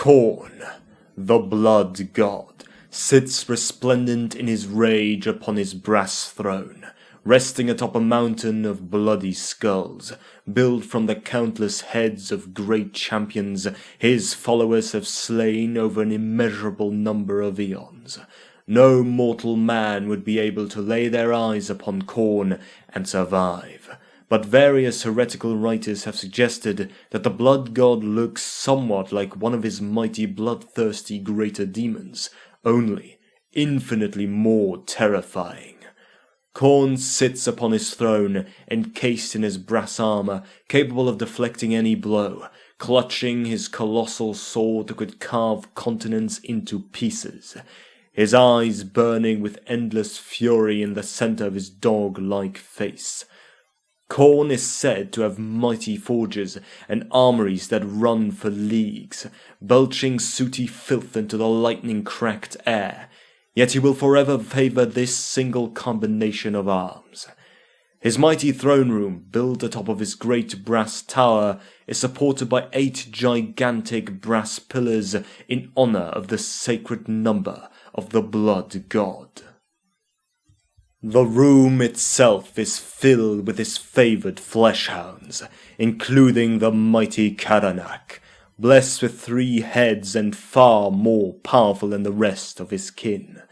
KHORNE, the Blood God, sits resplendent in his rage upon his brass throne, resting atop a mountain of bloody skulls, built from the countless heads of great champions his followers have slain over an immeasurable number of eons. No mortal man would be able to lay their eyes upon KHORNE and survive, but various heretical writers have suggested that the Blood God looks somewhat like one of his mighty bloodthirsty greater demons, only infinitely more terrifying. KHORNE sits upon his throne, encased in his brass armor, capable of deflecting any blow, clutching his colossal sword that could carve continents into pieces, his eyes burning with endless fury in the center of his dog-like face. KHORNE is said to have mighty forges and armories that run for leagues, belching sooty filth into the lightning-cracked air, yet he will forever favor this single combination of arms. His mighty throne room, built atop of his great brass tower, is supported by 8 gigantic brass pillars in honor of the sacred number of the Blood God. The room itself is filled with his favored flesh-hounds, including the mighty Karanak, blessed with 3 heads and far more powerful than the rest of his kin.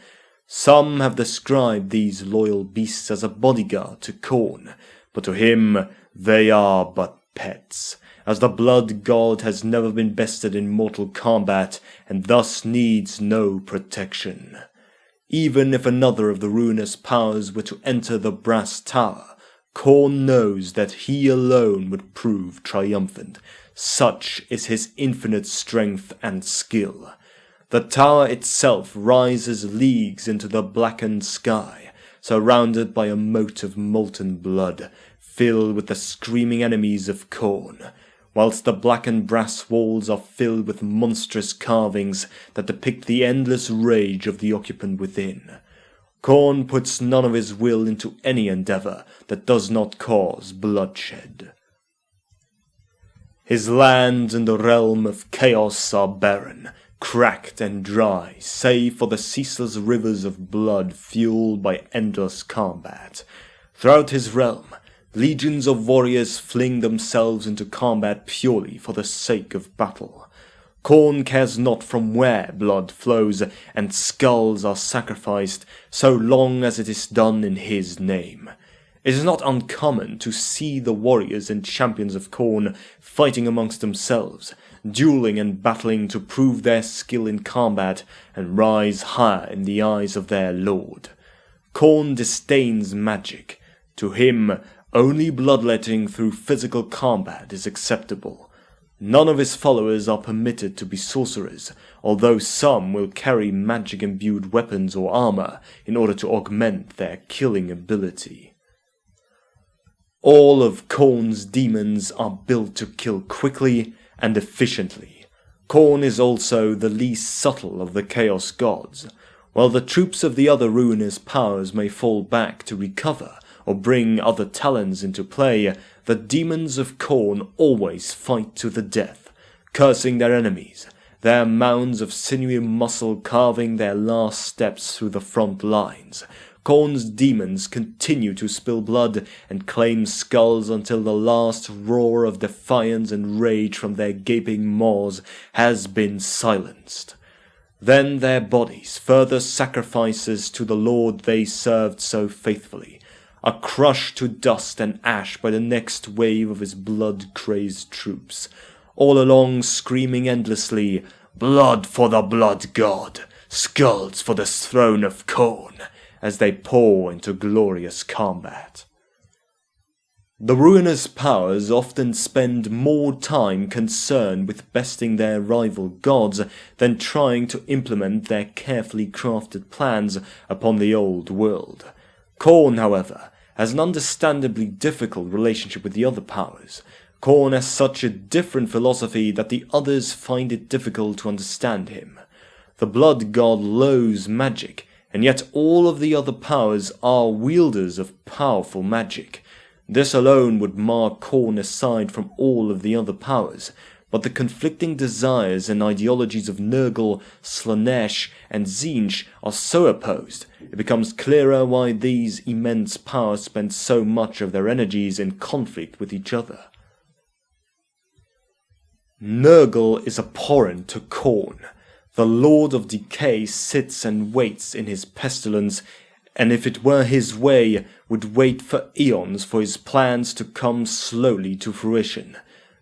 Some have described these loyal beasts as a bodyguard to KHORNE, but to him they are but pets, as the Blood God has never been bested in mortal combat and thus needs no protection. Even if another of the ruinous powers were to enter the brass tower, KHORNE knows that he alone would prove triumphant. Such is his infinite strength and skill. The tower itself rises leagues into the blackened sky, surrounded by a moat of molten blood, filled with the screaming enemies of KHORNE, whilst the blackened brass walls are filled with monstrous carvings that depict the endless rage of the occupant within. KHORNE puts none of his will into any endeavor that does not cause bloodshed. His lands in the realm of chaos are barren, cracked and dry, save for the ceaseless rivers of blood fueled by endless combat. Throughout his realm, legions of warriors fling themselves into combat purely for the sake of battle. KHORNE cares not from where blood flows and skulls are sacrificed, so long as it is done in his name. It is not uncommon to see the warriors and champions of KHORNE fighting amongst themselves, dueling and battling to prove their skill in combat and rise higher in the eyes of their lord. KHORNE disdains magic. To him, only bloodletting through physical combat is acceptable. None of his followers are permitted to be sorcerers, although some will carry magic-imbued weapons or armor in order to augment their killing ability. All of KHORNE's demons are built to kill quickly and efficiently. KHORNE is also the least subtle of the Chaos Gods. While the troops of the other ruinous powers may fall back to recover or bring other talents into play, the demons of KHORNE always fight to the death, cursing their enemies, their mounds of sinewy muscle carving their last steps through the front lines. KHORNE's demons continue to spill blood and claim skulls until the last roar of defiance and rage from their gaping maws has been silenced. Then their bodies, further sacrifices to the Lord they served so faithfully, are crushed to dust and ash by the next wave of his blood-crazed troops, all along screaming endlessly, "Blood for the Blood God! Skulls for the throne of KHORNE!" as they pour into glorious combat. The ruinous powers often spend more time concerned with besting their rival gods than trying to implement their carefully crafted plans upon the old world. KHORNE, however, has an understandably difficult relationship with the other powers. KHORNE has such a different philosophy that the others find it difficult to understand him. The Blood God loathes magic, and yet all of the other powers are wielders of powerful magic. This alone would mark KHORNE aside from all of the other powers, but the conflicting desires and ideologies of NURGLE, SLAANESH, and TZEENTCH are so opposed, it becomes clearer why these immense powers spend so much of their energies in conflict with each other. NURGLE is abhorrent to KHORNE. The Lord of Decay sits and waits in his pestilence, and if it were his way, would wait for eons for his plans to come slowly to fruition.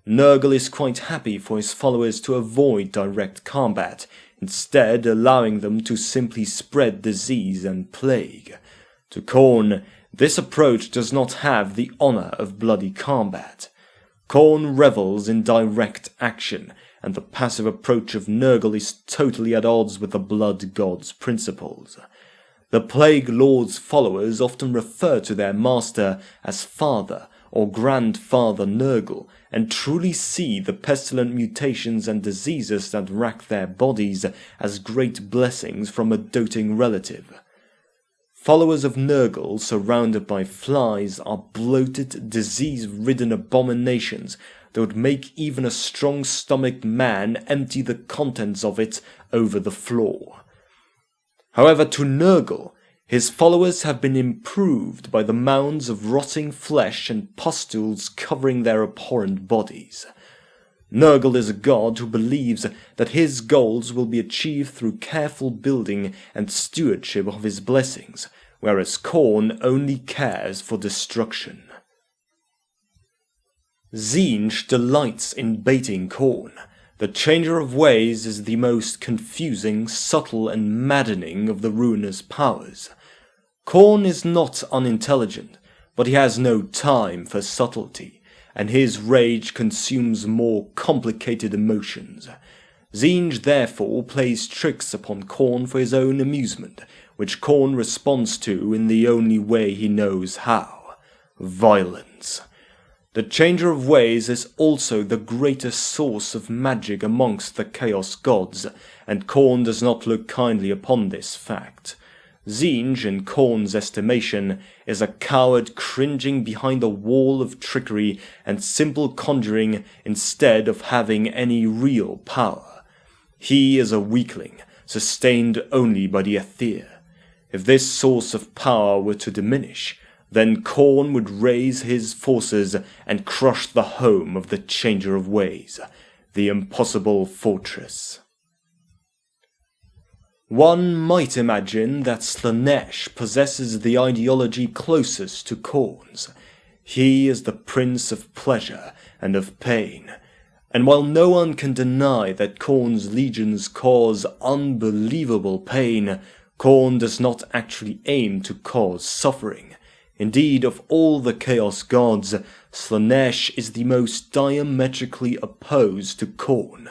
NURGLE is quite happy for his followers to avoid direct combat, instead allowing them to simply spread disease and plague. To KHORNE, this approach does not have the honor of bloody combat. KHORNE revels in direct action, and the passive approach of NURGLE is totally at odds with the Blood God's principles. The Plague Lord's followers often refer to their master as Father or Grandfather NURGLE, and truly see the pestilent mutations and diseases that rack their bodies as great blessings from a doting relative. Followers of NURGLE surrounded by flies are bloated, disease-ridden abominations that would make even a strong-stomached man empty the contents of it over the floor. However, to NURGLE, his followers have been improved by the mounds of rotting flesh and pustules covering their abhorrent bodies. NURGLE is a god who believes that his goals will be achieved through careful building and stewardship of his blessings, whereas KHORNE only cares for destruction. TZEENTCH delights in baiting KHORNE. The Changer of Ways is the most confusing, subtle, and maddening of the ruinous powers. KHORNE is not unintelligent, but he has no time for subtlety, and his rage consumes more complicated emotions. TZEENTCH therefore plays tricks upon KHORNE for his own amusement, which KHORNE responds to in the only way he knows how: violence. The Changer of Ways is also the greatest source of magic amongst the Chaos Gods, and KHORNE does not look kindly upon this fact. TZEENTCH, in KHORNE's estimation, is a coward cringing behind a wall of trickery and simple conjuring instead of having any real power. He is a weakling, sustained only by the Aether. If this source of power were to diminish, then KHORNE would raise his forces and crush the home of the Changer of Ways, the impossible fortress. One might imagine that SLAANESH possesses the ideology closest to KHORNE's. He is the Prince of Pleasure and of Pain, and while no one can deny that KHORNE's legions cause unbelievable pain, KHORNE does not actually aim to cause suffering. Indeed, of all the Chaos Gods, SLAANESH is the most diametrically opposed to KHORNE.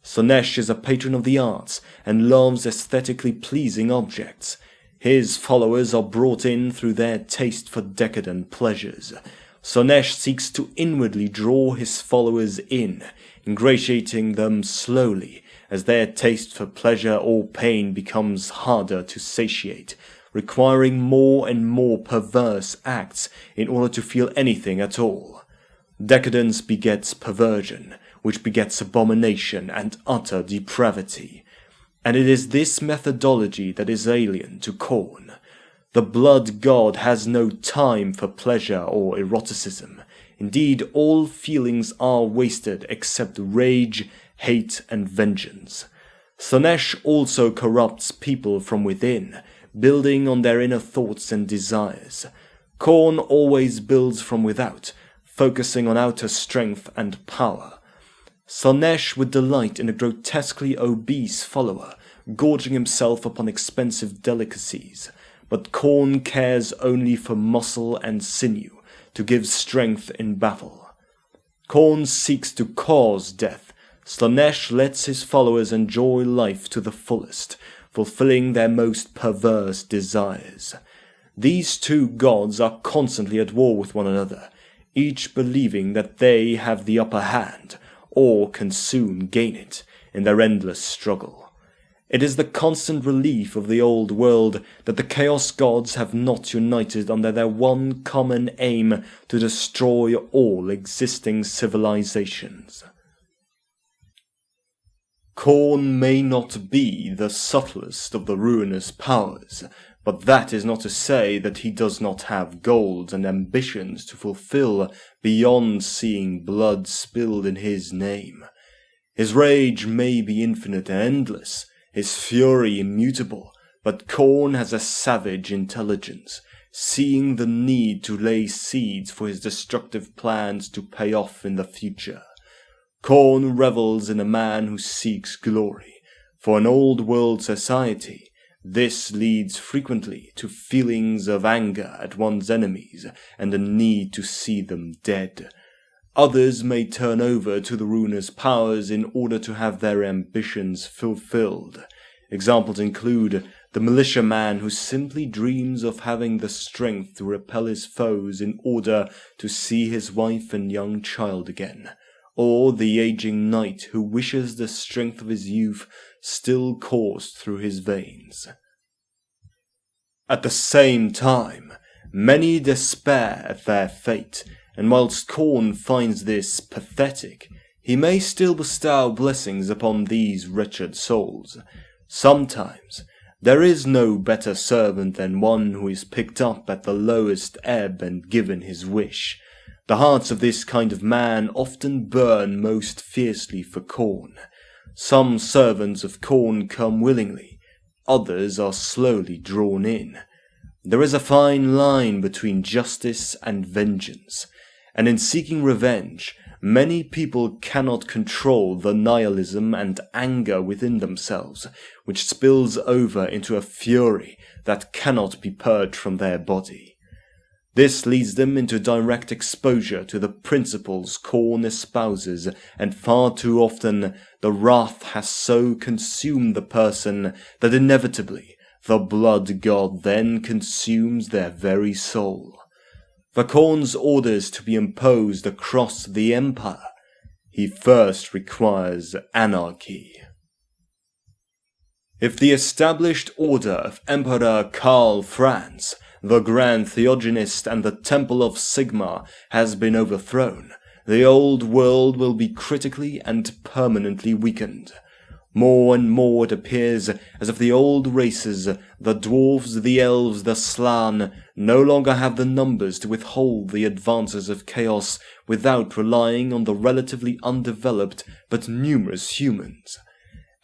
SLAANESH is a patron of the arts and loves aesthetically pleasing objects. His followers are brought in through their taste for decadent pleasures. SLAANESH seeks to inwardly draw his followers in, ingratiating them slowly, as their taste for pleasure or pain becomes harder to satiate, requiring more and more perverse acts in order to feel anything at all. Decadence begets perversion, which begets abomination and utter depravity. And it is this methodology that is alien to KHORNE. The Blood God has no time for pleasure or eroticism. Indeed, all feelings are wasted except rage, hate, and vengeance. SLAANESH also corrupts people from within, building on their inner thoughts and desires. KHORNE always builds from without, focusing on outer strength and power. SLAANESH would delight in a grotesquely obese follower, gorging himself upon expensive delicacies, but KHORNE cares only for muscle and sinew, to give strength in battle. KHORNE seeks to cause death. SLAANESH lets his followers enjoy life to the fullest, fulfilling their most perverse desires. These two gods are constantly at war with one another, each believing that they have the upper hand, or can soon gain it, in their endless struggle. It is the constant relief of the old world that the Chaos Gods have not united under their one common aim to destroy all existing civilizations. KHORNE may not be the subtlest of the ruinous powers, but that is not to say that he does not have goals and ambitions to fulfill beyond seeing blood spilled in his name. His rage may be infinite and endless, his fury immutable, but KHORNE has a savage intelligence, seeing the need to lay seeds for his destructive plans to pay off in the future. KHORNE revels in a man who seeks glory. For an old world society, this leads frequently to feelings of anger at one's enemies and a need to see them dead. Others may turn over to the ruinous powers in order to have their ambitions fulfilled. Examples include the militiaman who simply dreams of having the strength to repel his foes in order to see his wife and young child again, or the aging knight who wishes the strength of his youth still coursed through his veins. At the same time, many despair at their fate, and whilst KHORNE finds this pathetic, he may still bestow blessings upon these wretched souls. Sometimes, there is no better servant than one who is picked up at the lowest ebb and given his wish. The hearts of this kind of man often burn most fiercely for KHORNE. Some servants of KHORNE come willingly, others are slowly drawn in. There is a fine line between justice and vengeance, and in seeking revenge, many people cannot control the nihilism and anger within themselves, which spills over into a fury that cannot be purged from their body. This leads them into direct exposure to the principles KHORNE espouses, and far too often the wrath has so consumed the person that inevitably the blood god then consumes their very soul. For KHORNE's orders to be imposed across the empire, he first requires anarchy. If the established order of Emperor Karl Franz, the Grand Theogenist and the Temple of Sigmar has been overthrown, the old world will be critically and permanently weakened. More and more it appears as if the old races, the dwarves, the elves, the Slaan, no longer have the numbers to withhold the advances of chaos without relying on the relatively undeveloped but numerous humans.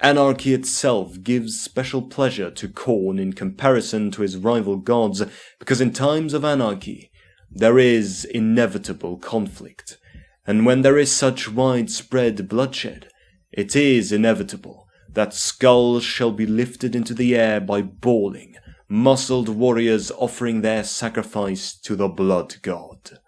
Anarchy itself gives special pleasure to KHORNE in comparison to his rival gods, because in times of anarchy there is inevitable conflict, and when there is such widespread bloodshed, it is inevitable that skulls shall be lifted into the air by bawling, muscled warriors offering their sacrifice to the blood god.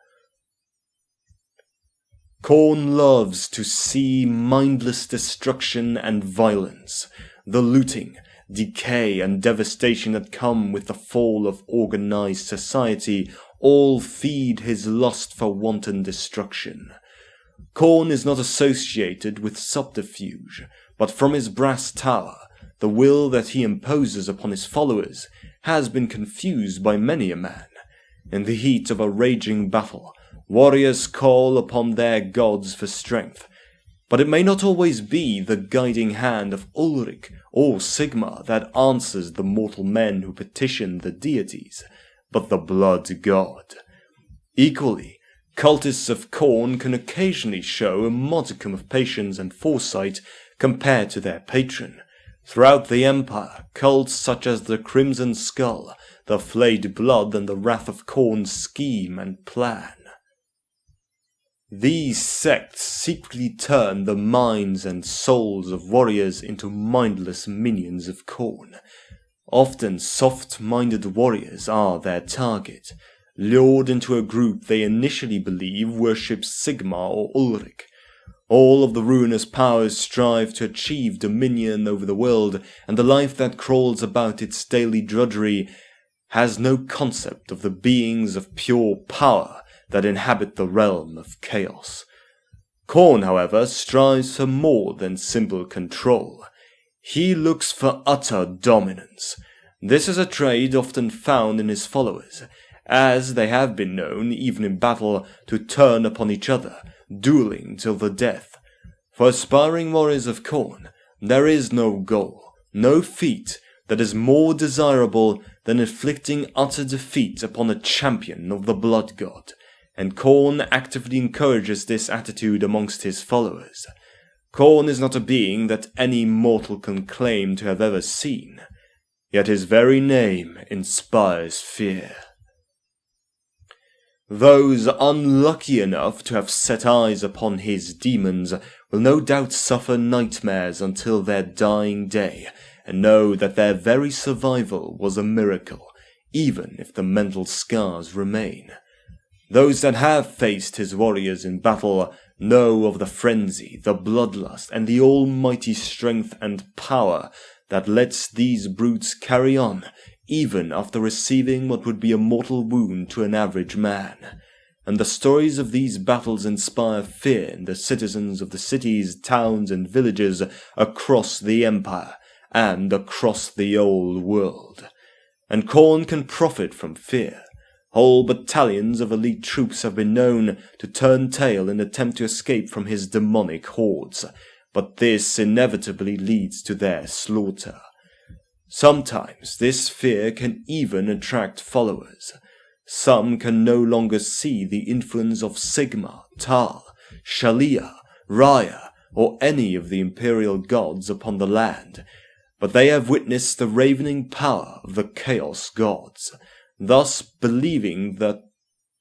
KHORNE loves to see mindless destruction and violence. The looting, decay, and devastation that come with the fall of organized society all feed his lust for wanton destruction. KHORNE is not associated with subterfuge, but from his brass tower, the will that he imposes upon his followers has been confused by many a man. In the heat of a raging battle, warriors call upon their gods for strength, but it may not always be the guiding hand of Ulrich or Sigmar that answers the mortal men who petition the deities, but the blood god. Equally, cultists of KHORNE can occasionally show a modicum of patience and foresight compared to their patron. Throughout the empire, cults such as the Crimson Skull, the Flayed Blood, and the Wrath of KHORNE scheme and plan. These sects secretly turn the minds and souls of warriors into mindless minions of KHORNE. Often soft-minded warriors are their target, lured into a group they initially believe worships Sigmar or Ulrich. All of the ruinous powers strive to achieve dominion over the world, and the life that crawls about its daily drudgery has no concept of the beings of pure power that inhabit the realm of chaos. KHORNE, however, strives for more than simple control. He looks for utter dominance. This is a trait often found in his followers, as they have been known, even in battle, to turn upon each other, dueling till the death. For aspiring warriors of KHORNE, There is no goal, no feat that is more desirable than inflicting utter defeat upon a champion of the Blood God, and KHORNE actively encourages this attitude amongst his followers. KHORNE is not a being that any mortal can claim to have ever seen, yet his very name inspires fear. Those unlucky enough to have set eyes upon his demons will no doubt suffer nightmares until their dying day, and know that their very survival was a miracle, even if the mental scars remain. Those that have faced his warriors in battle know of the frenzy, the bloodlust, and the almighty strength and power that lets these brutes carry on, even after receiving what would be a mortal wound to an average man. And the stories of these battles inspire fear in the citizens of the cities, towns, and villages across the Empire, and across the old world. And KHORNE can profit from fear. Whole battalions of elite troops have been known to turn tail and attempt to escape from his demonic hordes, but this inevitably leads to their slaughter. Sometimes this fear can even attract followers. Some can no longer see the influence of Sigmar, Tal, Shalia, Raya, or any of the imperial gods upon the land, but they have witnessed the ravening power of the Chaos gods, thus believing that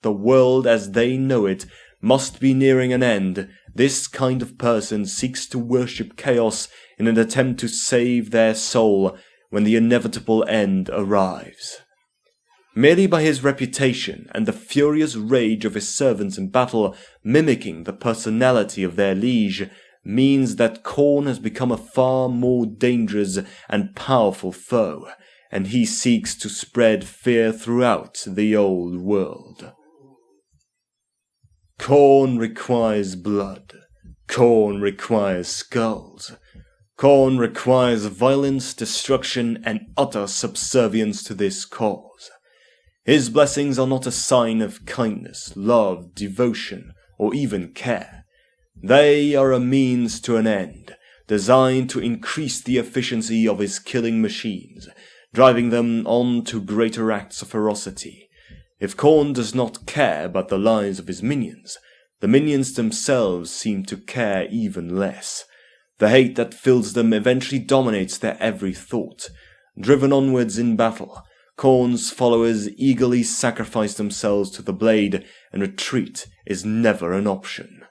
the world as they know it must be nearing an end. This kind of person seeks to worship chaos in an attempt to save their soul when the inevitable end arrives. Merely by his reputation and the furious rage of his servants in battle mimicking the personality of their liege means that KHORNE has become a far more dangerous and powerful foe, and he seeks to spread fear throughout the old world. KHORNE requires blood. KHORNE requires skulls. KHORNE requires violence, destruction, and utter subservience to this cause. His blessings are not a sign of kindness, love, devotion, or even care. They are a means to an end, designed to increase the efficiency of his killing machines, driving them on to greater acts of ferocity. If KHORNE does not care about the lives of his minions, the minions themselves seem to care even less. The hate that fills them eventually dominates their every thought. Driven onwards in battle, KHORNE's followers eagerly sacrifice themselves to the blade, and retreat is never an option.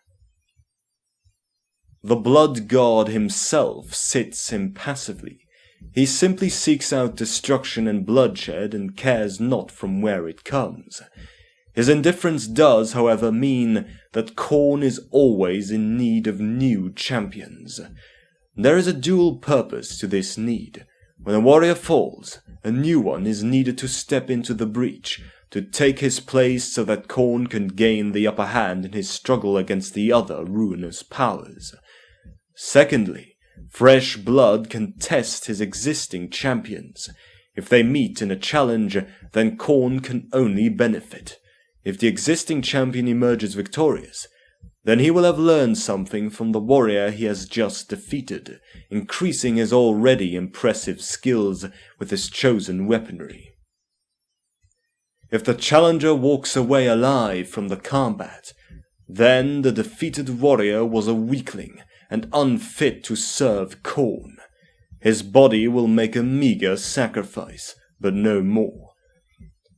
The Blood God himself sits impassively. He simply seeks out destruction and bloodshed and cares not from where it comes. His indifference does, however, mean that KHORNE is always in need of new champions. There is a dual purpose to this need. When a warrior falls, a new one is needed to step into the breach, to take his place so that KHORNE can gain the upper hand in his struggle against the other ruinous powers. Secondly, fresh blood can test his existing champions. If they meet in a challenge, then KHORNE can only benefit. If the existing champion emerges victorious, then he will have learned something from the warrior he has just defeated, increasing his already impressive skills with his chosen weaponry. If the challenger walks away alive from the combat, then the defeated warrior was a weakling and unfit to serve KHORNE. His body will make a meager sacrifice, but no more.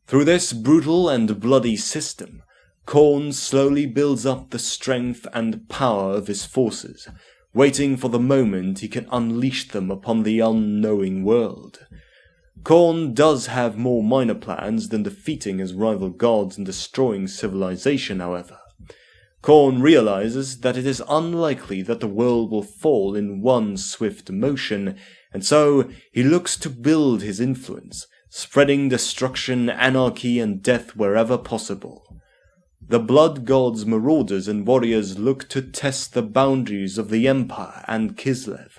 Through this brutal and bloody system, KHORNE slowly builds up the strength and power of his forces, waiting for the moment he can unleash them upon the unknowing world. KHORNE does have more minor plans than defeating his rival gods and destroying civilization, however. KHORNE realizes that it is unlikely that the world will fall in one swift motion, and so he looks to build his influence, spreading destruction, anarchy, and death wherever possible. The Blood God's marauders and warriors look to test the boundaries of the Empire and Kislev,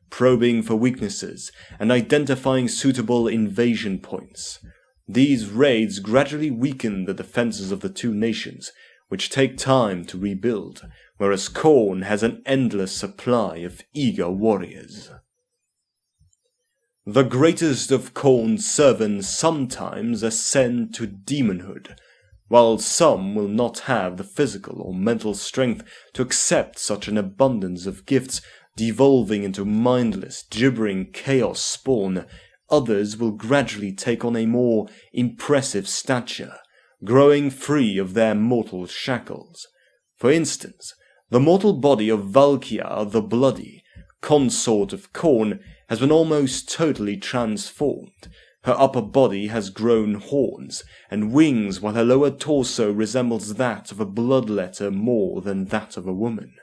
probing for weaknesses and identifying suitable invasion points. These raids gradually weaken the defenses of the two nations, which take time to rebuild, whereas KHORNE has an endless supply of eager warriors. The greatest of KHORNE's servants sometimes ascend to demonhood, while some will not have the physical or mental strength to accept such an abundance of gifts. Devolving into mindless, gibbering chaos spawn, others will gradually take on a more impressive stature, growing free of their mortal shackles. For instance, the mortal body of Valkia the Bloody, consort of KHORNE, has been almost totally transformed. Her upper body has grown horns and wings, while her lower torso resembles that of a bloodletter more than that of a woman.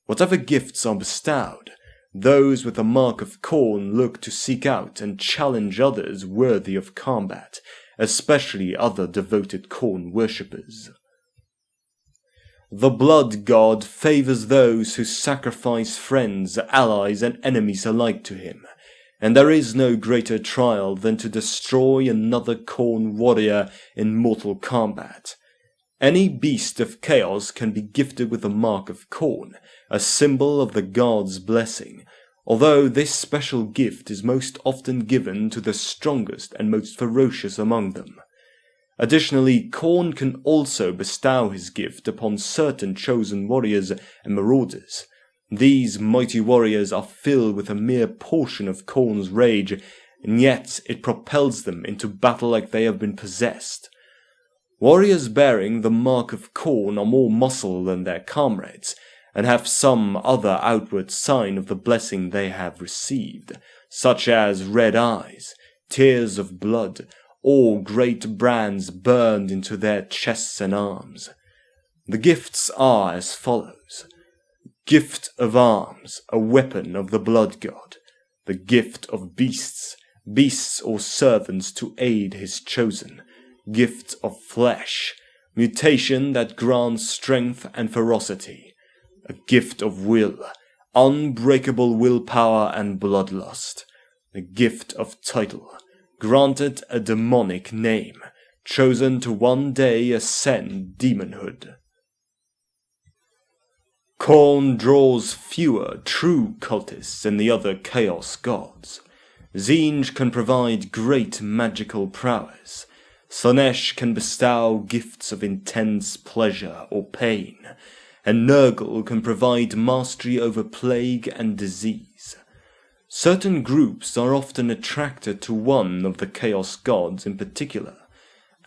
Whatever gifts are bestowed, those with the mark of KHORNE look to seek out and challenge others worthy of combat, especially other devoted KHORNE worshippers. The Blood God favors those who sacrifice friends, allies, and enemies alike to him, and there is no greater trial than to destroy another KHORNE warrior in mortal combat. Any beast of chaos can be gifted with the mark of KHORNE, a symbol of the god's blessing, although this special gift is most often given to the strongest and most ferocious among them. Additionally, KHORNE can also bestow his gift upon certain chosen warriors and marauders. These mighty warriors are filled with a mere portion of KHORNE's rage, and yet it propels them into battle like they have been possessed. Warriors bearing the mark of KHORNE are more muscle than their comrades, and have some other outward sign of the blessing they have received, such as red eyes, tears of blood, or great brands burned into their chests and arms. The gifts are as follows: Gift of arms, a weapon of the Blood God. The gift of beasts, beasts or servants to aid his chosen. Gift of flesh, mutation that grants strength and ferocity. A gift of will, unbreakable willpower and bloodlust. The gift of title, granted a demonic name, chosen to one day ascend demonhood. KHORNE draws fewer true cultists than the other chaos gods. TZEENTCH can provide great magical prowess. SLAANESH can bestow gifts of intense pleasure or pain, and NURGLE can provide mastery over plague and disease. Certain groups are often attracted to one of the chaos gods in particular.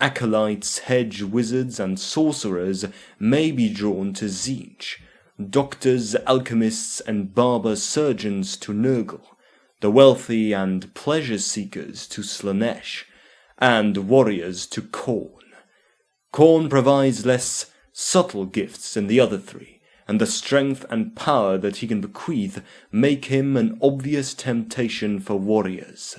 Acolytes, hedge wizards, and sorcerers may be drawn to TZEENTCH, doctors, alchemists, and barber surgeons to NURGLE, the wealthy and pleasure seekers to SLAANESH, and warriors to KHORNE. KHORNE provides less subtle gifts than the other three, and the strength and power that he can bequeath make him an obvious temptation for warriors.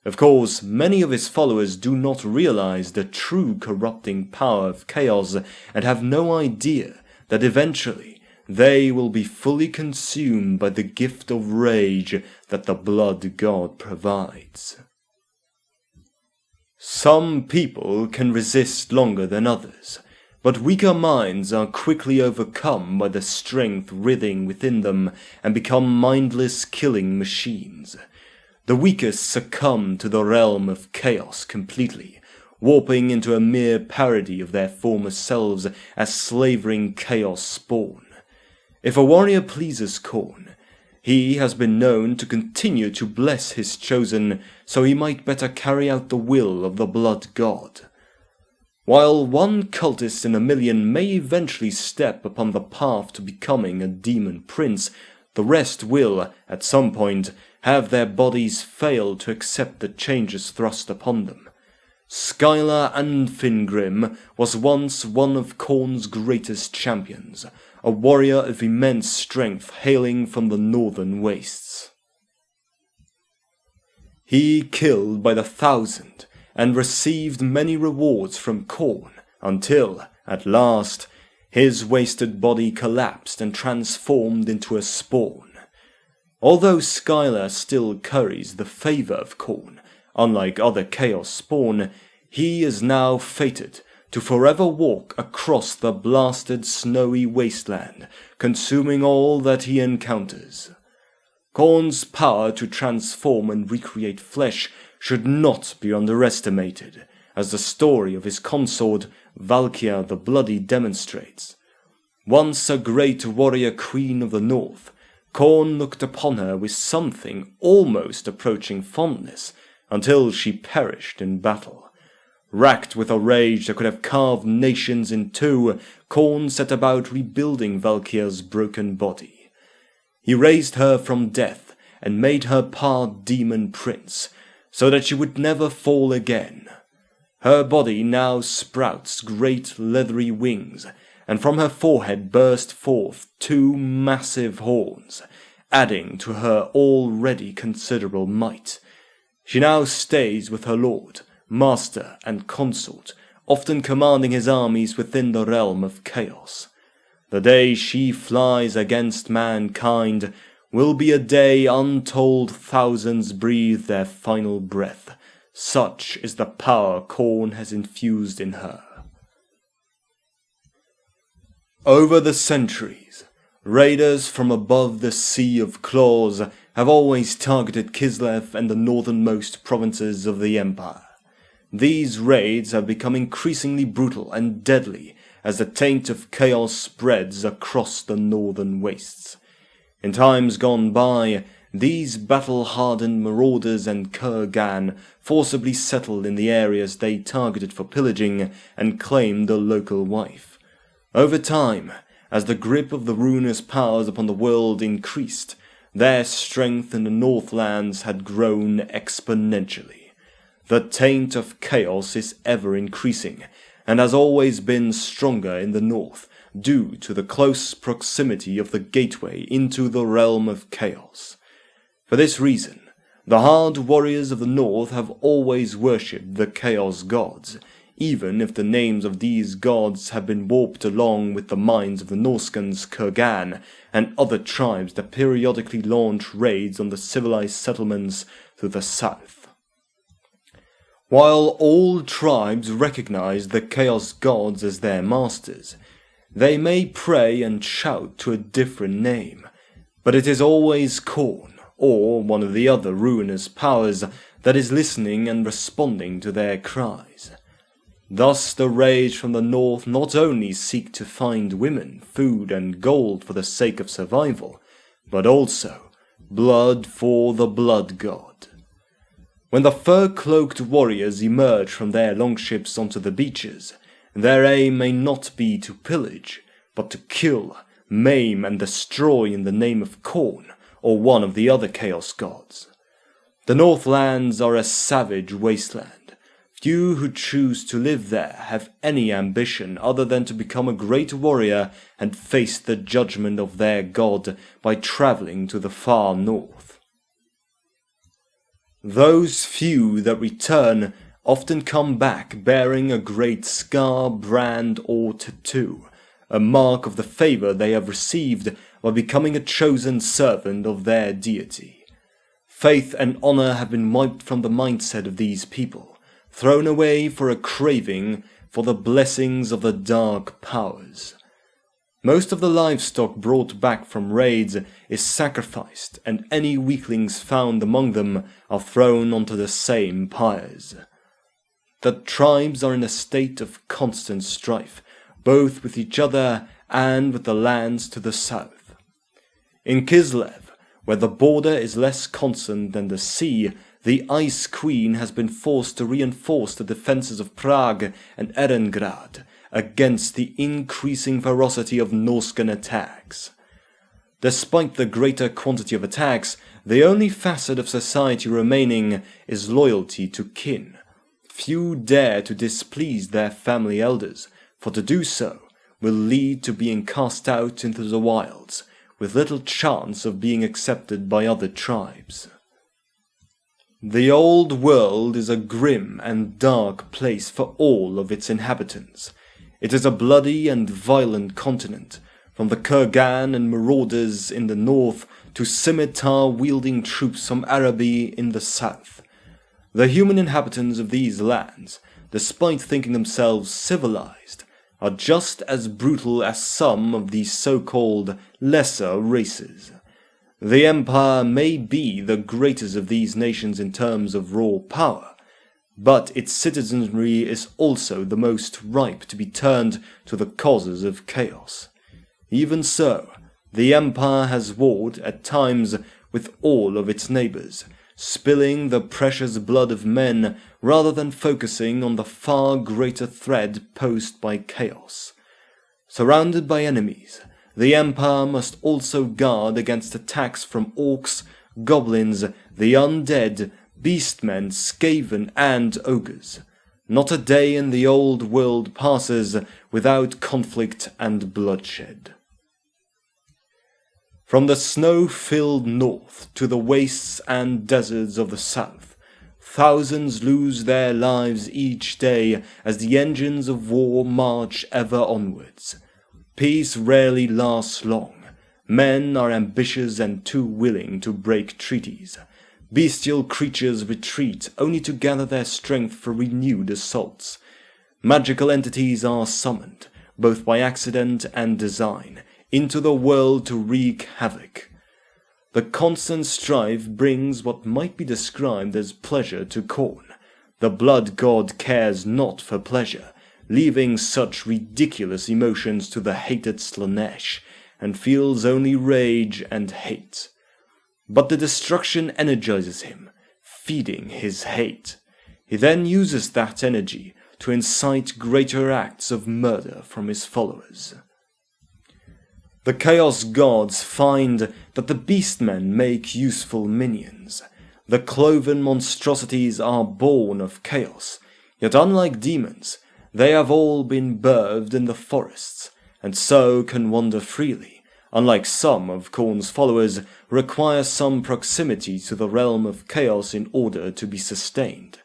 Of course, many of his followers do not realize the true corrupting power of chaos and have no idea that eventually they will be fully consumed by the gift of rage that the Blood God provides. Some people can resist longer than others, but weaker minds are quickly overcome by the strength writhing within them and become mindless killing machines. The weakest succumb to the realm of chaos completely, warping into a mere parody of their former selves as slavering chaos spawn. If a warrior pleases KHORNE, he has been known to continue to bless his chosen so he might better carry out the will of the Blood God. While one cultist in a million may eventually step upon the path to becoming a demon prince, the rest will, at some point, have their bodies fail to accept the changes thrust upon them. Skylar Anfingrim was once one of KHORNE's greatest champions, a warrior of immense strength hailing from the northern wastes. He killed by the thousand and received many rewards from KHORNE until, at last, his wasted body collapsed and transformed into a spawn. Although Skylar still curries the favor of KHORNE, unlike other chaos spawn, he is now fated to forever walk across the blasted snowy wasteland, consuming all that he encounters. Khorne's power to transform and recreate flesh should not be underestimated, as the story of his consort, Valkyr the Bloody, demonstrates. Once a great warrior queen of the north, Khorne looked upon her with something almost approaching fondness, until she perished in battle. Racked with a rage that could have carved nations in two, Khorne set about rebuilding Valkyr's broken body. He raised her from death and made her part demon prince, so that she would never fall again. Her body now sprouts great leathery wings, and from her forehead burst forth two massive horns, adding to her already considerable might. She now stays with her lord, master, and consort, often commanding his armies within the realm of chaos. The day she flies against mankind will be a day untold thousands breathe their final breath. Such is the power Khorne has infused in her. Over the centuries, raiders from above the Sea of Claws have always targeted Kislev and the northernmost provinces of the Empire. These raids have become increasingly brutal and deadly as the taint of chaos spreads across the northern wastes. In times gone by, these battle-hardened marauders and Kurgan forcibly settled in the areas they targeted for pillaging and claimed a local wife. Over time, as the grip of the ruinous powers upon the world increased, their strength in the Northlands had grown exponentially. The taint of chaos is ever increasing, and has always been stronger in the north, due to the close proximity of the gateway into the realm of chaos. For this reason, the hard warriors of the north have always worshipped the chaos gods, even if the names of these gods have been warped along with the minds of the Norskans, Kurgan, and other tribes that periodically launch raids on the civilized settlements to the south. While all tribes recognize the chaos gods as their masters, they may pray and shout to a different name, but it is always KHORNE, or one of the other ruinous powers, that is listening and responding to their cries. Thus the rage from the north not only seek to find women, food, and gold for the sake of survival, but also blood for the blood god. When the fur-cloaked warriors emerge from their longships onto the beaches, their aim may not be to pillage, but to kill, maim, and destroy in the name of KHORNE, or one of the other chaos gods. The Northlands are a savage wasteland. Few who choose to live there have any ambition other than to become a great warrior and face the judgment of their god by traveling to the far north. Those few that return often come back bearing a great scar, brand, or tattoo, a mark of the favor they have received by becoming a chosen servant of their deity. Faith and honor have been wiped from the mindset of these people, thrown away for a craving for the blessings of the dark powers. Most of the livestock brought back from raids is sacrificed, and any weaklings found among them are thrown onto the same pyres. The tribes are in a state of constant strife, both with each other and with the lands to the south. In Kislev, where the border is less constant than the sea, the Ice Queen has been forced to reinforce the defences of Prague and Erengrad against the increasing ferocity of Norskan attacks. Despite the greater quantity of attacks, the only facet of society remaining is loyalty to kin. Few dare to displease their family elders, for to do so will lead to being cast out into the wilds, with little chance of being accepted by other tribes. The old world is a grim and dark place for all of its inhabitants. It is a bloody and violent continent, from the Kurgan and marauders in the north to scimitar-wielding troops from Araby in the south. The human inhabitants of these lands, despite thinking themselves civilized, are just as brutal as some of these so-called lesser races. The Empire may be the greatest of these nations in terms of raw power, but its citizenry is also the most ripe to be turned to the causes of chaos. Even so, the Empire has warred at times with all of its neighbors, spilling the precious blood of men rather than focusing on the far greater threat posed by chaos. Surrounded by enemies, the Empire must also guard against attacks from orcs, goblins, the undead, beastmen, skaven, and ogres. Not a day in the old world passes without conflict and bloodshed. From the snow-filled north to the wastes and deserts of the south, thousands lose their lives each day as the engines of war march ever onwards. Peace rarely lasts long. Men are ambitious and too willing to break treaties. Bestial creatures retreat only to gather their strength for renewed assaults. Magical entities are summoned, both by accident and design, into the world to wreak havoc. The constant strife brings what might be described as pleasure to KHORNE. The blood god cares not for pleasure, leaving such ridiculous emotions to the hated SLAANESH, and feels only rage and hate. But the destruction energizes him, feeding his hate. He then uses that energy to incite greater acts of murder from his followers. The Chaos Gods find that the Beastmen make useful minions. The cloven monstrosities are born of chaos, yet unlike demons, they have all been birthed in the forests, and so can wander freely, unlike some of KHORNE's followers who require some proximity to the realm of chaos in order to be sustained.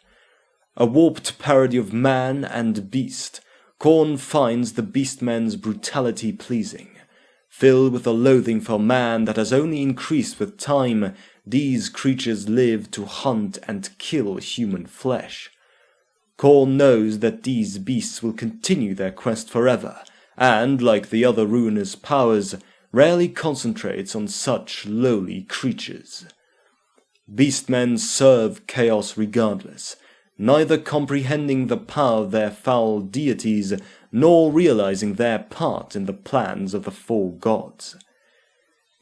A warped parody of man and beast, KHORNE finds the Beastmen's brutality pleasing. Filled with a loathing for man that has only increased with time, these creatures live to hunt and kill human flesh. KHORNE knows that these beasts will continue their quest forever, and, like the other ruinous powers, rarely concentrates on such lowly creatures. Beastmen serve chaos regardless, neither comprehending the power of their foul deities, nor realizing their part in the plans of the four gods.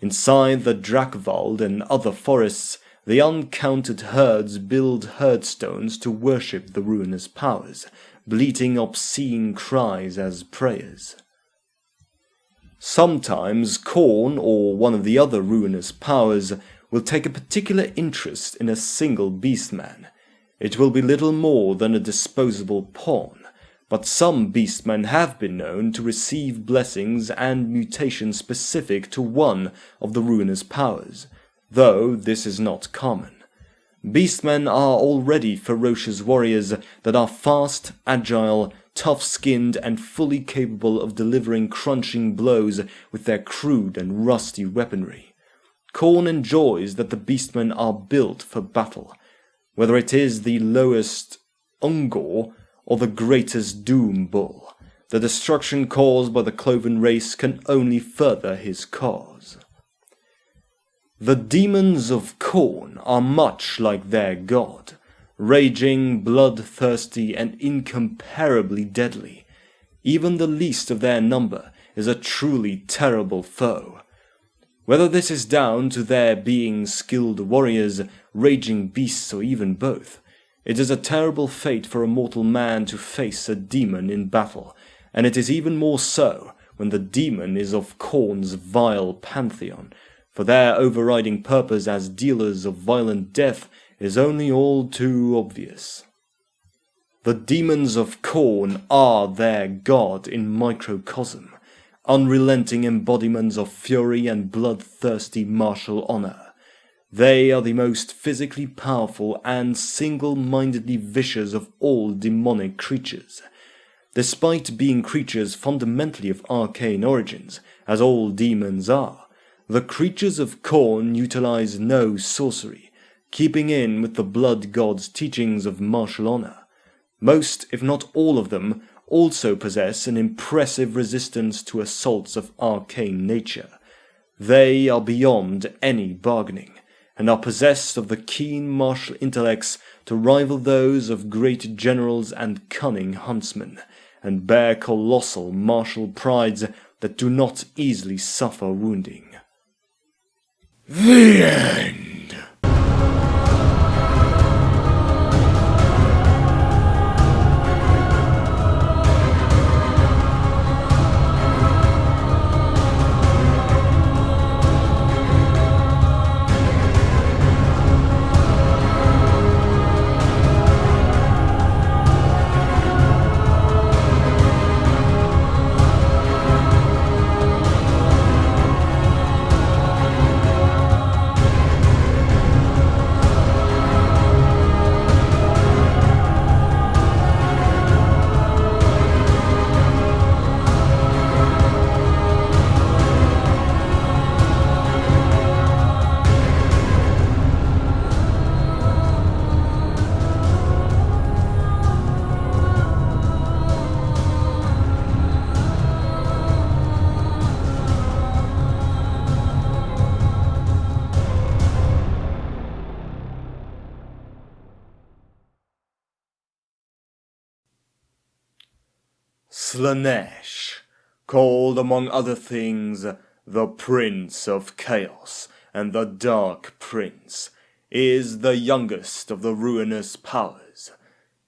Inside the Drakvald and other forests, the uncounted herds build herdstones to worship the ruinous powers, bleating obscene cries as prayers. Sometimes KHORNE or one of the other ruinous powers will take a particular interest in a single beastman. It will be little more than a disposable pawn, but some beastmen have been known to receive blessings and mutations specific to one of the ruinous powers, though this is not common. Beastmen are already ferocious warriors that are fast, agile, tough-skinned, and fully capable of delivering crunching blows with their crude and rusty weaponry. KHORNE enjoys that the beastmen are built for battle, whether it is the lowest Ungor or the greatest Doom Bull. The destruction caused by the cloven race can only further his cause. The demons of KHORNE are much like their god, raging, bloodthirsty, and incomparably deadly. Even the least of their number is a truly terrible foe. Whether this is down to their being skilled warriors, raging beasts, or even both, it is a terrible fate for a mortal man to face a demon in battle, and it is even more so when the demon is of KHORNE's vile pantheon, for their overriding purpose as dealers of violent death is only all too obvious. The demons of KHORNE are their god in microcosm, unrelenting embodiments of fury and bloodthirsty martial honor. They are the most physically powerful and single-mindedly vicious of all demonic creatures. Despite being creatures fundamentally of arcane origins, as all demons are, the creatures of KHORNE utilize no sorcery, keeping in with the blood god's teachings of martial honor. Most, if not all of them, also possess an impressive resistance to assaults of arcane nature. They are beyond any bargaining, and are possessed of the keen martial intellects to rival those of great generals and cunning huntsmen, and bear colossal martial prides that do not easily suffer wounding. The end. SLAANESH, called among other things the Prince of Chaos and the Dark Prince, is the youngest of the ruinous powers.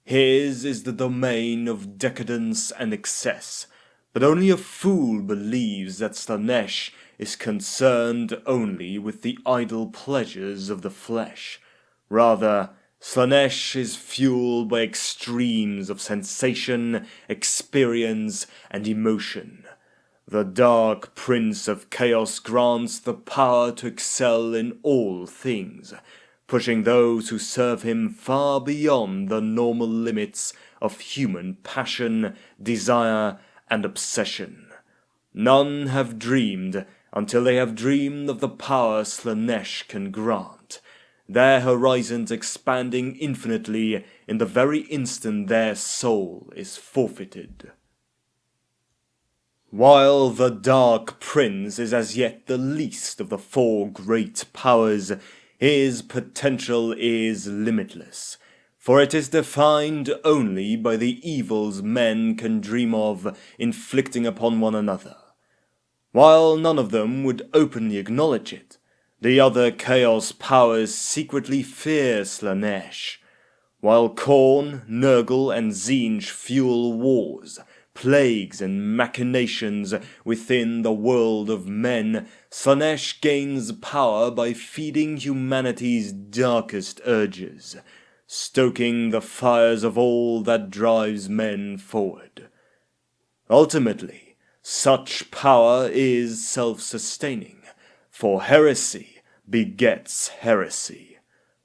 His is the domain of decadence and excess, but only a fool believes that SLAANESH is concerned only with the idle pleasures of the flesh. Rather, SLAANESH is fueled by extremes of sensation, experience, and emotion. The Dark Prince of Chaos grants the power to excel in all things, pushing those who serve him far beyond the normal limits of human passion, desire, and obsession. None have dreamed until they have dreamed of the power SLAANESH can grant, their horizons expanding infinitely in the very instant their soul is forfeited. While the Dark Prince is as yet the least of the four great powers, his potential is limitless, for it is defined only by the evils men can dream of inflicting upon one another. While none of them would openly acknowledge it, the other Chaos powers secretly fear SLAANESH. While KHORNE, NURGLE, and TZEENTCH fuel wars, plagues, and machinations within the world of men, SLAANESH gains power by feeding humanity's darkest urges, stoking the fires of all that drives men forward. Ultimately, such power is self-sustaining, for heresy begets heresy.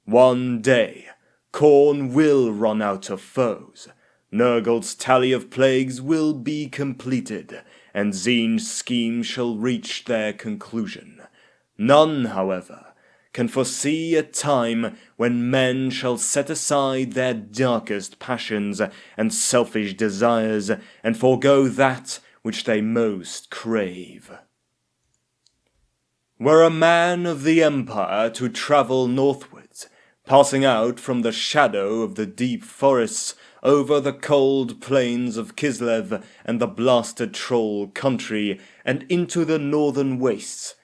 One day, KHORNE will run out of foes, NURGLE's tally of plagues will be completed, and TZEENTCH's scheme shall reach their conclusion. None, however, can foresee a time when men shall set aside their darkest passions and selfish desires, and forego that which they most crave. Were a man of the Empire to travel northwards, passing out from the shadow of the deep forests over the cold plains of Kislev and the blasted Troll country and into the northern wastes,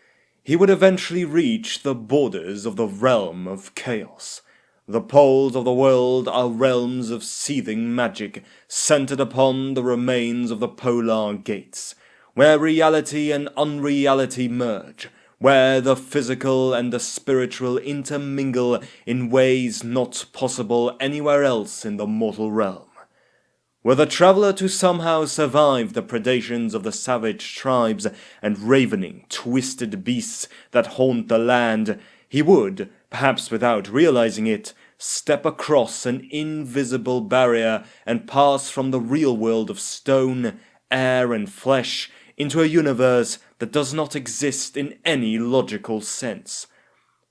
he would eventually reach the borders of the realm of chaos. The poles of the world are realms of seething magic centered upon the remains of the polar gates, where reality and unreality merge, where the physical and the spiritual intermingle in ways not possible anywhere else in the mortal realm. Were the traveller to somehow survive the predations of the savage tribes and ravening, twisted beasts that haunt the land, he would, perhaps without realizing it, step across an invisible barrier and pass from the real world of stone, air, and flesh into a universe that does not exist in any logical sense.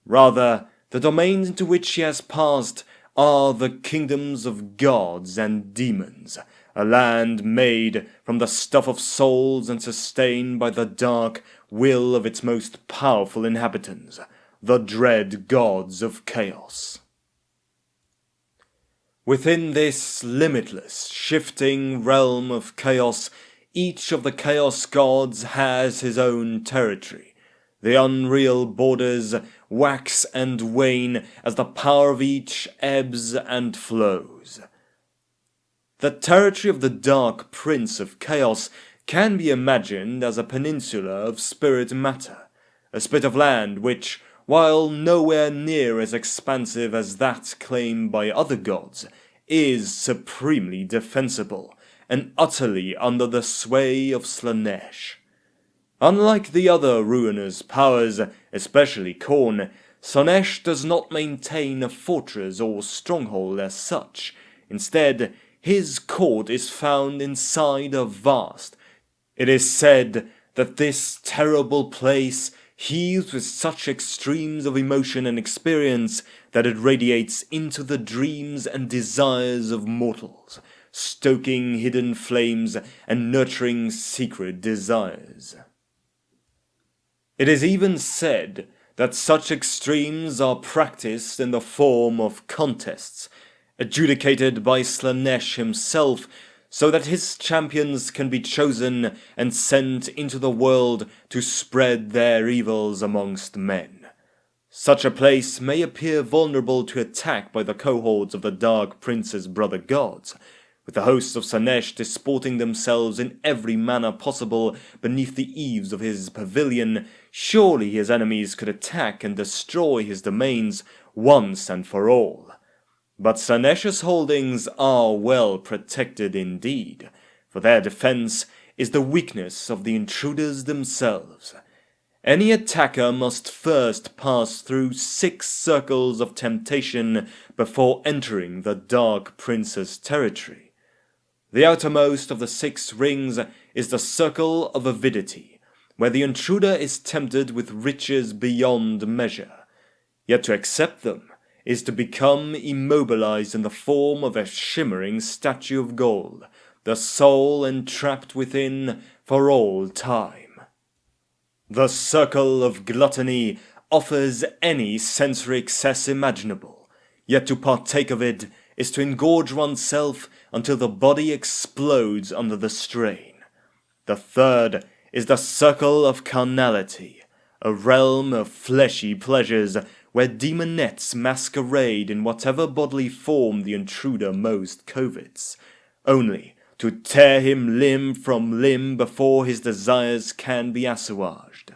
Rather, the domains into which he has passed are the kingdoms of gods and demons, a land made from the stuff of souls and sustained by the dark will of its most powerful inhabitants, the dread gods of chaos. Within this limitless, shifting realm of chaos, each of the chaos gods has his own territory. The unreal borders wax and wane as the power of each ebbs and flows. The territory of the Dark Prince of Chaos can be imagined as a peninsula of spirit matter, a spit of land which, while nowhere near as expansive as that claimed by other gods, is supremely defensible and utterly under the sway of SLAANESH. Unlike the other ruinous powers, especially KHORNE, SLAANESH does not maintain a fortress or stronghold as such. Instead, his court is found inside a vast. It is said that this terrible place heaves with such extremes of emotion and experience that it radiates into the dreams and desires of mortals, stoking hidden flames and nurturing secret desires. It is even said that such extremes are practiced in the form of contests, adjudicated by SLAANESH himself, so that his champions can be chosen and sent into the world to spread their evils amongst men. Such a place may appear vulnerable to attack by the cohorts of the Dark Prince's brother gods, with the hosts of SLAANESH disporting themselves in every manner possible beneath the eaves of his pavilion. Surely his enemies could attack and destroy his domains once and for all. But SLAANESH's holdings are well protected indeed, for their defense is the weakness of the intruders themselves. Any attacker must first pass through 6 circles of temptation before entering the Dark Prince's territory. The outermost of the 6 rings is the Circle of Avidity, where the intruder is tempted with riches beyond measure. Yet to accept them is to become immobilized in the form of a shimmering statue of gold, the soul entrapped within for all time. The Circle of Gluttony offers any sensory excess imaginable, yet to partake of it is to engorge oneself until the body explodes under the strain. The third is the Circle of Carnality, a realm of fleshy pleasures where demonettes masquerade in whatever bodily form the intruder most covets, only to tear him limb from limb before his desires can be assuaged.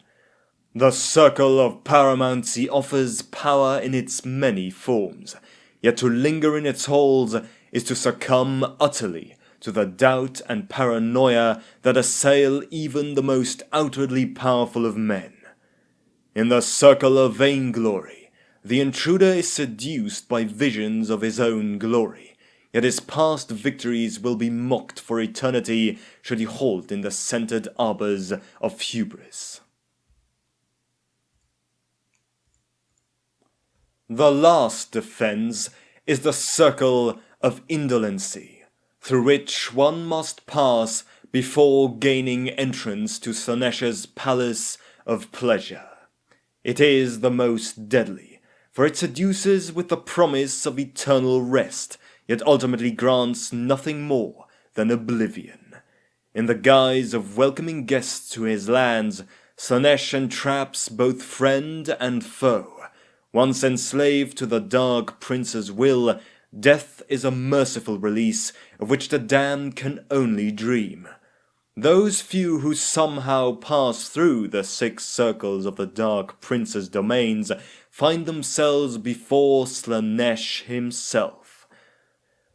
The Circle of Paramountcy offers power in its many forms, yet to linger in its halls is to succumb utterly to the doubt and paranoia that assail even the most outwardly powerful of men. In the Circle of Vainglory, the intruder is seduced by visions of his own glory, yet his past victories will be mocked for eternity should he halt in the scented arbors of hubris. The last defense is the Circle of Indolency, through which one must pass before gaining entrance to SLAANESH's Palace of Pleasure. It is the most deadly, for it seduces with the promise of eternal rest, yet ultimately grants nothing more than oblivion. In the guise of welcoming guests to his lands, SLAANESH entraps both friend and foe. Once enslaved to the Dark Prince's will, death is a merciful release of which the damned can only dream. Those few who somehow pass through the 6 circles of the Dark Prince's domains find themselves before SLAANESH himself.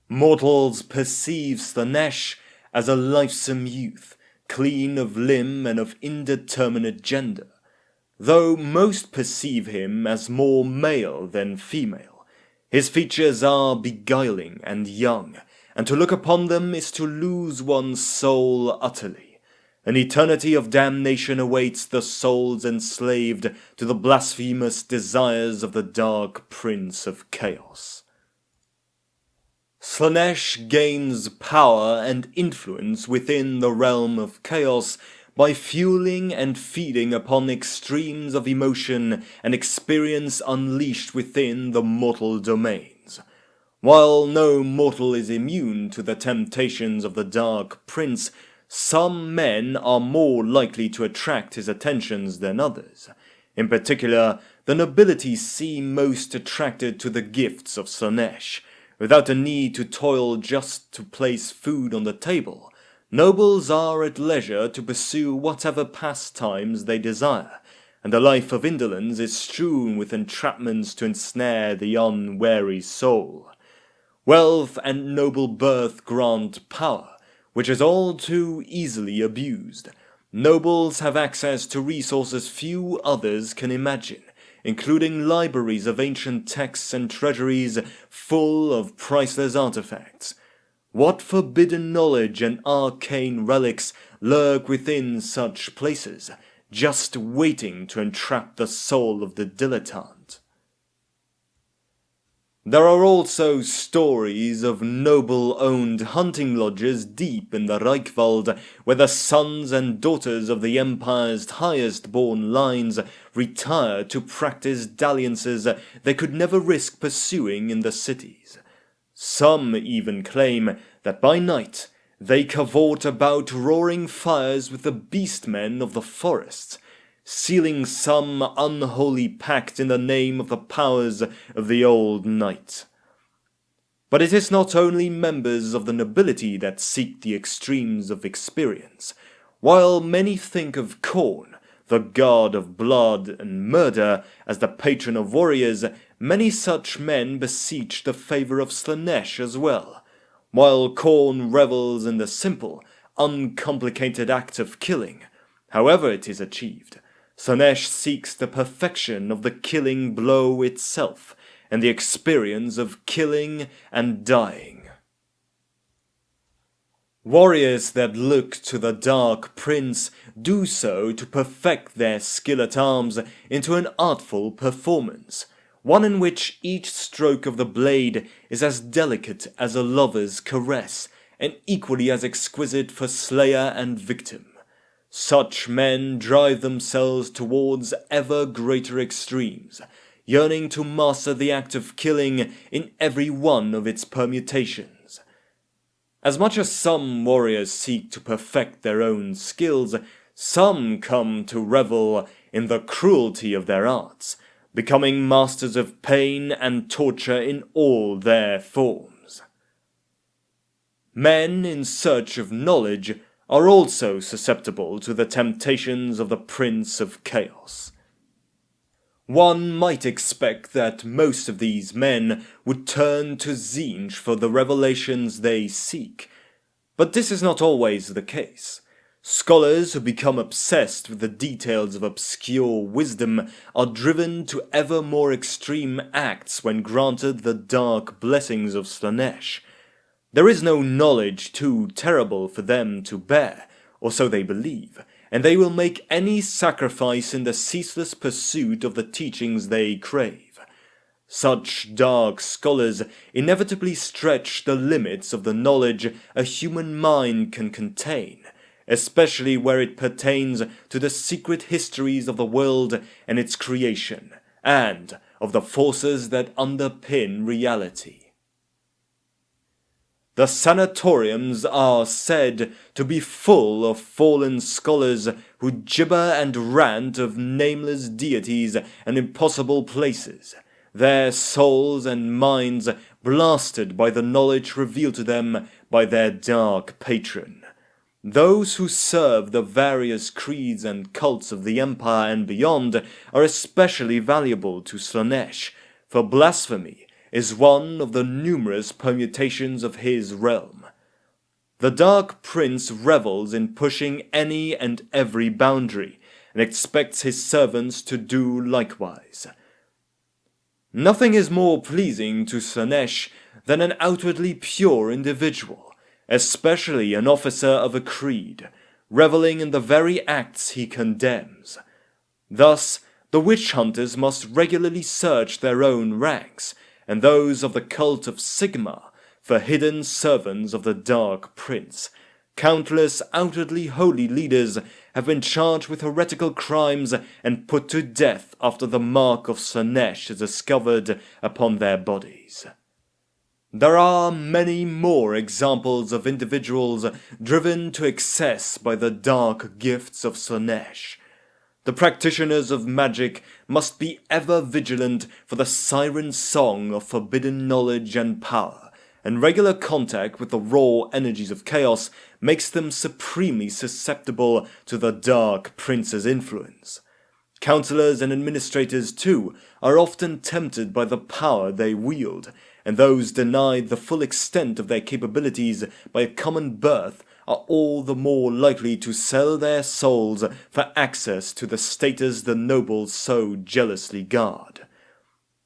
Mortals perceive SLAANESH as a lithesome youth, clean of limb and of indeterminate gender, though most perceive him as more male than female. His features are beguiling and young, and to look upon them is to lose one's soul utterly. An eternity of damnation awaits the souls enslaved to the blasphemous desires of the Dark Prince of Chaos. Slaanesh gains power and influence within the realm of chaos by fueling and feeding upon extremes of emotion and experience unleashed within the mortal domains. While no mortal is immune to the temptations of the Dark Prince, some men are more likely to attract his attentions than others. In particular, the nobility seem most attracted to the gifts of Slaanesh. Without a need to toil just to place food on the table, nobles are at leisure to pursue whatever pastimes they desire, and the life of indolence is strewn with entrapments to ensnare the unwary soul. Wealth and noble birth grant power, which is all too easily abused. Nobles have access to resources few others can imagine, including libraries of ancient texts and treasuries full of priceless artifacts. What forbidden knowledge and arcane relics lurk within such places, just waiting to entrap the soul of the dilettante? There are also stories of noble-owned hunting lodges deep in the Reichwald, where the sons and daughters of the Empire's highest-born lines retire to practice dalliances they could never risk pursuing in the cities. Some even claim that by night they cavort about roaring fires with the beastmen of the forests, sealing some unholy pact in the name of the powers of the old knight. But it is not only members of the nobility that seek the extremes of experience. While many think of KHORNE, the god of blood and murder, as the patron of warriors, many such men beseech the favour of Slaanesh as well. While KHORNE revels in the simple, uncomplicated act of killing, however it is achieved, Slaanesh seeks the perfection of the killing blow itself, and the experience of killing and dying. Warriors that look to the Dark Prince do so to perfect their skill at arms into an artful performance, one in which each stroke of the blade is as delicate as a lover's caress, and equally as exquisite for slayer and victim. Such men drive themselves towards ever greater extremes, yearning to master the act of killing in every one of its permutations. As much as some warriors seek to perfect their own skills, some come to revel in the cruelty of their arts, becoming masters of pain and torture in all their forms. Men in search of knowledge are also susceptible to the temptations of the Prince of Chaos. One might expect that most of these men would turn to TZEENTCH for the revelations they seek, but this is not always the case. Scholars who become obsessed with the details of obscure wisdom are driven to ever more extreme acts when granted the dark blessings of Slaanesh. There is no knowledge too terrible for them to bear, or so they believe, and they will make any sacrifice in the ceaseless pursuit of the teachings they crave. Such dark scholars inevitably stretch the limits of the knowledge a human mind can contain, especially where it pertains to the secret histories of the world and its creation, and of the forces that underpin reality. The sanatoriums are said to be full of fallen scholars who gibber and rant of nameless deities and impossible places, their souls and minds blasted by the knowledge revealed to them by their dark patron. Those who serve the various creeds and cults of the Empire and beyond are especially valuable to Slaanesh, for blasphemy is one of the numerous permutations of his realm. The Dark Prince revels in pushing any and every boundary, and expects his servants to do likewise. Nothing is more pleasing to Slaanesh than an outwardly pure individual, especially an officer of a creed, reveling in the very acts he condemns. Thus, the witch-hunters must regularly search their own ranks, and those of the cult of Sigma, for hidden servants of the Dark Prince. Countless outwardly holy leaders have been charged with heretical crimes and put to death after the mark of SLAANESH is discovered upon their bodies. There are many more examples of individuals driven to excess by the dark gifts of SLAANESH. The practitioners of magic must be ever vigilant for the siren song of forbidden knowledge and power, and regular contact with the raw energies of chaos makes them supremely susceptible to the Dark Prince's influence. Counselors and administrators, too, are often tempted by the power they wield, and those denied the full extent of their capabilities by a common birth are all the more likely to sell their souls for access to the status the nobles so jealously guard.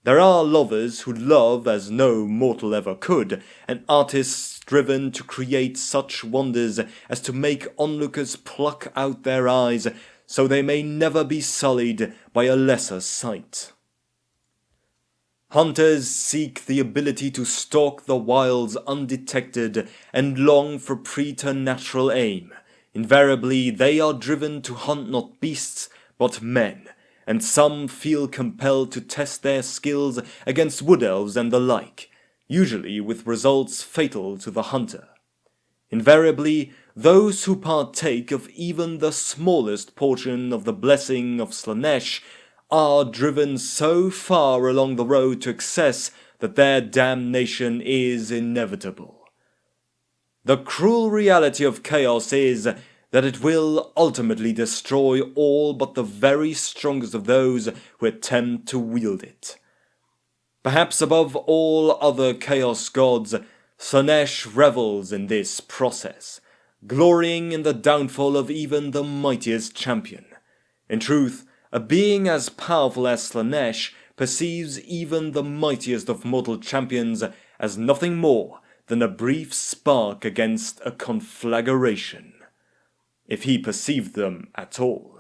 There are lovers who love as no mortal ever could, and artists driven to create such wonders as to make onlookers pluck out their eyes so they may never be sullied by a lesser sight. Hunters seek the ability to stalk the wilds undetected and long for preternatural aim. Invariably, they are driven to hunt not beasts, but men, and some feel compelled to test their skills against wood elves and the like, usually with results fatal to the hunter. Invariably, those who partake of even the smallest portion of the blessing of SLAANESH are driven so far along the road to excess that their damnation is inevitable. The cruel reality of chaos is that it will ultimately destroy all but the very strongest of those who attempt to wield it. Perhaps above all other chaos gods, SLAANESH revels in this process, glorying in the downfall of even the mightiest champion. In truth, a being as powerful as SLAANESH perceives even the mightiest of mortal champions as nothing more than a brief spark against a conflagration, if he perceived them at all.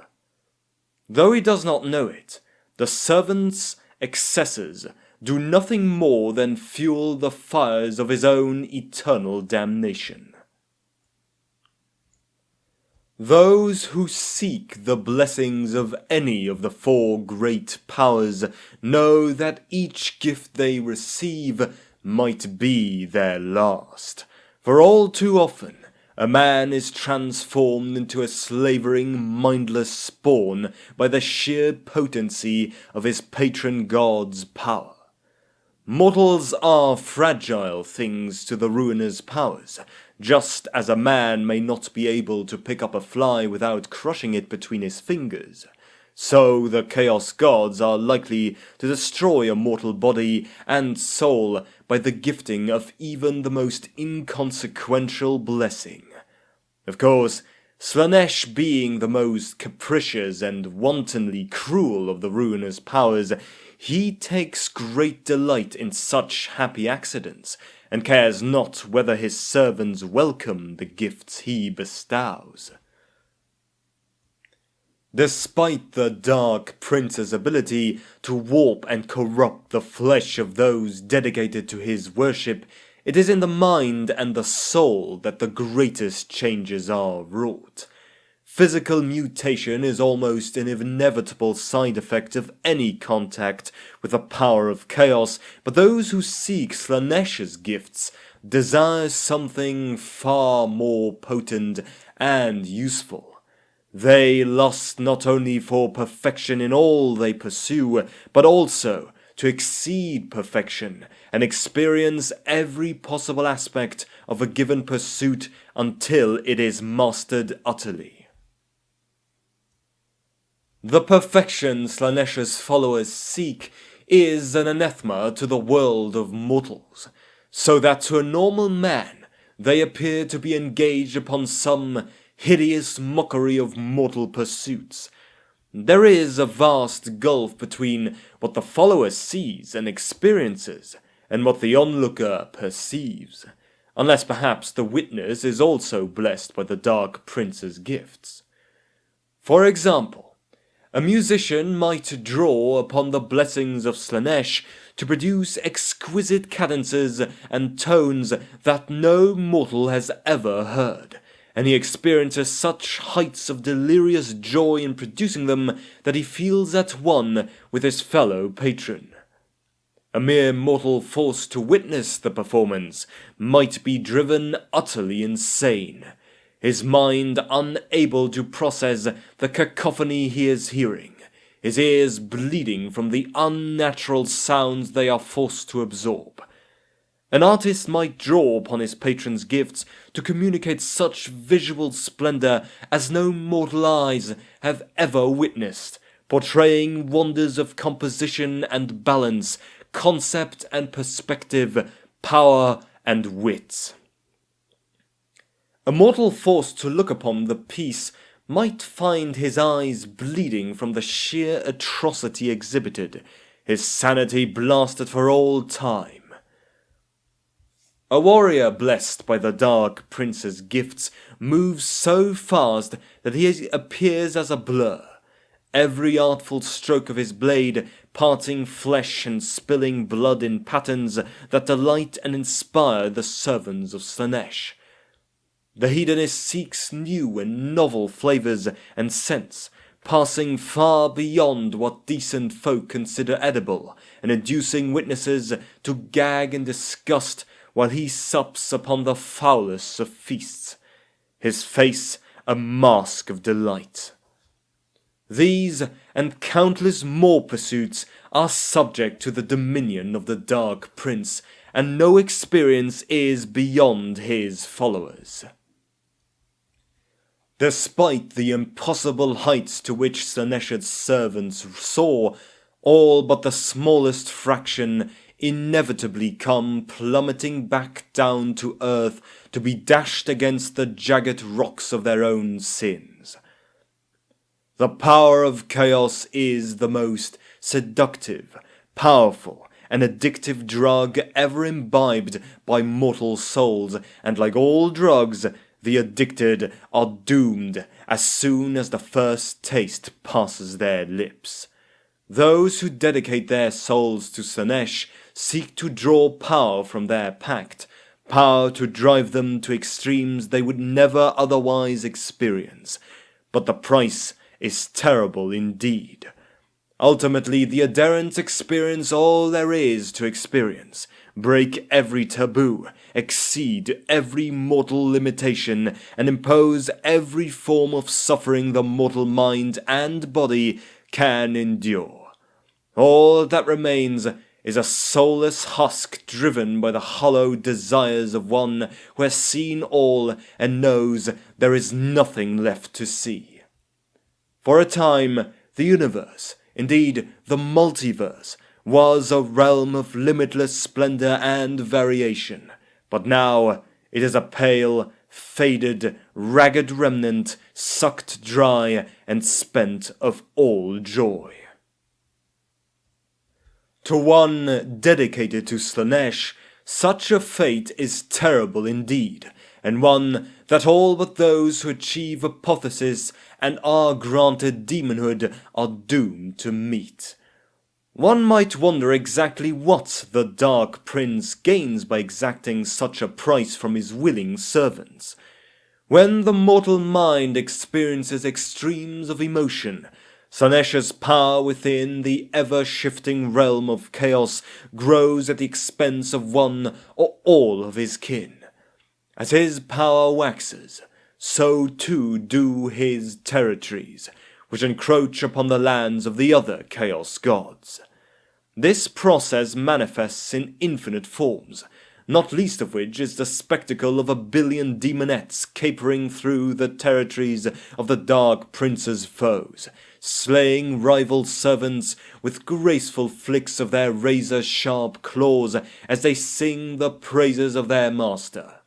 Though he does not know it, the servant's excesses do nothing more than fuel the fires of his own eternal damnation. Those who seek the blessings of any of the four great powers know that each gift they receive might be their last, for all too often a man is transformed into a slavering, mindless spawn by the sheer potency of his patron god's power. Mortals are fragile things to the ruiner's powers, just as a man may not be able to pick up a fly without crushing it between his fingers. So the Chaos Gods are likely to destroy a mortal body and soul by the gifting of even the most inconsequential blessing. Of course, SLAANESH being the most capricious and wantonly cruel of the ruiner's powers, he takes great delight in such happy accidents, and cares not whether his servants welcome the gifts he bestows. Despite the Dark Prince's ability to warp and corrupt the flesh of those dedicated to his worship, it is in the mind and the soul that the greatest changes are wrought. Physical mutation is almost an inevitable side effect of any contact with the power of chaos, but those who seek SLAANESH's gifts desire something far more potent and useful. They lust not only for perfection in all they pursue, but also to exceed perfection and experience every possible aspect of a given pursuit until it is mastered utterly. The perfection SLAANESH's followers seek is an anathema to the world of mortals, so that to a normal man they appear to be engaged upon some hideous mockery of mortal pursuits. There is a vast gulf between what the follower sees and experiences and what the onlooker perceives, unless perhaps the witness is also blessed by the Dark Prince's gifts. For example, a musician might draw upon the blessings of SLAANESH to produce exquisite cadences and tones that no mortal has ever heard, and he experiences such heights of delirious joy in producing them that he feels at one with his fellow patron. A mere mortal forced to witness the performance might be driven utterly insane, his mind unable to process the cacophony he is hearing, his ears bleeding from the unnatural sounds they are forced to absorb. An artist might draw upon his patron's gifts to communicate such visual splendor as no mortal eyes have ever witnessed, portraying wonders of composition and balance, concept and perspective, power and wit. A mortal forced to look upon the piece might find his eyes bleeding from the sheer atrocity exhibited, his sanity blasted for all time. A warrior blessed by the Dark Prince's gifts moves so fast that he appears as a blur, every artful stroke of his blade parting flesh and spilling blood in patterns that delight and inspire the servants of Slaanesh. The hedonist seeks new and novel flavors and scents, passing far beyond what decent folk consider edible, and inducing witnesses to gag in disgust while he sups upon the foulest of feasts, his face a mask of delight. These and countless more pursuits are subject to the dominion of the Dark Prince, and no experience is beyond his followers. Despite the impossible heights to which Slaanesh's servants soar, all but the smallest fraction inevitably come plummeting back down to earth to be dashed against the jagged rocks of their own sins. The power of chaos is the most seductive, powerful, and addictive drug ever imbibed by mortal souls, and like all drugs, the addicted are doomed as soon as the first taste passes their lips. Those who dedicate their souls to Slaanesh seek to draw power from their pact, power to drive them to extremes they would never otherwise experience. But the price is terrible indeed. Ultimately, the adherents experience all there is to experience, break every taboo, exceed every mortal limitation, and impose every form of suffering the mortal mind and body can endure. All that remains is a soulless husk driven by the hollow desires of one who has seen all and knows there is nothing left to see. For a time, the universe, indeed the multiverse, was a realm of limitless splendor and variation, but now it is a pale, faded, ragged remnant sucked dry and spent of all joy. To one dedicated to Slaanesh, such a fate is terrible indeed, and one that all but those who achieve apotheosis and are granted demonhood are doomed to meet. One might wonder exactly what the Dark Prince gains by exacting such a price from his willing servants. When the mortal mind experiences extremes of emotion, Slaanesh's power within the ever-shifting realm of chaos grows at the expense of one or all of his kin. As his power waxes, so too do his territories, which encroach upon the lands of the other Chaos gods. This process manifests in infinite forms, not least of which is the spectacle of 1 billion demonettes capering through the territories of the Dark Prince's foes, slaying rival servants with graceful flicks of their razor-sharp claws as they sing the praises of their master.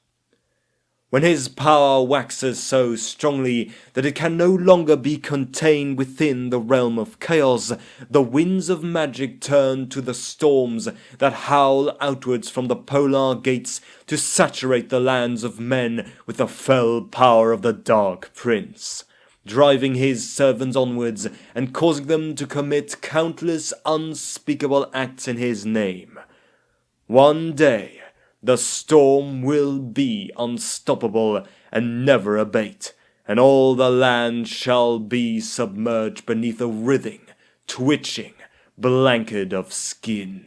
When his power waxes so strongly that it can no longer be contained within the realm of chaos, the winds of magic turn to the storms that howl outwards from the polar gates to saturate the lands of men with the fell power of the Dark Prince. driving his servants onwards and causing them to commit countless unspeakable acts in his name. One day, the storm will be unstoppable and never abate, and all the land shall be submerged beneath a writhing, twitching blanket of skin.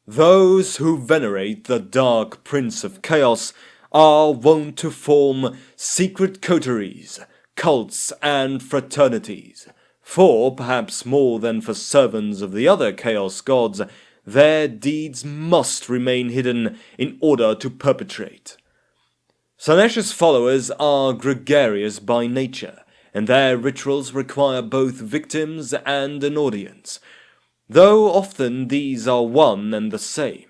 Those who venerate the Dark Prince of Chaos are wont to form secret coteries, cults, and fraternities, for, perhaps more than for servants of the other Chaos gods, their deeds must remain hidden in order to perpetrate. SLAANESH's followers are gregarious by nature, and their rituals require both victims and an audience, though often these are one and the same.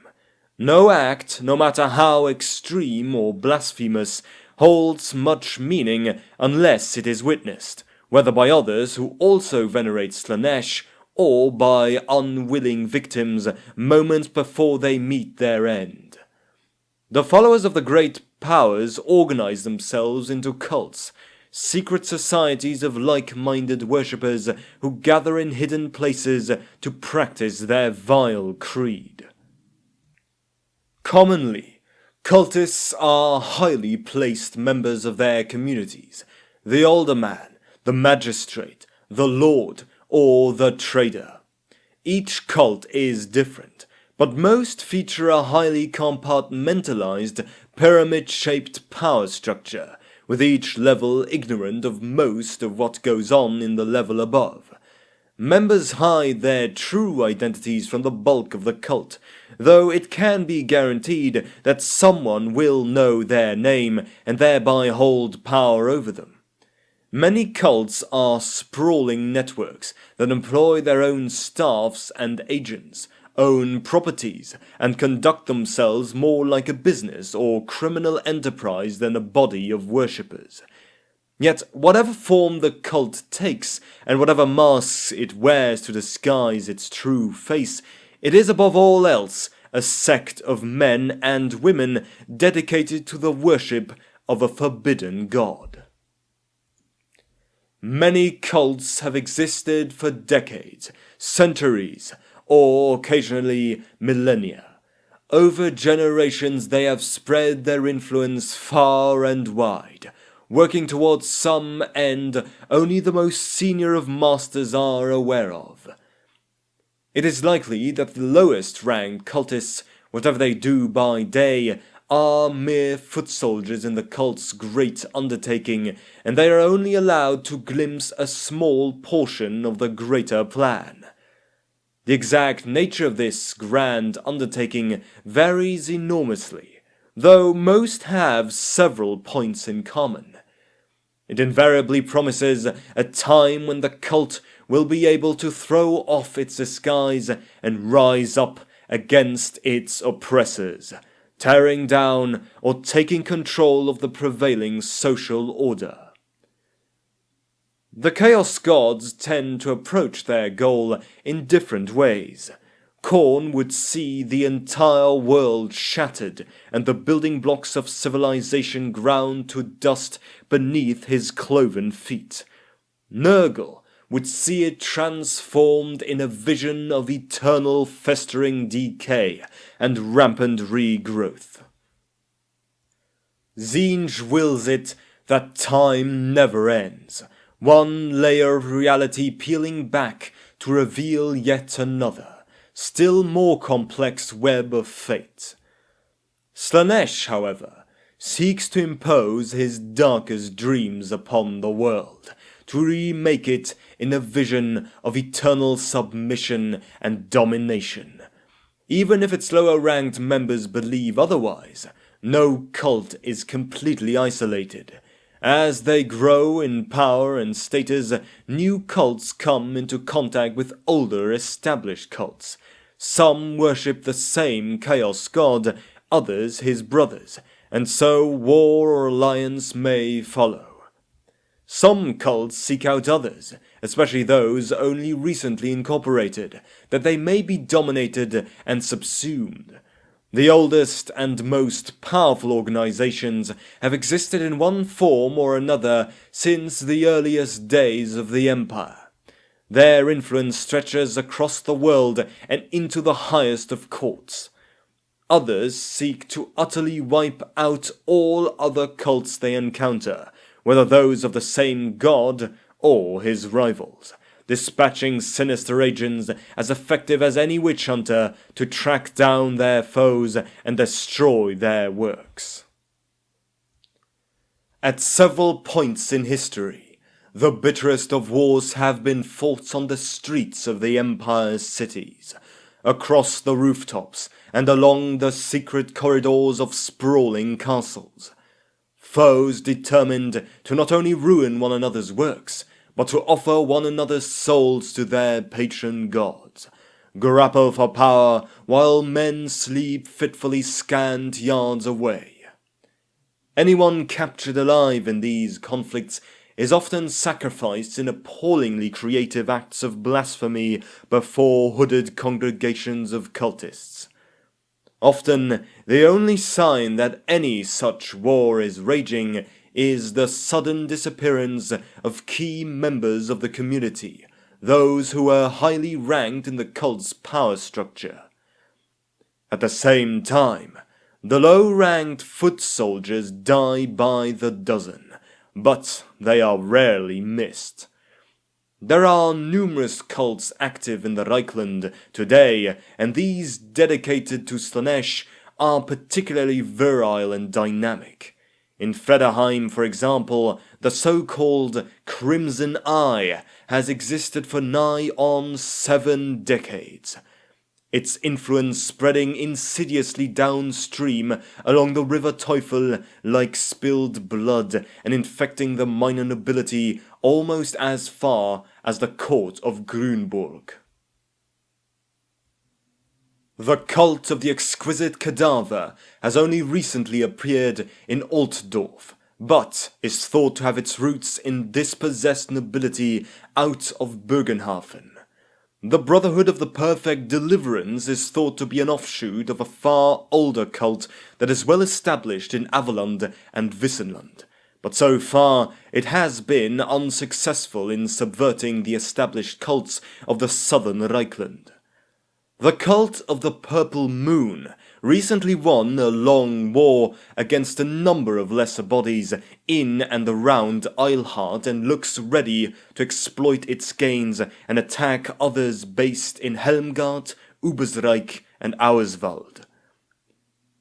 No act, no matter how extreme or blasphemous, holds much meaning unless it is witnessed, whether by others who also venerate SLAANESH, or by unwilling victims moments before they meet their end. The followers of the great powers organize themselves into cults, secret societies of like-minded worshippers who gather in hidden places to practice their vile creed. Commonly, cultists are highly placed members of their communities, the alderman, the magistrate, the lord, or the trader. Each cult is different, but most feature a highly compartmentalized, pyramid-shaped power structure, with each level ignorant of most of what goes on in the level above. Members hide their true identities from the bulk of the cult, though it can be guaranteed that someone will know their name and thereby hold power over them. Many cults are sprawling networks that employ their own staffs and agents, own properties, and conduct themselves more like a business or criminal enterprise than a body of worshippers. Yet, whatever form the cult takes, and whatever masks it wears to disguise its true face, it is above all else a sect of men and women dedicated to the worship of a forbidden god. Many cults have existed for decades, centuries, or occasionally millennia. Over generations they have spread their influence far and wide, working towards some end only the most senior of masters are aware of. It is likely that the lowest ranked cultists, whatever they do by day, are mere foot soldiers in the cult's great undertaking, and they are only allowed to glimpse a small portion of the greater plan. The exact nature of this grand undertaking varies enormously, though most have several points in common. It invariably promises a time when the cult will be able to throw off its disguise and rise up against its oppressors, tearing down or taking control of the prevailing social order. The Chaos Gods tend to approach their goal in different ways. KHORNE would see the entire world shattered and the building blocks of civilization ground to dust beneath his cloven feet. NURGLE would see it transformed in a vision of eternal festering decay and rampant regrowth. TZEENTCH wills it that time never ends, one layer of reality peeling back to reveal yet another, still more complex web of fate. SLAANESH, however, seeks to impose his darkest dreams upon the world, to remake it in a vision of eternal submission and domination. Even if its lower-ranked members believe otherwise, no cult is completely isolated. As they grow in power and status, new cults come into contact with older established cults. Some worship the same Chaos God, others his brothers, and so war or alliance may follow. Some cults seek out others, especially those only recently incorporated, that they may be dominated and subsumed. The oldest and most powerful organizations have existed in one form or another since the earliest days of the Empire. Their influence stretches across the world and into the highest of courts. Others seek to utterly wipe out all other cults they encounter, whether those of the same god or his rivals, dispatching sinister agents as effective as any witch hunter to track down their foes and destroy their works. At several points in history, the bitterest of wars have been fought on the streets of the Empire's cities, across the rooftops, and along the secret corridors of sprawling castles. Foes determined to not only ruin one another's works, but to offer one another's souls to their patron gods, grapple for power while men sleep fitfully scant yards away. Anyone captured alive in these conflicts is often sacrificed in appallingly creative acts of blasphemy before hooded congregations of cultists. Often, the only sign that any such war is raging is the sudden disappearance of key members of the community, those who were highly ranked in the cult's power structure. At the same time, the low-ranked foot soldiers die by the dozen, but they are rarely missed. There are numerous cults active in the Reichland today, and these dedicated to SLAANESH are particularly virile and dynamic. In Federheim, for example, the so-called Crimson Eye has existed for nigh on 7 decades. Its influence spreading insidiously downstream along the river Teufel like spilled blood and infecting the minor nobility almost as far as the court of Grünburg. The cult of the exquisite cadaver has only recently appeared in Altdorf, but is thought to have its roots in dispossessed nobility out of Bögenhafen. The Brotherhood of the Perfect Deliverance is thought to be an offshoot of a far older cult that is well established in Averland and Wissenland, but so far it has been unsuccessful in subverting the established cults of the southern Reichland. The cult of the Purple Moon recently won a long war against a number of lesser bodies in and around Eilhart and looks ready to exploit its gains and attack others based in Helmgard, Ubersreich and Auerswald.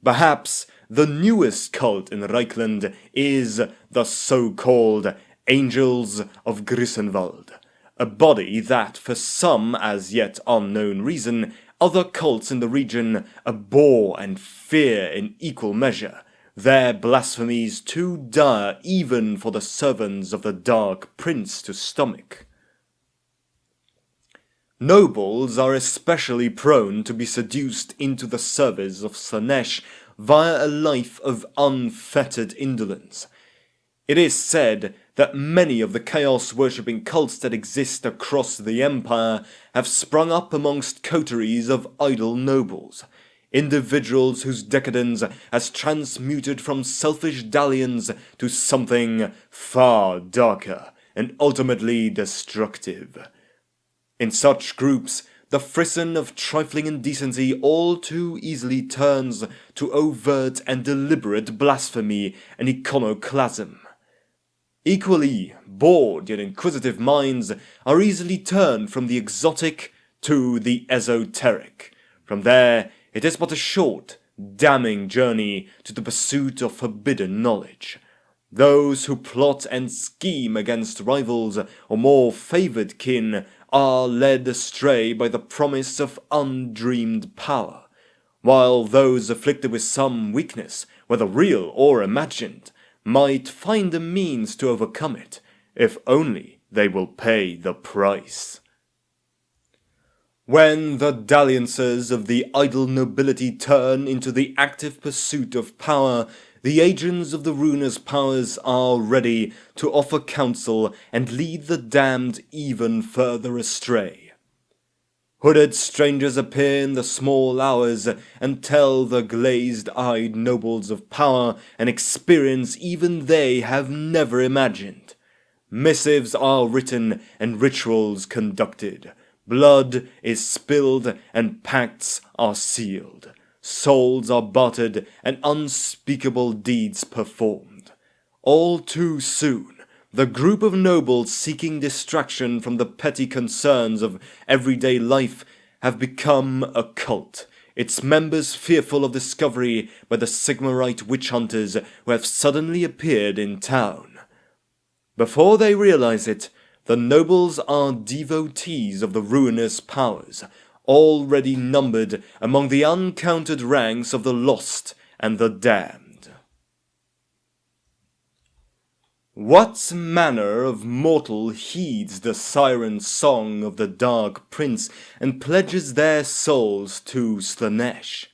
Perhaps the newest cult in Reichland is the so-called Angels of Grissenwald, a body that, for some as yet unknown reason, other cults in the region abhor and fear in equal measure, their blasphemies too dire even for the servants of the Dark Prince to stomach. Nobles are especially prone to be seduced into the service of SLAANESH via a life of unfettered indolence. It is said that many of the chaos-worshipping cults that exist across the Empire have sprung up amongst coteries of idle nobles, individuals whose decadence has transmuted from selfish dalliance to something far darker and ultimately destructive. In such groups, the frisson of trifling indecency all too easily turns to overt and deliberate blasphemy and iconoclasm. Equally, bored yet inquisitive minds are easily turned from the exotic to the esoteric. From there, it is but a short, damning journey to the pursuit of forbidden knowledge. Those who plot and scheme against rivals or more favoured kin are led astray by the promise of undreamed power, while those afflicted with some weakness, whether real or imagined, might find a means to overcome it, if only they will pay the price. When the dalliances of the idle nobility turn into the active pursuit of power, the agents of the ruinous powers are ready to offer counsel and lead the damned even further astray. Hooded strangers appear in the small hours and tell the glazed-eyed nobles of power and experience even they have never imagined. Missives are written and rituals conducted. Blood is spilled and pacts are sealed. Souls are bartered and unspeakable deeds performed. All too soon, the group of nobles seeking distraction from the petty concerns of everyday life have become a cult, its members fearful of discovery by the Sigmarite witch hunters who have suddenly appeared in town. Before they realize it, the nobles are devotees of the ruinous powers, already numbered among the uncounted ranks of the lost and the damned. What manner of mortal heeds the siren song of the Dark Prince and pledges their souls to Slaanesh?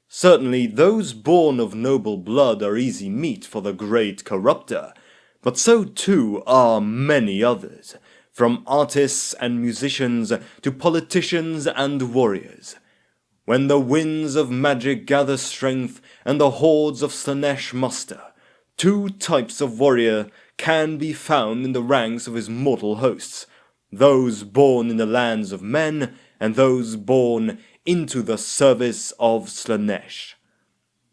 Certainly those born of noble blood are easy meat for the great corrupter, but so too are many others, from artists and musicians to politicians and warriors. When the winds of magic gather strength and the hordes of Slaanesh muster, two types of warrior can be found in the ranks of his mortal hosts, those born in the lands of men and those born into the service of Slaanesh.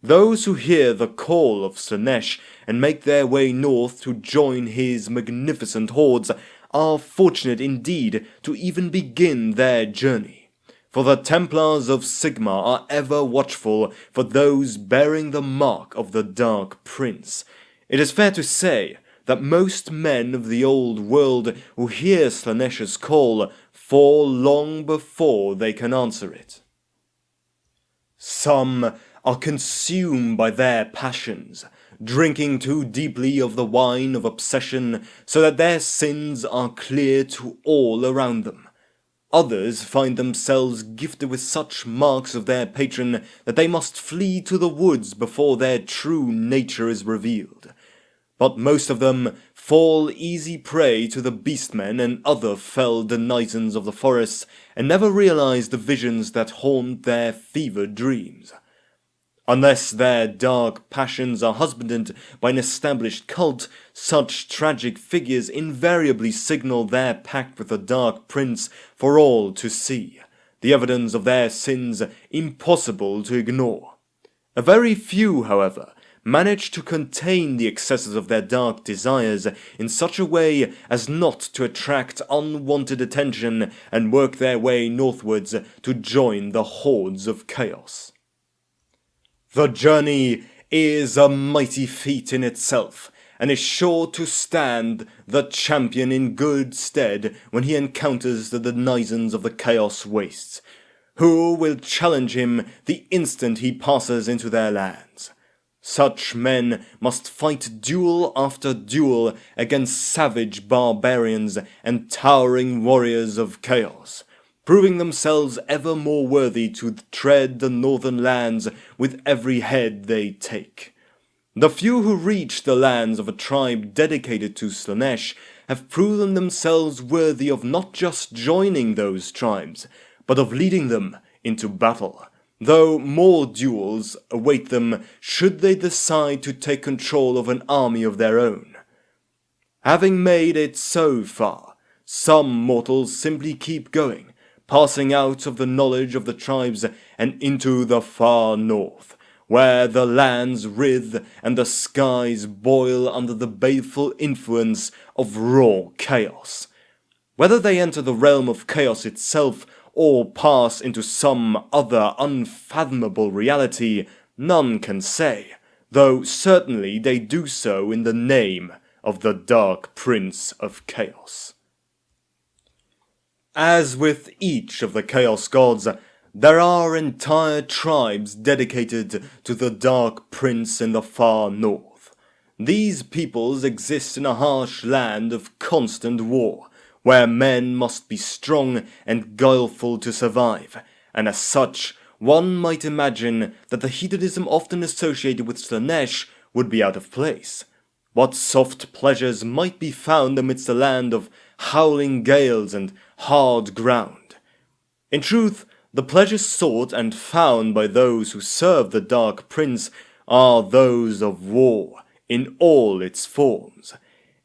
Those who hear the call of Slaanesh and make their way north to join his magnificent hordes are fortunate indeed to even begin their journey. For the Templars of Sigmar are ever watchful for those bearing the mark of the Dark Prince. It is fair to say that most men of the old world who hear Slaanesh's call fall long before they can answer it. Some are consumed by their passions, drinking too deeply of the wine of obsession so that their sins are clear to all around them. Others find themselves gifted with such marks of their patron that they must flee to the woods before their true nature is revealed. But most of them fall easy prey to the beastmen and other fell denizens of the forests and never realize the visions that haunt their fevered dreams. Unless their dark passions are husbanded by an established cult, such tragic figures invariably signal their pact with the Dark Prince for all to see, the evidence of their sins impossible to ignore. A very few, however, manage to contain the excesses of their dark desires in such a way as not to attract unwanted attention and work their way northwards to join the hordes of chaos. The journey is a mighty feat in itself, and is sure to stand the champion in good stead when he encounters the denizens of the chaos wastes, who will challenge him the instant he passes into their lands. Such men must fight duel after duel against savage barbarians and towering warriors of chaos, proving themselves ever more worthy to tread the northern lands with every head they take. The few who reach the lands of a tribe dedicated to Slaanesh have proven themselves worthy of not just joining those tribes, but of leading them into battle, though more duels await them should they decide to take control of an army of their own. Having made it so far, some mortals simply keep going, passing out of the knowledge of the tribes and into the far north, where the lands writhe and the skies boil under the baleful influence of raw chaos. Whether they enter the realm of chaos itself or pass into some other unfathomable reality, none can say, though certainly they do so in the name of the Dark Prince of Chaos. As with each of the Chaos Gods, there are entire tribes dedicated to the Dark Prince in the far north. These peoples exist in a harsh land of constant war, where men must be strong and guileful to survive, and as such, one might imagine that the hedonism often associated with Slaanesh would be out of place. What soft pleasures might be found amidst a land of howling gales and hard ground? In truth, the pleasures sought and found by those who serve the Dark Prince are those of war in all its forms.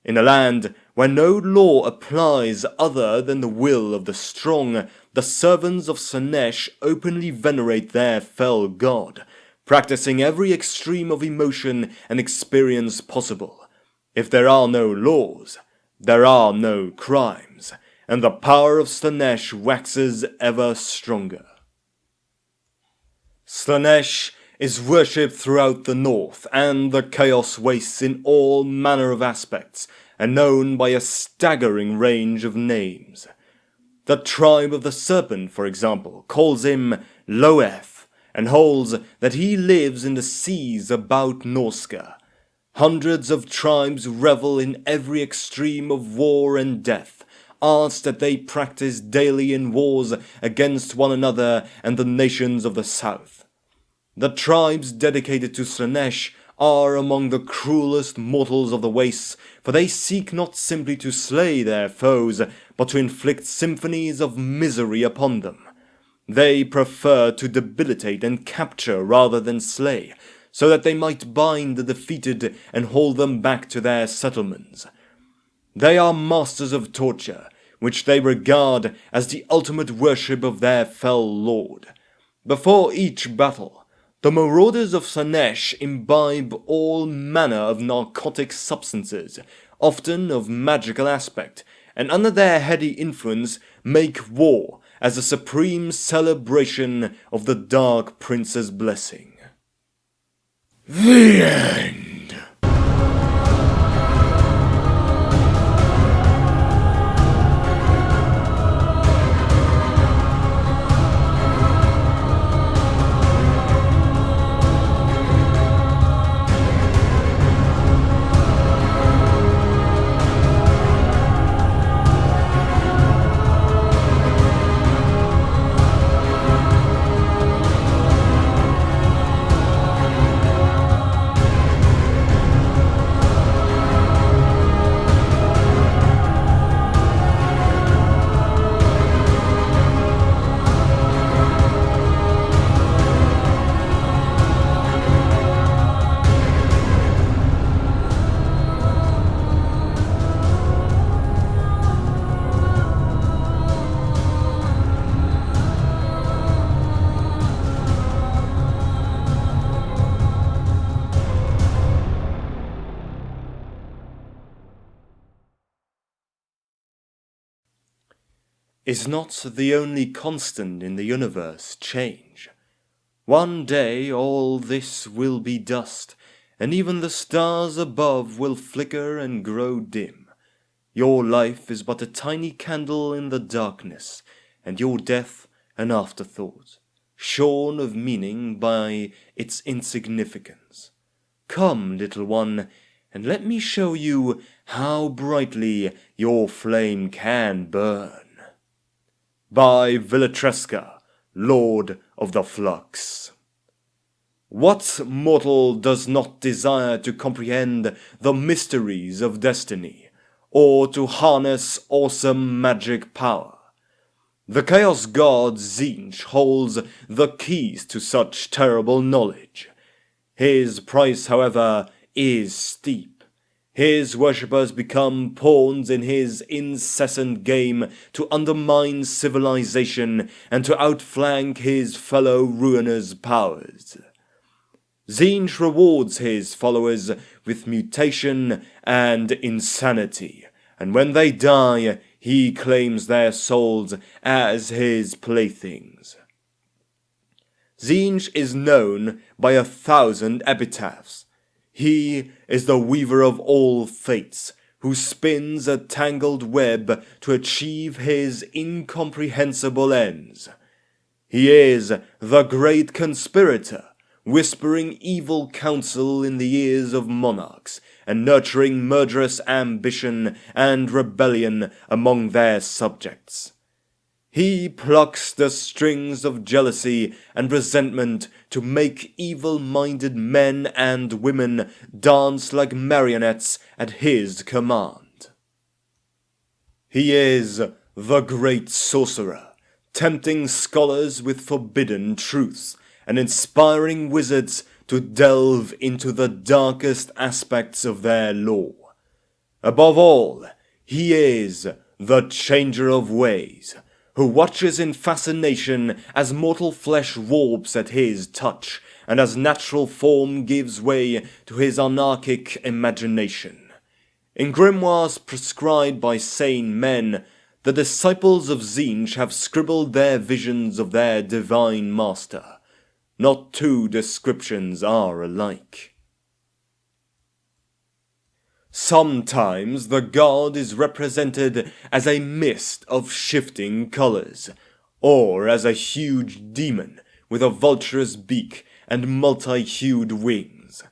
In a land where no law applies other than the will of the strong, the servants of Slaanesh openly venerate their fell god, practicing every extreme of emotion and experience possible. If there are no laws, there are no crimes, and the power of Slaanesh waxes ever stronger. Slaanesh is worshipped throughout the north and the Chaos Wastes in all manner of aspects, and known by a staggering range of names. The tribe of the Serpent, for example, calls him Loeth, and holds that he lives in the seas about Norska. Hundreds of tribes revel in every extreme of war and death, arts that they practice daily in wars against one another and the nations of the south. The tribes dedicated to Slaanesh are among the cruelest mortals of the wastes, for they seek not simply to slay their foes, but to inflict symphonies of misery upon them. They prefer to debilitate and capture rather than slay, so that they might bind the defeated and hold them back to their settlements. They are masters of torture, which they regard as the ultimate worship of their fell lord. Before each battle, the marauders of Slaanesh imbibe all manner of narcotic substances, often of magical aspect, and under their heady influence make war as a supreme celebration of the Dark Prince's blessing. The end. Is not the only constant in the universe change? One day all this will be dust, and even the stars above will flicker and grow dim. Your life is but a tiny candle in the darkness, and your death an afterthought, shorn of meaning by its insignificance. Come, little one, and let me show you how brightly your flame can burn. By Villatresca, Lord of the Flux. What mortal does not desire to comprehend the mysteries of destiny, or to harness awesome magic power? The Chaos God TZEENTCH holds the keys to such terrible knowledge. His price, however, is steep. His worshippers become pawns in his incessant game to undermine civilization and to outflank his fellow ruiners' powers. TZEENTCH rewards his followers with mutation and insanity, and when they die, he claims their souls as his playthings. TZEENTCH is known by 1,000 epitaphs. He is the weaver of all fates, who spins a tangled web to achieve his incomprehensible ends. He is the great conspirator, whispering evil counsel in the ears of monarchs, and nurturing murderous ambition and rebellion among their subjects. He plucks the strings of jealousy and resentment to make evil-minded men and women dance like marionettes at his command. He is the great sorcerer, tempting scholars with forbidden truths, and inspiring wizards to delve into the darkest aspects of their lore. Above all, he is the Changer of Ways, who watches in fascination as mortal flesh warps at his touch, and as natural form gives way to his anarchic imagination. In grimoires prescribed by sane men, the disciples of TZEENTCH have scribbled their visions of their divine master. Not two descriptions are alike. Sometimes the god is represented as a mist of shifting colors, or as a huge demon with a vulture's beak and multi-hued wings.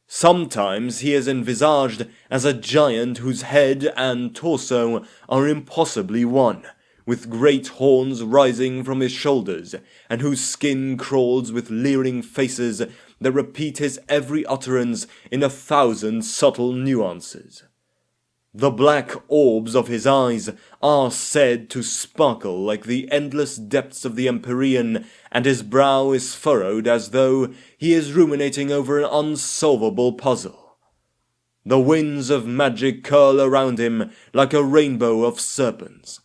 Sometimes he is envisaged as a giant whose head and torso are impossibly one, with great horns rising from his shoulders, and whose skin crawls with leering faces that repeat his every utterance in 1,000 subtle nuances. The black orbs of his eyes are said to sparkle like the endless depths of the Empyrean, and his brow is furrowed as though he is ruminating over an unsolvable puzzle. The winds of magic curl around him like a rainbow of serpents.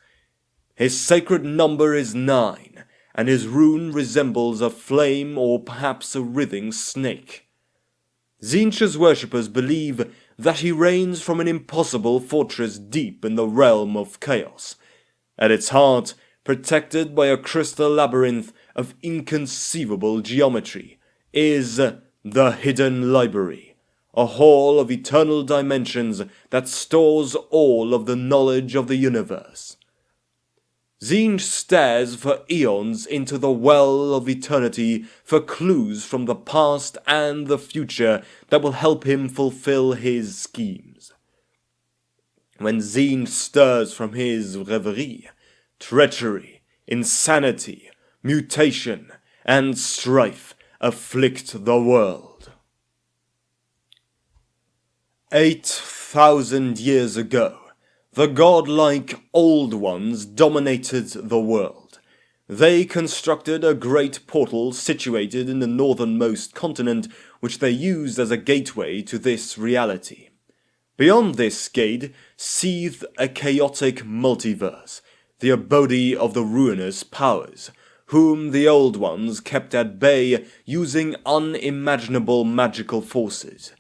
His sacred number is 9, and his rune resembles a flame or perhaps a writhing snake. TZEENTCH's worshippers believe that he reigns from an impossible fortress deep in the realm of chaos, at its heart protected by a crystal labyrinth of inconceivable geometry, is the Hidden Library, a hall of eternal dimensions that stores all of the knowledge of the universe. TZEENTCH stares for eons into the well of eternity for clues from the past and the future that will help him fulfill his schemes. When TZEENTCH stirs from his reverie, treachery, insanity, mutation, and strife afflict the world. 8,000 years ago, the godlike Old Ones dominated the world. They constructed a great portal situated in the northernmost continent, which they used as a gateway to this reality. Beyond this gate seethed a chaotic multiverse, the abode of the ruinous powers, whom the Old Ones kept at bay using unimaginable magical forces.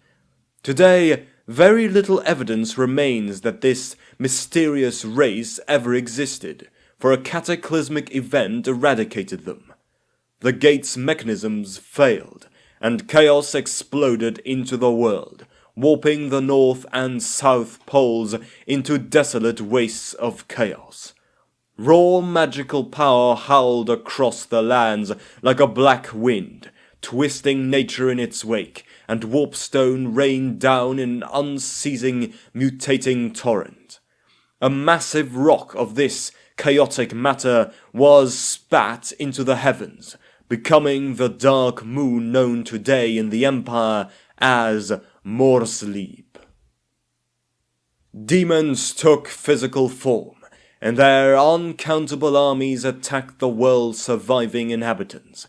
Today, very little evidence remains that this mysterious race ever existed, for a cataclysmic event eradicated them. The gate's mechanisms failed, and chaos exploded into the world, warping the north and south poles into desolate wastes of chaos. Raw magical power howled across the lands like a black wind, twisting nature in its wake, and warpstone rained down in an unceasing, mutating torrent. A massive rock of this chaotic matter was spat into the heavens, becoming the dark moon known today in the Empire as Morsleep. Demons took physical form, and their uncountable armies attacked the world's surviving inhabitants.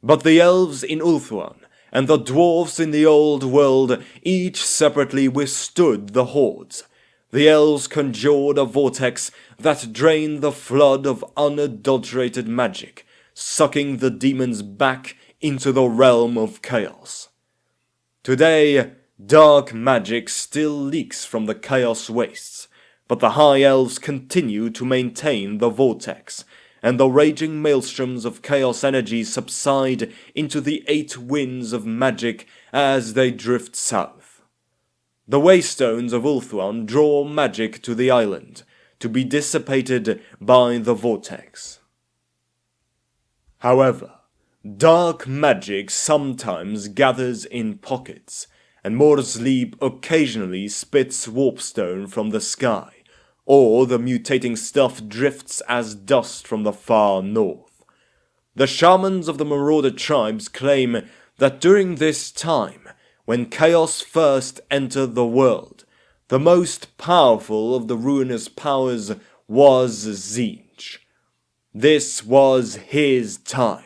But the elves in Ulthuan and the dwarves in the old world each separately withstood the hordes. The elves conjured a vortex that drained the flood of unadulterated magic, sucking the demons back into the realm of chaos. Today, dark magic still leaks from the chaos wastes, but the High Elves continue to maintain the vortex, and the raging maelstroms of chaos energy subside into the 8 winds of magic as they drift south. The Waystones of Ulthuan draw magic to the island, to be dissipated by the vortex. However, dark magic sometimes gathers in pockets, and Morsleep occasionally spits warpstone from the sky, or the mutating stuff drifts as dust from the far north. The shamans of the marauder tribes claim that during this time, when chaos first entered the world, the most powerful of the ruinous powers was TZEENTCH. This was his time,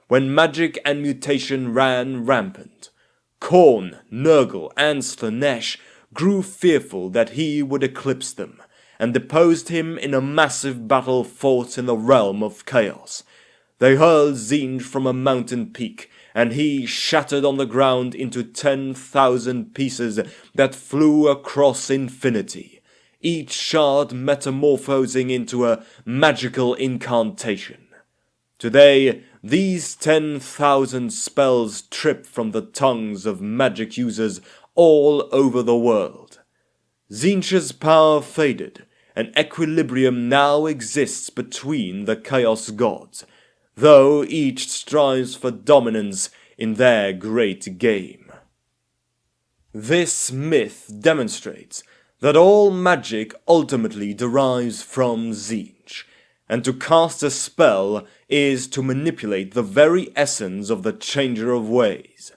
when magic and mutation ran rampant. KHORNE, NURGLE, and SLAANESH grew fearful that he would eclipse them, and deposed him in a massive battle fought in the realm of chaos. They hurled TZEENTCH from a mountain peak, and he shattered on the ground into 10,000 pieces that flew across infinity, each shard metamorphosing into a magical incantation. Today, these 10,000 spells trip from the tongues of magic users all over the world. TZEENTCH's power faded, and equilibrium now exists between the Chaos Gods, though each strives for dominance in their great game. This myth demonstrates that all magic ultimately derives from TZEENTCH, and to cast a spell is to manipulate the very essence of the Changer of Ways.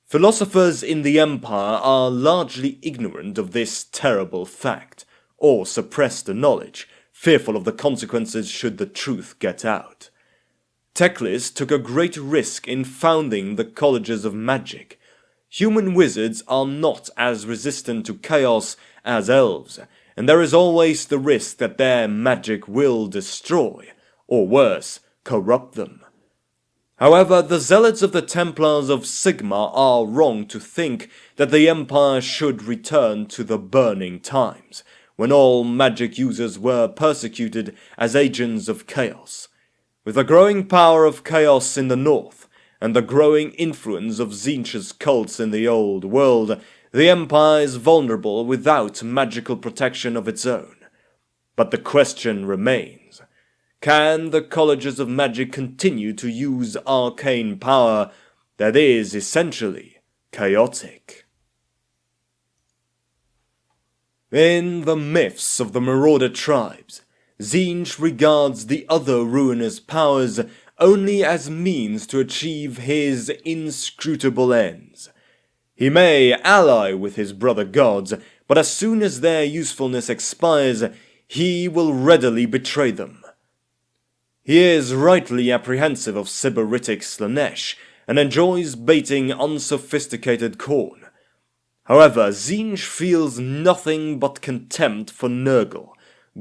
Philosophers in the Empire are largely ignorant of this terrible fact, or suppress the knowledge, fearful of the consequences should the truth get out. Teclis took a great risk in founding the colleges of magic. Human wizards are not as resistant to chaos as elves, and there is always the risk that their magic will destroy, or worse, corrupt them. However, the zealots of the Templars of Sigma are wrong to think that the Empire should return to the Burning Times, when all magic users were persecuted as agents of chaos. With the growing power of chaos in the north, and the growing influence of TZEENTCH's cults in the old world, the Empire is vulnerable without magical protection of its own. But the question remains: can the colleges of magic continue to use arcane power that is essentially chaotic? In the myths of the Marauder tribes, TZEENTCH regards the other ruinous powers only as means to achieve his inscrutable ends. He may ally with his brother gods, but as soon as their usefulness expires, he will readily betray them. He is rightly apprehensive of sybaritic SLAANESH, and enjoys baiting unsophisticated KHORNE. However, TZEENTCH feels nothing but contempt for NURGLE,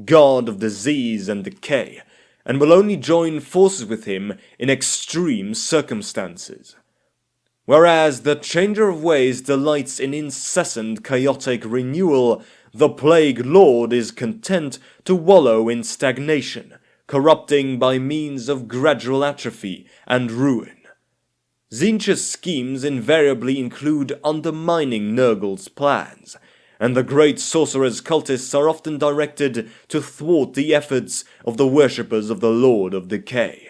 god of disease and decay, and will only join forces with him in extreme circumstances. Whereas the Changer of Ways delights in incessant chaotic renewal, the Plague Lord is content to wallow in stagnation, corrupting by means of gradual atrophy and ruin. TZEENTCH's schemes invariably include undermining NURGLE's plans, and the great sorcerer's cultists are often directed to thwart the efforts of the worshippers of the Lord of Decay.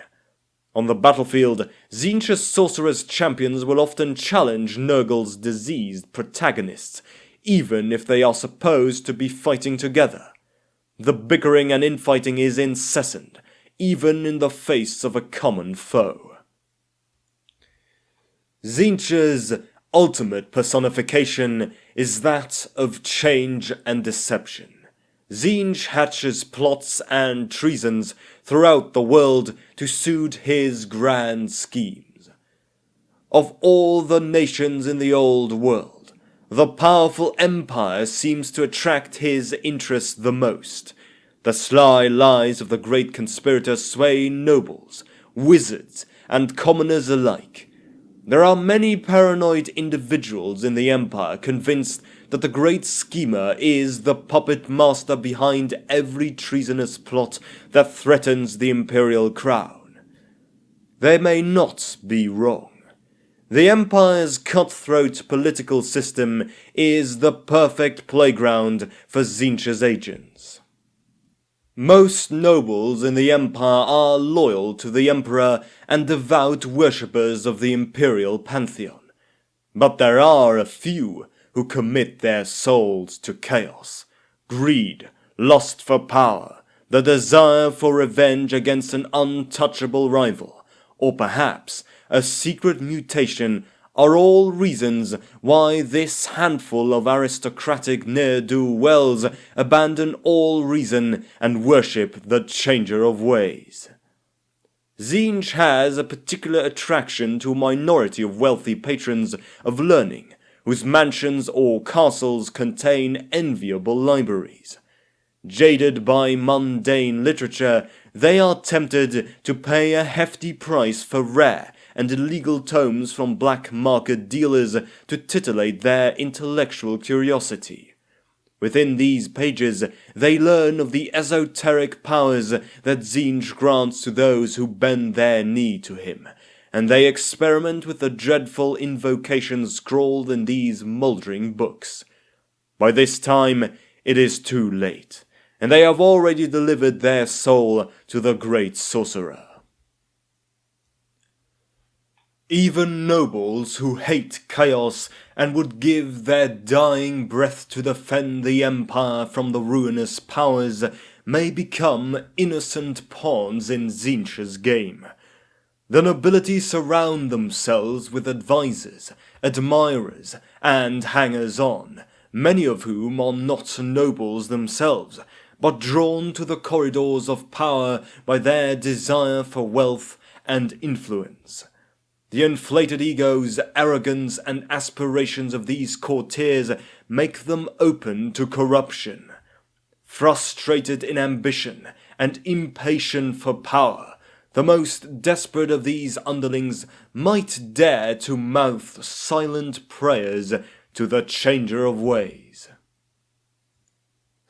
On the battlefield, TZEENTCH's sorcerer's champions will often challenge NURGLE's diseased protagonists, even if they are supposed to be fighting together. The bickering and infighting is incessant, even in the face of a common foe. TZEENTCH's ultimate personification is that of change and deception. TZEENTCH hatches plots and treasons throughout the world to suit his grand schemes. Of all the nations in the old world, the powerful empire seems to attract his interest the most. The sly lies of the great conspirator sway nobles, wizards, and commoners alike. There are many paranoid individuals in the Empire convinced that the great schemer is the puppet master behind every treasonous plot that threatens the imperial crown. They may not be wrong. The Empire's cutthroat political system is the perfect playground for TZEENTCH's agents. Most nobles in the Empire are loyal to the Emperor and devout worshippers of the imperial pantheon, but there are a few who commit their souls to chaos, greed, lust for power, the desire for revenge against an untouchable rival, or perhaps a secret mutation, are all reasons why this handful of aristocratic ne'er-do-wells abandon all reason and worship the Changer of Ways. TZEENTCH has a particular attraction to a minority of wealthy patrons of learning, whose mansions or castles contain enviable libraries. Jaded by mundane literature, they are tempted to pay a hefty price for rare and illegal tomes from black market dealers to titillate their intellectual curiosity. Within these pages, they learn of the esoteric powers that TZEENTCH grants to those who bend their knee to him, and they experiment with the dreadful invocations scrawled in these mouldering books. By this time, it is too late, and they have already delivered their soul to the great sorcerer. Even nobles who hate chaos and would give their dying breath to defend the empire from the ruinous powers may become innocent pawns in TZEENTCH's game. The nobility surround themselves with advisers, admirers, and hangers-on, many of whom are not nobles themselves, but drawn to the corridors of power by their desire for wealth and influence. The inflated egos, arrogance, and aspirations of these courtiers make them open to corruption. Frustrated in ambition and impatient for power, the most desperate of these underlings might dare to mouth silent prayers to the changer of ways.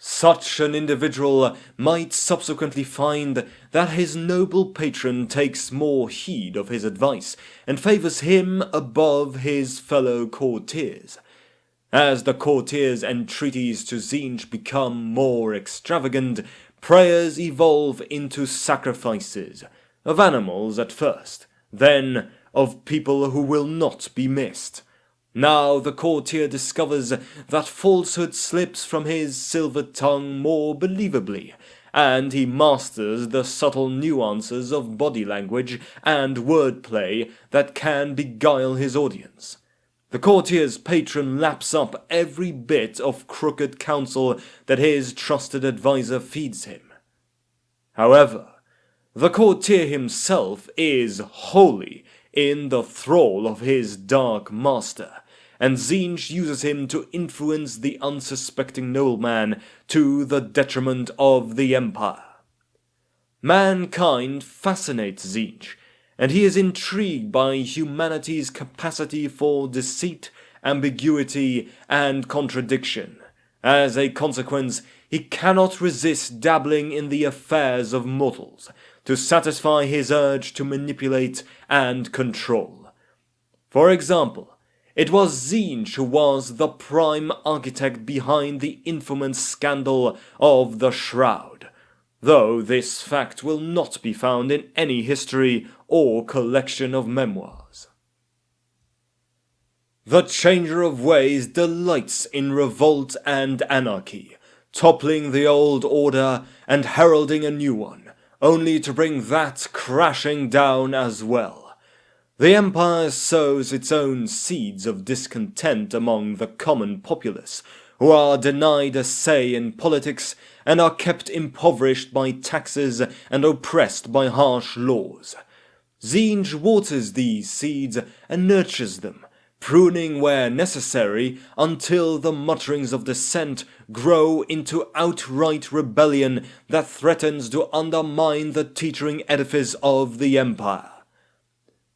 Such an individual might subsequently find that his noble patron takes more heed of his advice and favours him above his fellow courtiers. As the courtiers' entreaties to TZEENTCH become more extravagant, prayers evolve into sacrifices, of animals at first, then of people who will not be missed. Now the courtier discovers that falsehood slips from his silver tongue more believably, and he masters the subtle nuances of body language and wordplay that can beguile his audience. The courtier's patron laps up every bit of crooked counsel that his trusted adviser feeds him. However, the courtier himself is wholly in the thrall of his dark master, and TZEENTCH uses him to influence the unsuspecting nobleman to the detriment of the empire. Mankind fascinates TZEENTCH, and he is intrigued by humanity's capacity for deceit, ambiguity, and contradiction. As a consequence, he cannot resist dabbling in the affairs of mortals, to satisfy his urge to manipulate and control. For example, it was TZEENTCH who was the prime architect behind the infamous scandal of the Shroud, though this fact will not be found in any history or collection of memoirs. The Changer of Ways delights in revolt and anarchy, toppling the old order and heralding a new one, only to bring that crashing down as well. The empire sows its own seeds of discontent among the common populace, who are denied a say in politics and are kept impoverished by taxes and oppressed by harsh laws. TZEENTCH waters these seeds and nurtures them, pruning where necessary until the mutterings of dissent grow into outright rebellion that threatens to undermine the teetering edifice of the empire.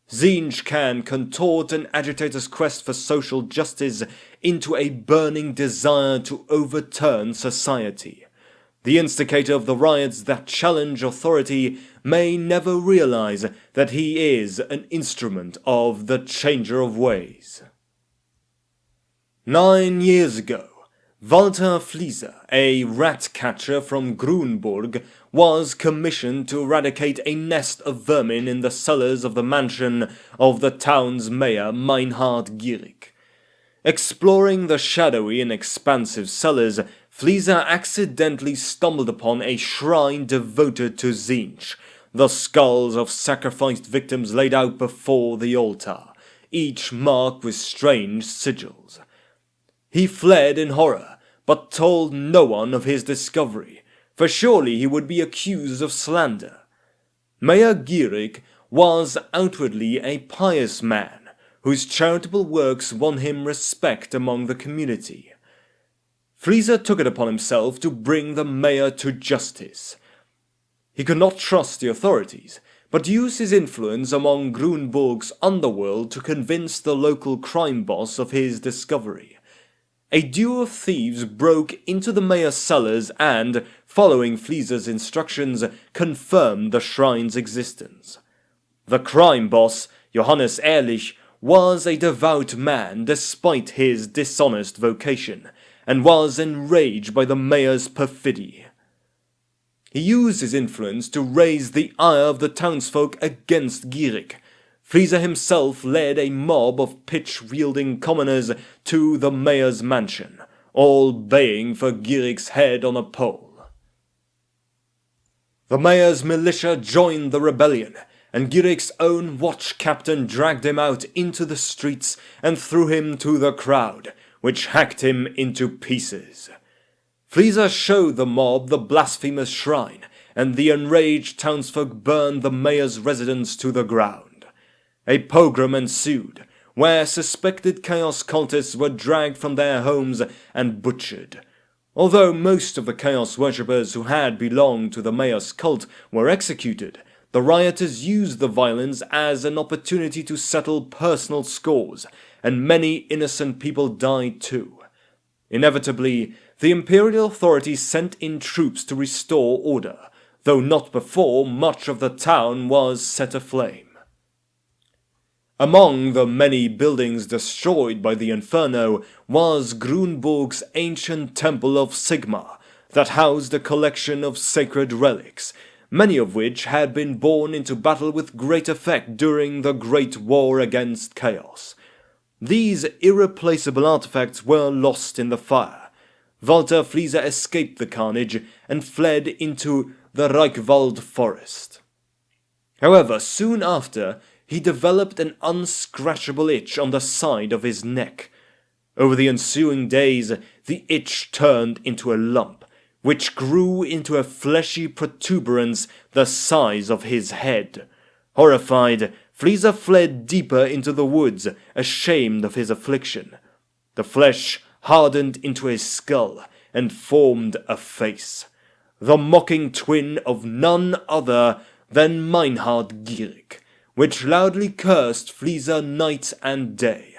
TZEENTCH can contort an agitator's quest for social justice into a burning desire to overturn society. The instigator of the riots that challenge authority may never realize that he is an instrument of the Changer of Ways. 9 years ago, Walter Flieser, a rat-catcher from Grunburg, was commissioned to eradicate a nest of vermin in the cellars of the mansion of the town's mayor Meinhard Gierig. Exploring the shadowy and expansive cellars, Flieser accidentally stumbled upon a shrine devoted to TZEENTCH, the skulls of sacrificed victims laid out before the altar, each marked with strange sigils. He fled in horror, but told no one of his discovery, for surely he would be accused of slander. Mayor Gierig was outwardly a pious man, whose charitable works won him respect among the community. Frieza took it upon himself to bring the mayor to justice. He could not trust the authorities, but used his influence among Grunburg's underworld to convince the local crime boss of his discovery. A duo of thieves broke into the mayor's cellars and, following Frieza's instructions, confirmed the shrine's existence. The crime boss, Johannes Ehrlich, was a devout man despite his dishonest vocation, and was enraged by the mayor's perfidy. He used his influence to raise the ire of the townsfolk against Gierig. Frieza himself led a mob of pitch-wielding commoners to the mayor's mansion, all baying for Gierig's head on a pole. The mayor's militia joined the rebellion, and Gierig's own watch captain dragged him out into the streets and threw him to the crowd, which hacked him into pieces. Frieza showed the mob the blasphemous shrine, and the enraged townsfolk burned the mayor's residence to the ground. A pogrom ensued, where suspected Chaos cultists were dragged from their homes and butchered. Although most of the Chaos worshippers who had belonged to the mayor's cult were executed, the rioters used the violence as an opportunity to settle personal scores, and many innocent people died too. Inevitably, the imperial authorities sent in troops to restore order, though not before much of the town was set aflame. Among the many buildings destroyed by the Inferno was Grunburg's ancient temple of Sigma, that housed a collection of sacred relics, many of which had been borne into battle with great effect during the Great War against Chaos. These irreplaceable artifacts were lost in the fire. Walter Frieza escaped the carnage and fled into the Reichwald forest. However, soon after, he developed an unscratchable itch on the side of his neck. Over the ensuing days, the itch turned into a lump, which grew into a fleshy protuberance the size of his head. Horrified, Frieza fled deeper into the woods, ashamed of his affliction. The flesh hardened into a skull and formed a face, the mocking twin of none other than Meinhard Gierig, which loudly cursed Frieza night and day.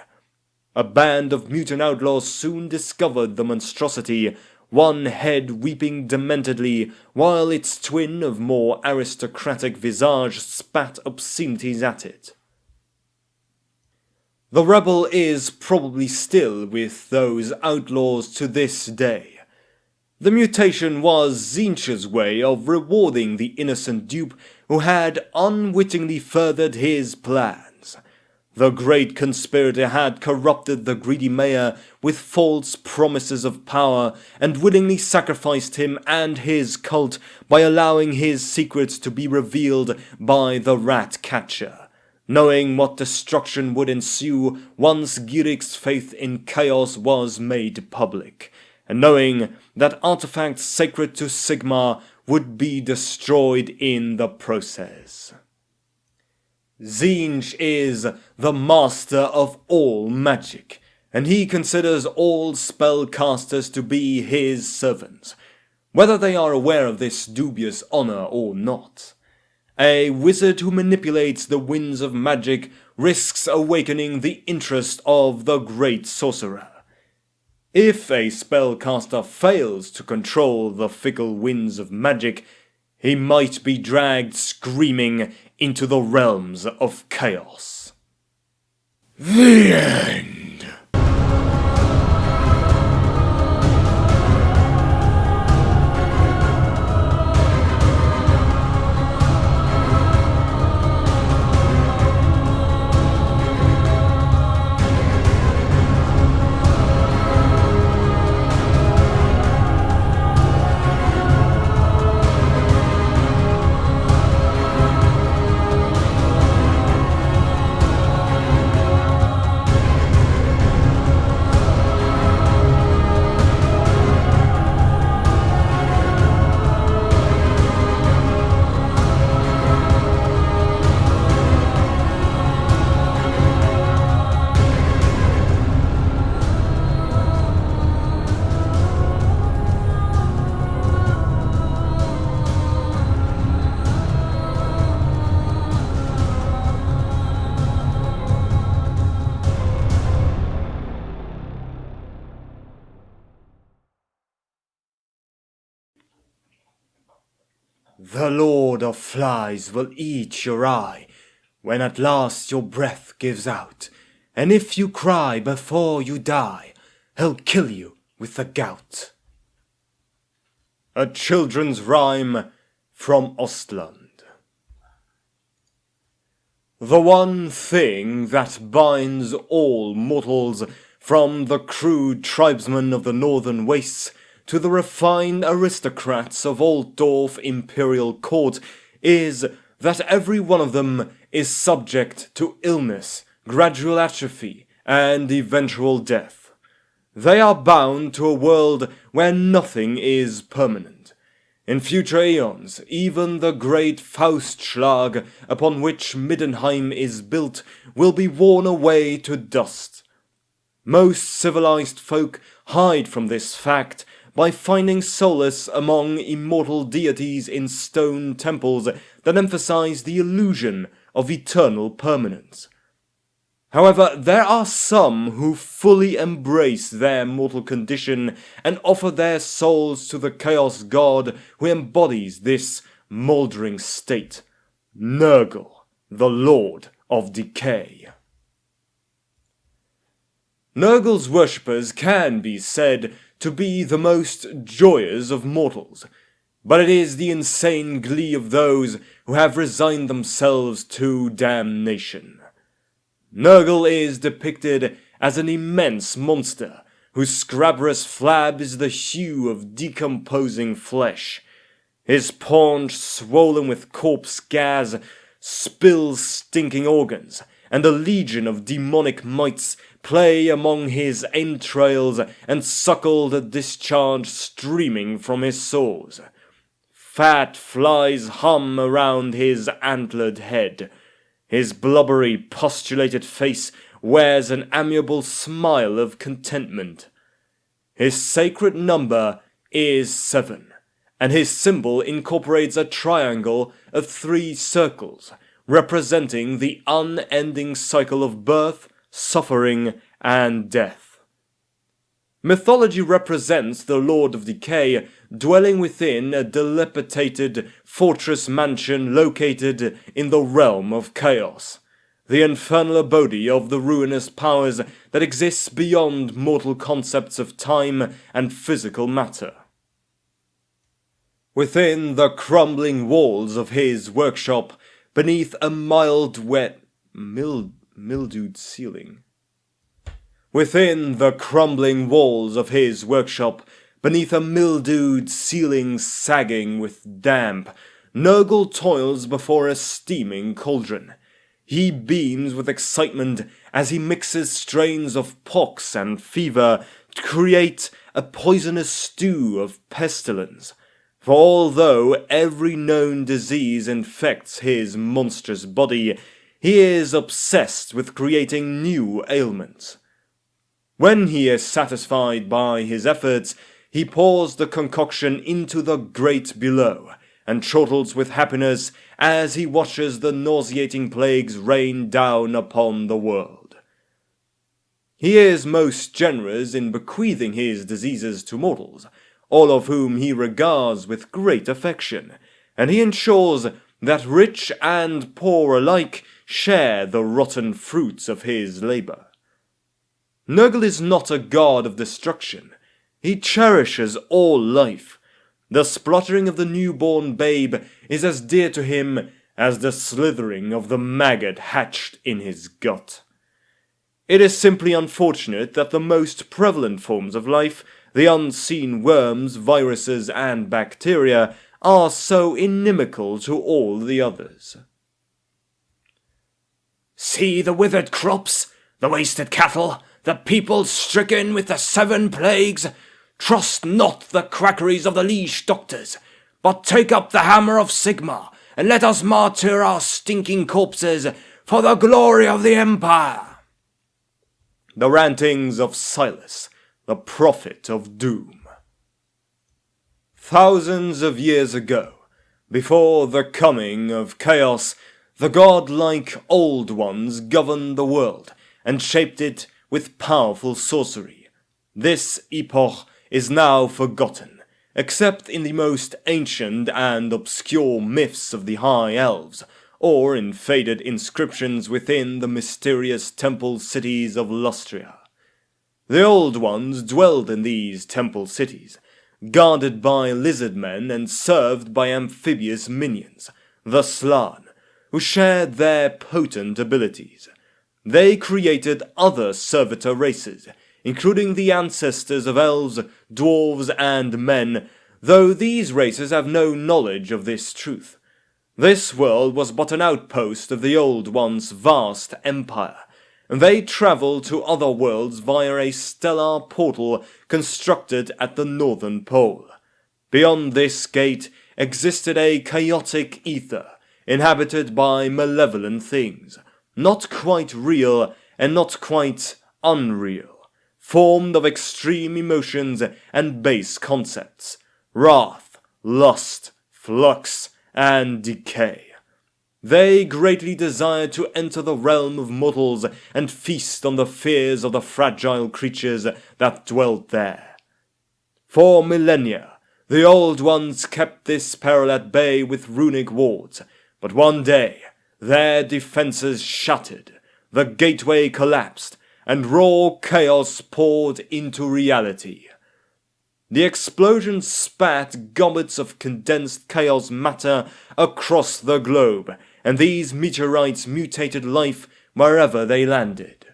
A band of mutant outlaws soon discovered the monstrosity, one head weeping dementedly, while its twin of more aristocratic visage spat obscenities at it. The rebel is probably still with those outlaws to this day. The mutation was TZEENTCH's way of rewarding the innocent dupe who had unwittingly furthered his plans. The great conspirator had corrupted the greedy mayor with false promises of power and willingly sacrificed him and his cult by allowing his secrets to be revealed by the rat catcher. Knowing what destruction would ensue once Gierig's faith in chaos was made public, and knowing that artifacts sacred to Sigma would be destroyed in the process. TZEENTCH is the master of all magic, and he considers all spellcasters to be his servants, whether they are aware of this dubious honor or not. A wizard who manipulates the winds of magic risks awakening the interest of the great sorcerer. If a spellcaster fails to control the fickle winds of magic, he might be dragged screaming into the realms of chaos. The end. The Lord of Flies will eat your eye when at last your breath gives out, and if you cry before you die, he'll kill you with the gout. A children's rhyme from Ostland. The one thing that binds all mortals, from the crude tribesmen of the northern wastes to the refined aristocrats of Altdorf imperial court, is that every one of them is subject to illness, gradual atrophy, and eventual death. They are bound to a world where nothing is permanent. In future aeons, even the great Faustschlag upon which Middenheim is built will be worn away to dust. Most civilized folk hide from this fact by finding solace among immortal deities in stone temples that emphasize the illusion of eternal permanence. However, there are some who fully embrace their mortal condition and offer their souls to the Chaos God who embodies this mouldering state, NURGLE, the Lord of Decay. NURGLE's worshippers can be said to be the most joyous of mortals, but it is the insane glee of those who have resigned themselves to damnation. NURGLE is depicted as an immense monster, whose scabrous flab is the hue of decomposing flesh. His paunch, swollen with corpse gas, spills stinking organs, and a legion of demonic mites play among his entrails and suckle the discharge streaming from his sores. Fat flies hum around his antlered head. His blubbery, postulated face wears an amiable smile of contentment. His sacred number is 7, and his symbol incorporates a triangle of 3 circles, representing the unending cycle of birth, suffering, and death. Mythology represents the Lord of Decay dwelling within a dilapidated fortress mansion located in the realm of chaos, the infernal abode of the ruinous powers that exists beyond mortal concepts of time and physical matter. Within the crumbling walls of his workshop, beneath a mildewed ceiling. Within the crumbling walls of his workshop, beneath a mildewed ceiling sagging with damp, NURGLE toils before a steaming cauldron. He beams with excitement as he mixes strains of pox and fever to create a poisonous stew of pestilence. For although every known disease infects his monstrous body, he is obsessed with creating new ailments. When he is satisfied by his efforts, he pours the concoction into the grate below, and chortles with happiness as he watches the nauseating plagues rain down upon the world. He is most generous in bequeathing his diseases to mortals, all of whom he regards with great affection, and he ensures that rich and poor alike share the rotten fruits of his labour. NURGLE is not a god of destruction. He cherishes all life. The spluttering of the newborn babe is as dear to him as the slithering of the maggot hatched in his gut. It is simply unfortunate that the most prevalent forms of life, the unseen worms, viruses, and bacteria, are so inimical to all the others. See the withered crops, the wasted cattle, the people stricken with the 7 plagues. Trust not the quackeries of the liege doctors, but take up the hammer of Sigma, and let us martyr our stinking corpses for the glory of the Empire. The rantings of Silas, the prophet of doom. Thousands of years ago, before the coming of chaos, the godlike Old Ones governed the world and shaped it with powerful sorcery. This epoch is now forgotten, except in the most ancient and obscure myths of the High Elves, or in faded inscriptions within the mysterious temple cities of Lustria. The Old Ones dwelled in these temple cities, guarded by lizard men and served by amphibious minions, the Slaan, who shared their potent abilities. They created other servitor races, including the ancestors of elves, dwarves, and men, though these races have no knowledge of this truth. This world was but an outpost of the Old Ones' vast empire, and they traveled to other worlds via a stellar portal constructed at the northern pole. Beyond this gate existed a chaotic ether, inhabited by malevolent things, not quite real and not quite unreal, formed of extreme emotions and base concepts: wrath, lust, flux, and decay. They greatly desired to enter the realm of mortals and feast on the fears of the fragile creatures that dwelt there. For millennia, the Old Ones kept this peril at bay with runic wards, but one day their defenses shattered, the gateway collapsed, and raw chaos poured into reality. The explosion spat gobbets of condensed chaos matter across the globe, and these meteorites mutated life wherever they landed.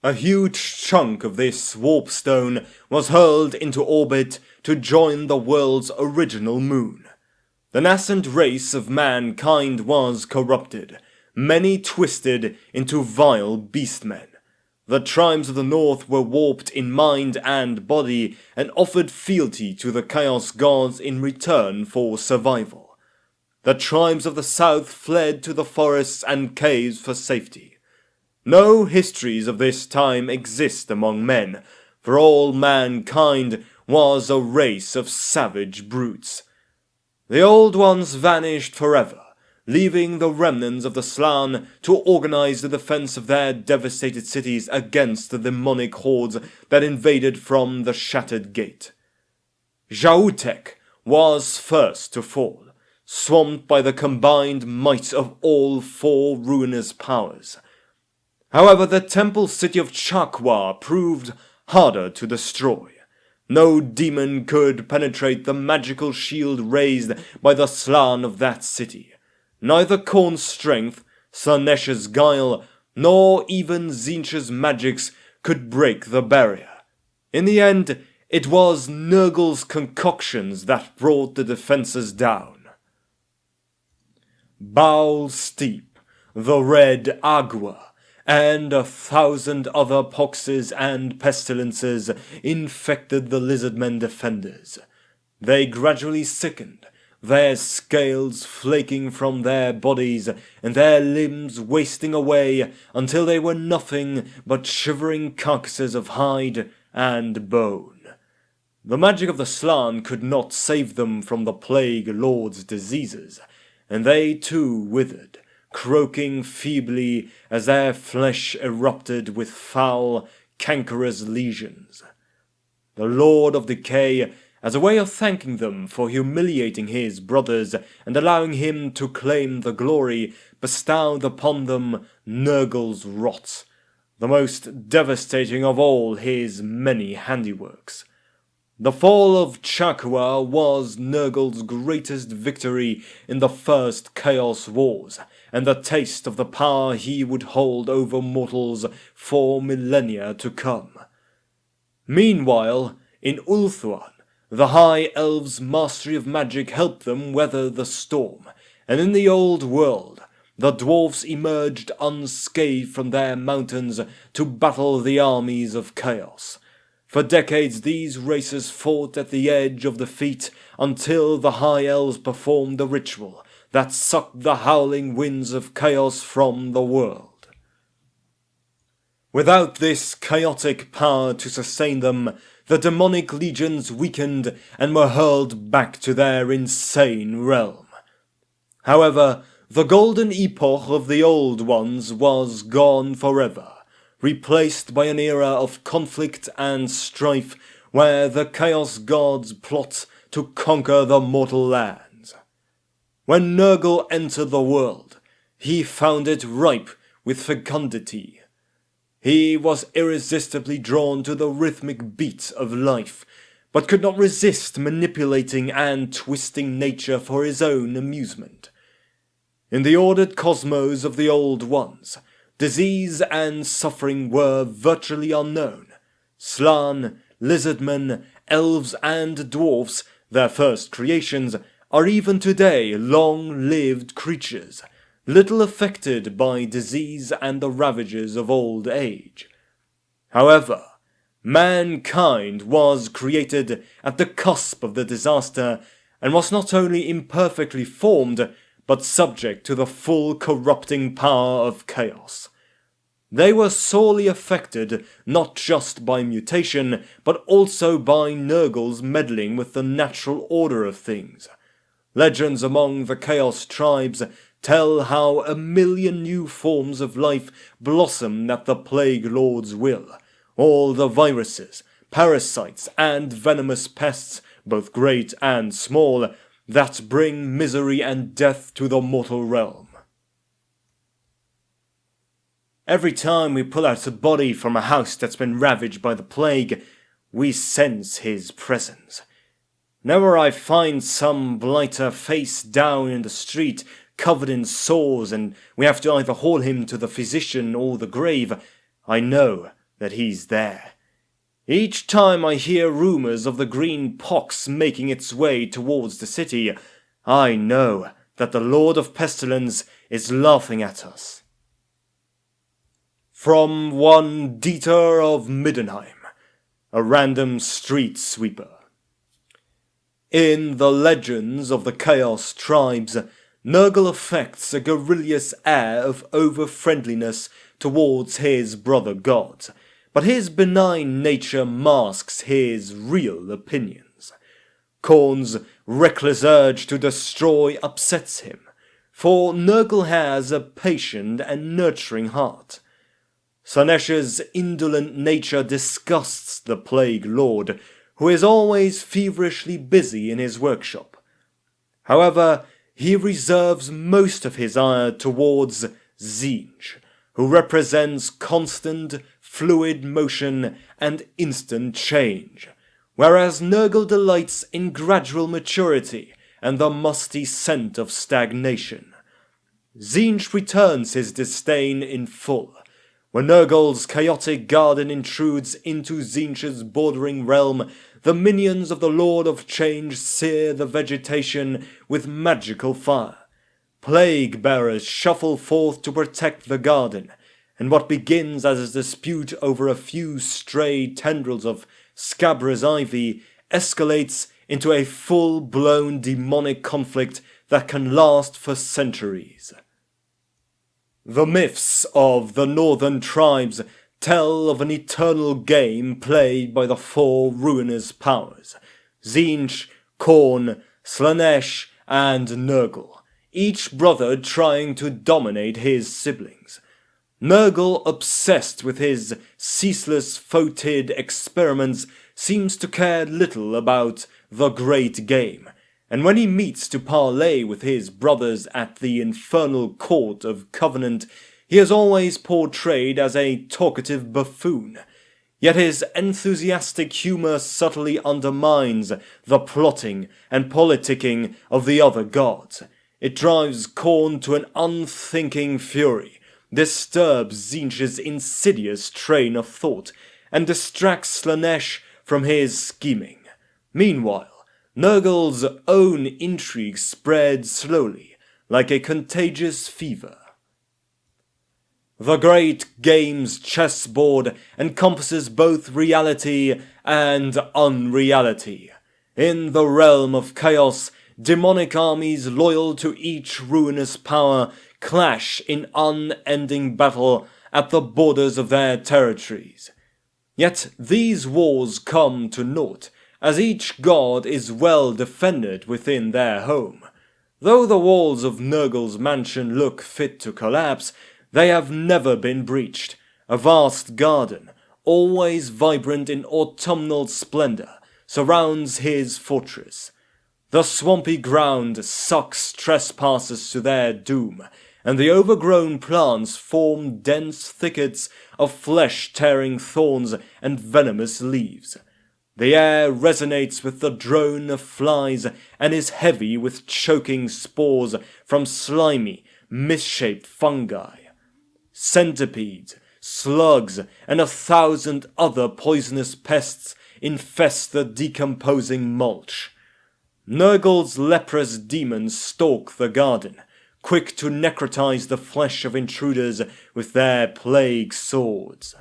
A huge chunk of this warpstone was hurled into orbit to join the world's original moon. The nascent race of mankind was corrupted, many twisted into vile beastmen. The tribes of the north were warped in mind and body and offered fealty to the Chaos Gods in return for survival. The tribes of the south fled to the forests and caves for safety. No histories of this time exist among men, for all mankind was a race of savage brutes. The Old Ones vanished forever, leaving the remnants of the Slaan to organize the defense of their devastated cities against the demonic hordes that invaded from the Shattered Gate. Jaotek was first to fall, swamped by the combined might of all four ruinous powers. However, the temple city of Chakwa proved harder to destroy. No demon could penetrate the magical shield raised by the Slaan of that city. Neither KHORNE's strength, SLAANESH's guile, nor even TZEENTCH's magics could break the barrier. In the end, it was NURGLE's concoctions that brought the defenses down. Baal Steep, the Red Agua, and 1,000 other poxes and pestilences infected the lizardmen defenders. They gradually sickened, their scales flaking from their bodies and their limbs wasting away until they were nothing but shivering carcasses of hide and bone. The magic of the Slaan could not save them from the Plague Lord's diseases, and they too withered, croaking feebly as their flesh erupted with foul, cankerous lesions. The Lord of Decay, as a way of thanking them for humiliating his brothers and allowing him to claim the glory, bestowed upon them NURGLE's rot, the most devastating of all his many handiworks. The fall of Chakwa was NURGLE's greatest victory in the first Chaos Wars, and the taste of the power he would hold over mortals for millennia to come. Meanwhile, in Ulthuan, the High Elves' mastery of magic helped them weather the storm, and in the old world, the dwarfs emerged unscathed from their mountains to battle the armies of chaos. For decades these races fought at the edge of defeat until the High Elves performed the ritual that sucked the howling winds of chaos from the world. Without this chaotic power to sustain them, the demonic legions weakened and were hurled back to their insane realm. However, the golden epoch of the Old Ones was gone forever, replaced by an era of conflict and strife where the Chaos Gods plot to conquer the mortal lands. When Nurgle entered the world, he found it ripe with fecundity. He was irresistibly drawn to the rhythmic beat of life, but could not resist manipulating and twisting nature for his own amusement. In the ordered cosmos of the Old Ones, disease and suffering were virtually unknown. Slann, lizardmen, elves and dwarfs, their first creations, are even today long-lived creatures, little affected by disease and the ravages of old age. However, mankind was created at the cusp of the disaster and was not only imperfectly formed, but subject to the full corrupting power of chaos. They were sorely affected not just by mutation, but also by Nurgle's meddling with the natural order of things. Legends among the Chaos tribes tell how 1,000,000 new forms of life blossomed at the Plague Lord's will. All the viruses, parasites, and venomous pests, both great and small, that bring misery and death to the mortal realm. Every time we pull out a body from a house that's been ravaged by the plague, we sense his presence. Whenever I find some blighter face down in the street, covered in sores, and we have to either haul him to the physician or the grave, I know that he's there. Each time I hear rumors of the green pox making its way towards the city, I know that the Lord of Pestilence is laughing at us. From one Dieter of Middenheim, a random street sweeper. In the legends of the Chaos tribes, Nurgle affects a garrulous air of over-friendliness towards his brother gods, but his benign nature masks his real opinions. KHORNE's reckless urge to destroy upsets him, for Nurgle has a patient and nurturing heart. SLAANESH's indolent nature disgusts the Plague Lord, who is always feverishly busy in his workshop. However, he reserves most of his ire towards TZEENTCH, who represents constant, fluid motion and instant change, whereas Nurgle delights in gradual maturity and the musty scent of stagnation. TZEENTCH returns his disdain in full. When Nurgle's chaotic garden intrudes into TZEENTCH's bordering realm, the minions of the Lord of Change sear the vegetation with magical fire. Plague bearers shuffle forth to protect the garden, and what begins as a dispute over a few stray tendrils of scabrous ivy escalates into a full-blown demonic conflict that can last for centuries. The myths of the northern tribes tell of an eternal game played by the four ruinous powers, TZEENTCH, KHORNE, SLAANESH, and NURGLE, each brother trying to dominate his siblings. Nurgle, obsessed with his ceaseless photid experiments, seems to care little about the great game, and when he meets to parley with his brothers at the infernal court of Covenant, he is always portrayed as a talkative buffoon. Yet his enthusiastic humour subtly undermines the plotting and politicking of the other gods. It drives KHORNE to an unthinking fury, disturbs TZEENTCH's insidious train of thought, and distracts SLAANESH from his scheming. Meanwhile, Nurgle's own intrigue spread slowly, like a contagious fever. The Great Game's chessboard encompasses both reality and unreality. In the realm of chaos, demonic armies loyal to each ruinous power clash in unending battle at the borders of their territories. Yet these wars come to naught, as each god is well defended within their home. Though the walls of Nurgle's mansion look fit to collapse, they have never been breached. A vast garden, always vibrant in autumnal splendor, surrounds his fortress. The swampy ground sucks trespassers to their doom, and the overgrown plants form dense thickets of flesh-tearing thorns and venomous leaves. The air resonates with the drone of flies and is heavy with choking spores from slimy, misshaped fungi. Centipedes, slugs, and 1,000 other poisonous pests infest the decomposing mulch. Nurgle's leprous demons stalk the garden, quick to necrotize the flesh of intruders with their plague swords.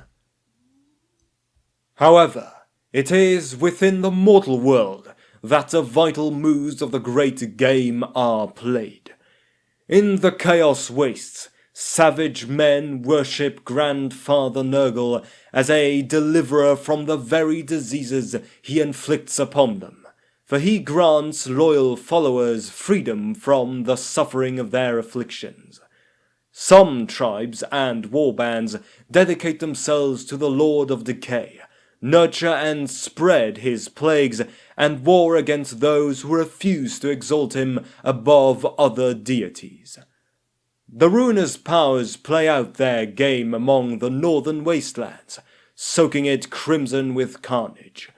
However, it is within the mortal world that the vital moves of the great game are played. In the Chaos Wastes, savage men worship Grandfather Nurgle as a deliverer from the very diseases he inflicts upon them, for he grants loyal followers freedom from the suffering of their afflictions. Some tribes and warbands dedicate themselves to the Lord of Decay, nurture and spread his plagues, and war against those who refuse to exalt him above other deities. The ruinous powers play out their game among the northern wastelands, soaking it crimson with carnage.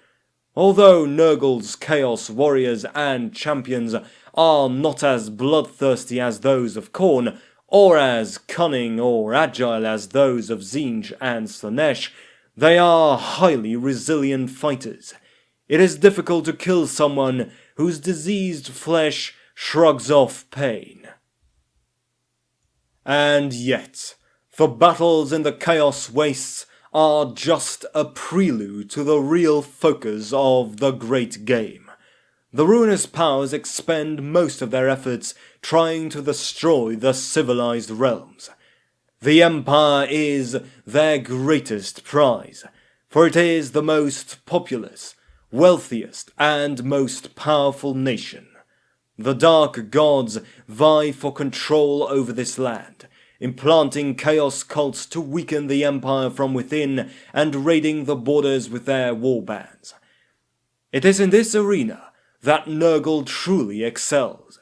Although Nurgle's Chaos Warriors and Champions are not as bloodthirsty as those of KHORNE, or as cunning or agile as those of TZEENTCH and SLAANESH, they are highly resilient fighters. It is difficult to kill someone whose diseased flesh shrugs off pain. And yet, the battles in the Chaos Wastes are just a prelude to the real focus of the great game. The ruinous powers expend most of their efforts trying to destroy the civilized realms. The Empire is their greatest prize, for it is the most populous, wealthiest, and most powerful nation. The Dark Gods vie for control over this land, implanting chaos cults to weaken the Empire from within and raiding the borders with their warbands. It is in this arena that Nurgle truly excels.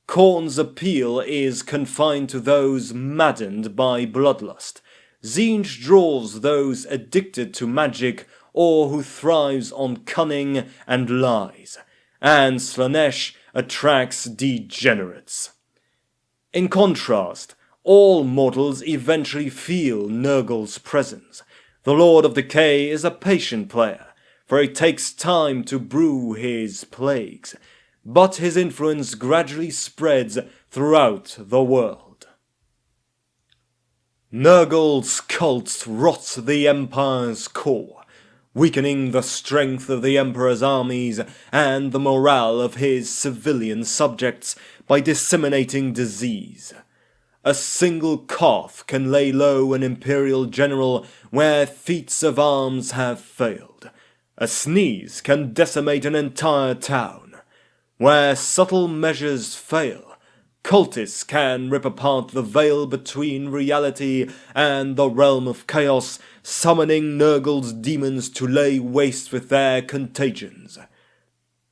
KHORNE's appeal is confined to those maddened by bloodlust. TZEENTCH draws those addicted to magic or who thrives on cunning and lies, and SLAANESH attracts degenerates. In contrast, all mortals eventually feel Nurgle's presence. The Lord of Decay is a patient player, for it takes time to brew his plagues, but his influence gradually spreads throughout the world. Nurgle's cults rot the Empire's core, weakening the strength of the Emperor's armies and the morale of his civilian subjects by disseminating disease. A single cough can lay low an imperial general where feats of arms have failed. A sneeze can decimate an entire town. Where subtle measures fail, cultists can rip apart the veil between reality and the realm of chaos, summoning Nurgle's demons to lay waste with their contagions.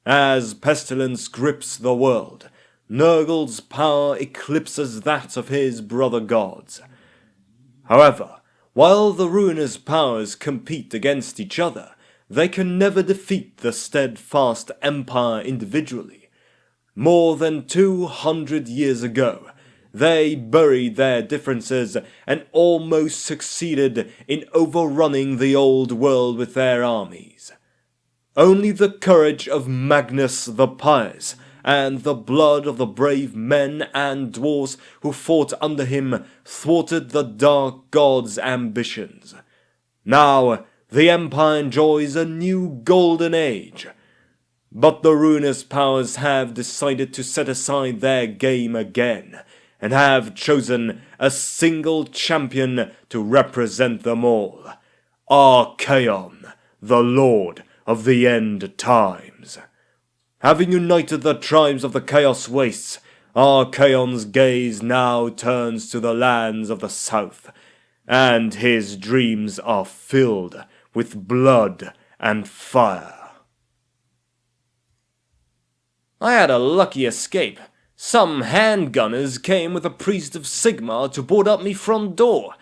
As pestilence grips the world, Nurgle's power eclipses that of his brother gods. However, while the ruinous powers compete against each other, they can never defeat the steadfast Empire individually. More than 200 years ago, they buried their differences and almost succeeded in overrunning the old world with their armies. Only the courage of Magnus the Pious and the blood of the brave men and dwarves who fought under him thwarted the Dark God's ambitions. Now, the Empire enjoys a new golden age. But the ruinous powers have decided to set aside their game again, and have chosen a single champion to represent them all. Archaon, the Lord of the End Times. Having united the tribes of the Chaos Wastes, Archaon's gaze now turns to the lands of the south, and his dreams are filled with blood and fire. I had a lucky escape. Some handgunners came with a priest of Sigmar to board up me front door,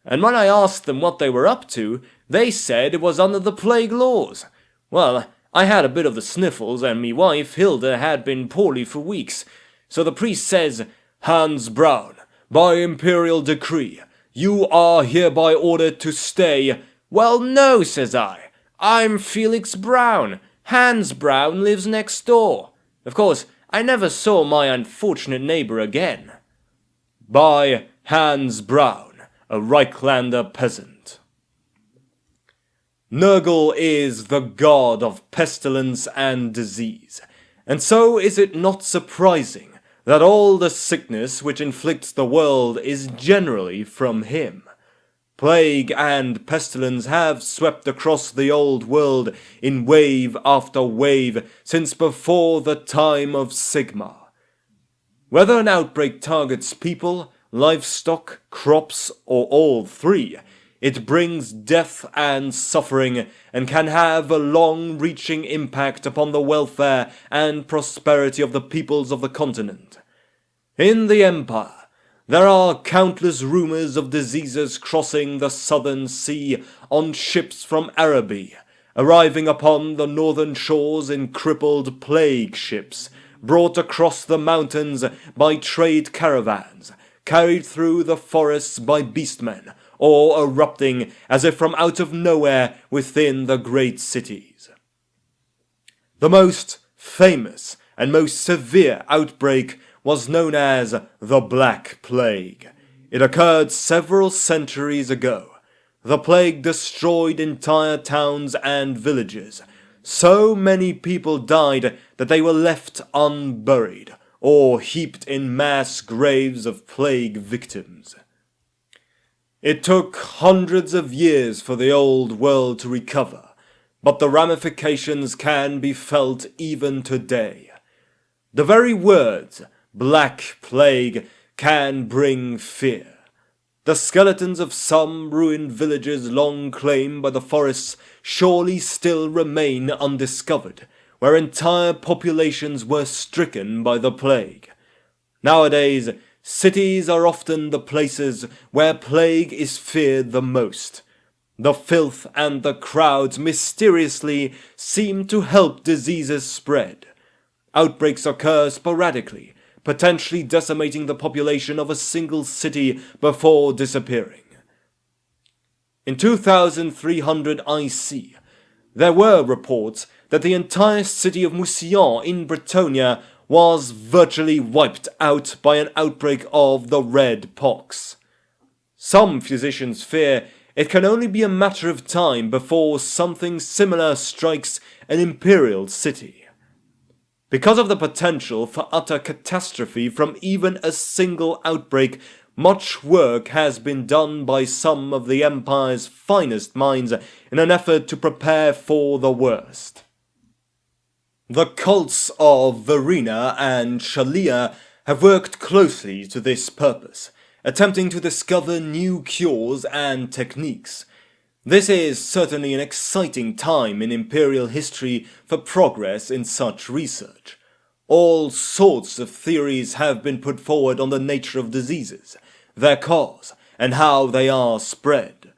and when I asked them what they were up to, they said it was under the plague laws. Well, I had a bit of the sniffles, and me wife, Hilda, had been poorly for weeks, so the priest says, "Hans Brown, by imperial decree, you are hereby ordered to stay." "Well, no," says I. "I'm Felix Brown. Hans Brown lives next door." Of course, I never saw my unfortunate neighbor again. By Hans Brown, a Reichlander peasant. Nurgle is the god of pestilence and disease, and so is it not surprising that all the sickness which inflicts the world is generally from him. Plague and pestilence have swept across the old world in wave after wave since before the time of Sigmar. Whether an outbreak targets people, livestock, crops, or all three, it brings death and suffering and can have a long-reaching impact upon the welfare and prosperity of the peoples of the continent. In the Empire, there are countless rumors of diseases crossing the southern sea on ships from Araby, arriving upon the northern shores in crippled plague ships, brought across the mountains by trade caravans, carried through the forests by beastmen, or erupting as if from out of nowhere within the great cities. The most famous and most severe outbreak was known as the Black Plague. It occurred several centuries ago. The plague destroyed entire towns and villages. So many people died that they were left unburied, or heaped in mass graves of plague victims. It took hundreds of years for the old world to recover, but the ramifications can be felt even today. The very words Black Plague can bring fear. The skeletons of some ruined villages long claimed by the forests surely still remain undiscovered, where entire populations were stricken by the plague. Nowadays, cities are often the places where plague is feared the most. The filth and the crowds mysteriously seem to help diseases spread. Outbreaks occur sporadically, potentially decimating the population of a single city before disappearing. In 2300 IC, there were reports that the entire city of Mousillon in Bretonnia was virtually wiped out by an outbreak of the Red Pox. Some physicians fear it can only be a matter of time before something similar strikes an imperial city. Because of the potential for utter catastrophe from even a single outbreak, much work has been done by some of the Empire's finest minds in an effort to prepare for the worst. The cults of Verena and Shalia have worked closely to this purpose, attempting to discover new cures and techniques. This is certainly an exciting time in imperial history for progress in such research. All sorts of theories have been put forward on the nature of diseases, their cause, and how they are spread.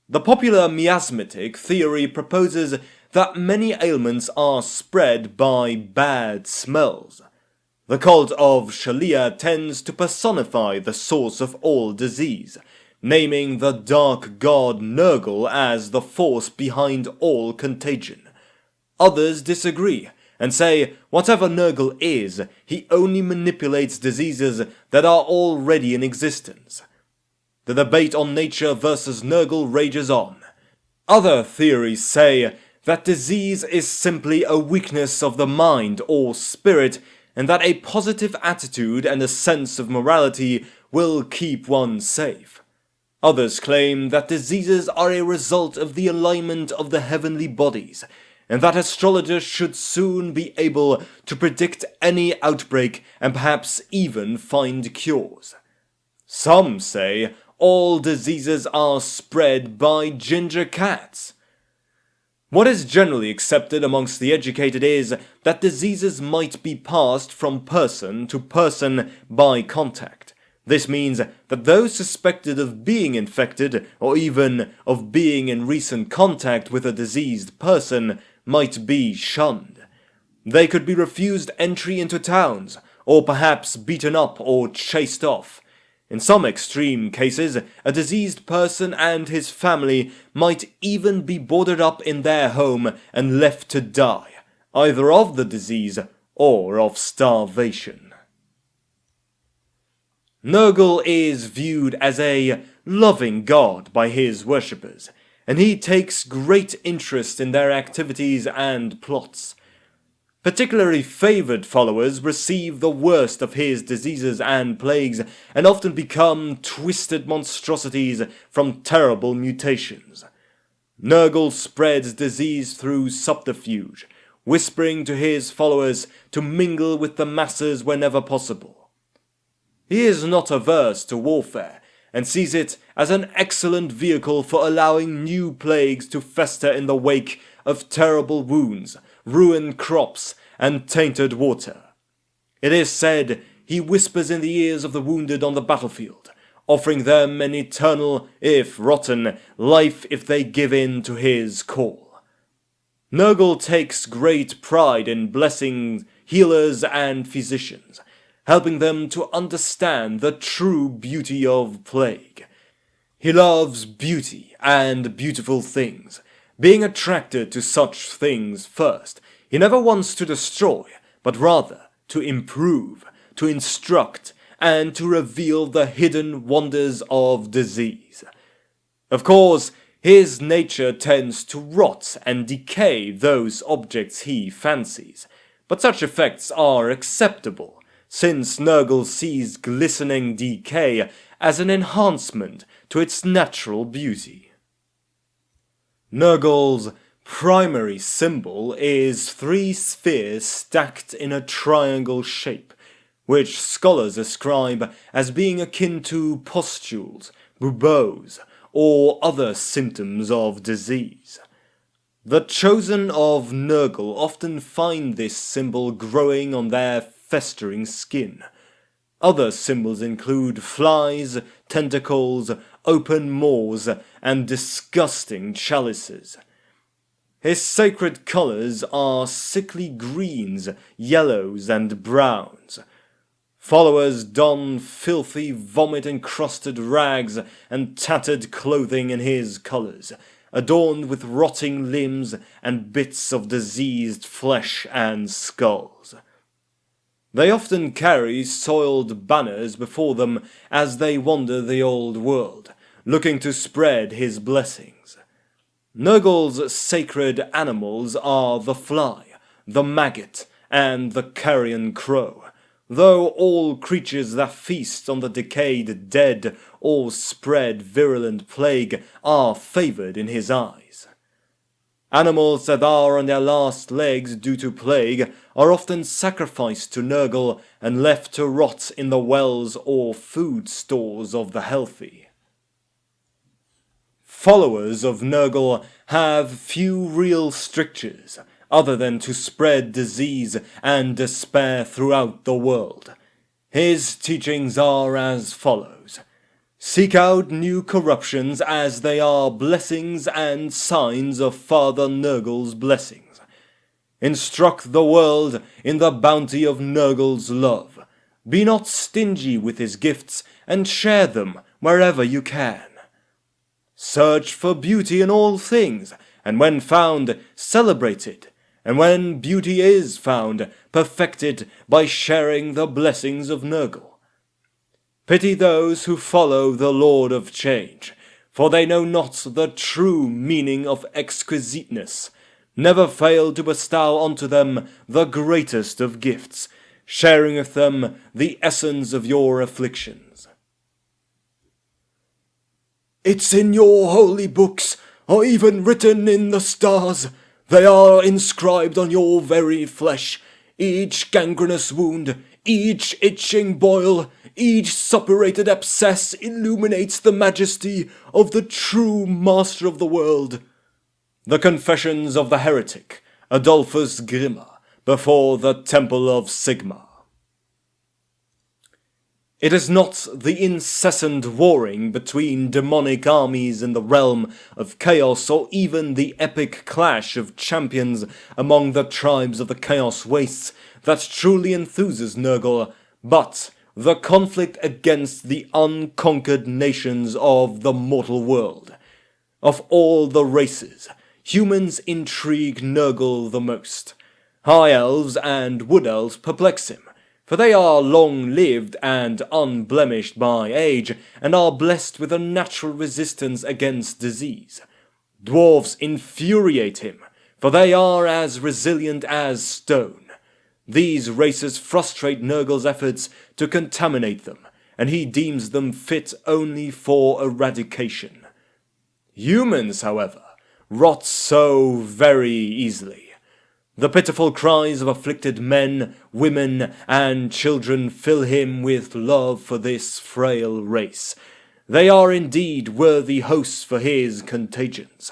The popular miasmatic theory proposes that many ailments are spread by bad smells. The cult of Shalia tends to personify the source of all disease, naming the dark god Nurgle as the force behind all contagion. Others disagree, and say whatever Nurgle is, he only manipulates diseases that are already in existence. The debate on nature versus Nurgle rages on. Other theories say that disease is simply a weakness of the mind or spirit, and that a positive attitude and a sense of morality will keep one safe. Others claim that diseases are a result of the alignment of the heavenly bodies, and that astrologers should soon be able to predict any outbreak and perhaps even find cures. Some say all diseases are spread by ginger cats. What is generally accepted amongst the educated is that diseases might be passed from person to person by contact. This means that those suspected of being infected, or even of being in recent contact with a diseased person, might be shunned. They could be refused entry into towns, or perhaps beaten up or chased off. In some extreme cases, a diseased person and his family might even be boarded up in their home and left to die, either of the disease or of starvation. Nurgle is viewed as a loving god by his worshippers, and he takes great interest in their activities and plots. Particularly favoured followers receive the worst of his diseases and plagues, and often become twisted monstrosities from terrible mutations. Nurgle spreads disease through subterfuge, whispering to his followers to mingle with the masses whenever possible. He is not averse to warfare, and sees it as an excellent vehicle for allowing new plagues to fester in the wake of terrible wounds, ruined crops, and tainted water. It is said he whispers in the ears of the wounded on the battlefield, offering them an eternal, if rotten, life if they give in to his call. Nurgle takes great pride in blessing healers and physicians, helping them to understand the true beauty of plague. He loves beauty and beautiful things, being attracted to such things first. He never wants to destroy, but rather to improve, to instruct, and to reveal the hidden wonders of disease. Of course, his nature tends to rot and decay those objects he fancies, but such effects are acceptable, since Nurgle sees glistening decay as an enhancement to its natural beauty. Nurgle's primary symbol is 3 spheres stacked in a triangle shape, which scholars ascribe as being akin to pustules, buboes, or other symptoms of disease. The chosen of Nurgle often find this symbol growing on their festering skin. Other symbols include flies, tentacles, open maws, and disgusting chalices. His sacred colours are sickly greens, yellows, and browns. Followers don filthy, vomit-encrusted rags and tattered clothing in his colours, adorned with rotting limbs and bits of diseased flesh and skulls. They often carry soiled banners before them as they wander the old world, looking to spread his blessings. Nurgle's sacred animals are the fly, the maggot, and the carrion crow, though all creatures that feast on the decayed dead or spread virulent plague are favoured in his eyes. Animals that are on their last legs due to plague are often sacrificed to Nurgle and left to rot in the wells or food stores of the healthy. Followers of Nurgle have few real strictures, other than to spread disease and despair throughout the world. His teachings are as follows. Seek out new corruptions as they are blessings and signs of Father Nurgle's blessings. Instruct the world in the bounty of Nurgle's love. Be not stingy with his gifts and share them wherever you can. Search for beauty in all things, and when found, celebrate it. And when beauty is found, perfect it by sharing the blessings of Nurgle. Pity those who follow the Lord of Change, for they know not the true meaning of exquisiteness. Never fail to bestow unto them the greatest of gifts, sharing with them the essence of your afflictions. It's in your holy books, or even written in the stars. They are inscribed on your very flesh, each gangrenous wound, Each itching boil, each suppurated abscess illuminates the majesty of the true master of the world. The Confessions of the Heretic, Adolphus Grimma, before the Temple of Sigma. It is not the incessant warring between demonic armies in the realm of chaos, or even the epic clash of champions among the tribes of the Chaos Wastes, that truly enthuses NURGLE, but the conflict against the unconquered nations of the mortal world. Of all the races, humans intrigue NURGLE the most. High elves and wood elves perplex him, for they are long-lived and unblemished by age, and are blessed with a natural resistance against disease. Dwarves infuriate him, for they are as resilient as stone. These races frustrate NURGLE's efforts to contaminate them, and he deems them fit only for eradication. Humans, however, rot so very easily. The pitiful cries of afflicted men, women, and children fill him with love for this frail race. They are indeed worthy hosts for his contagions.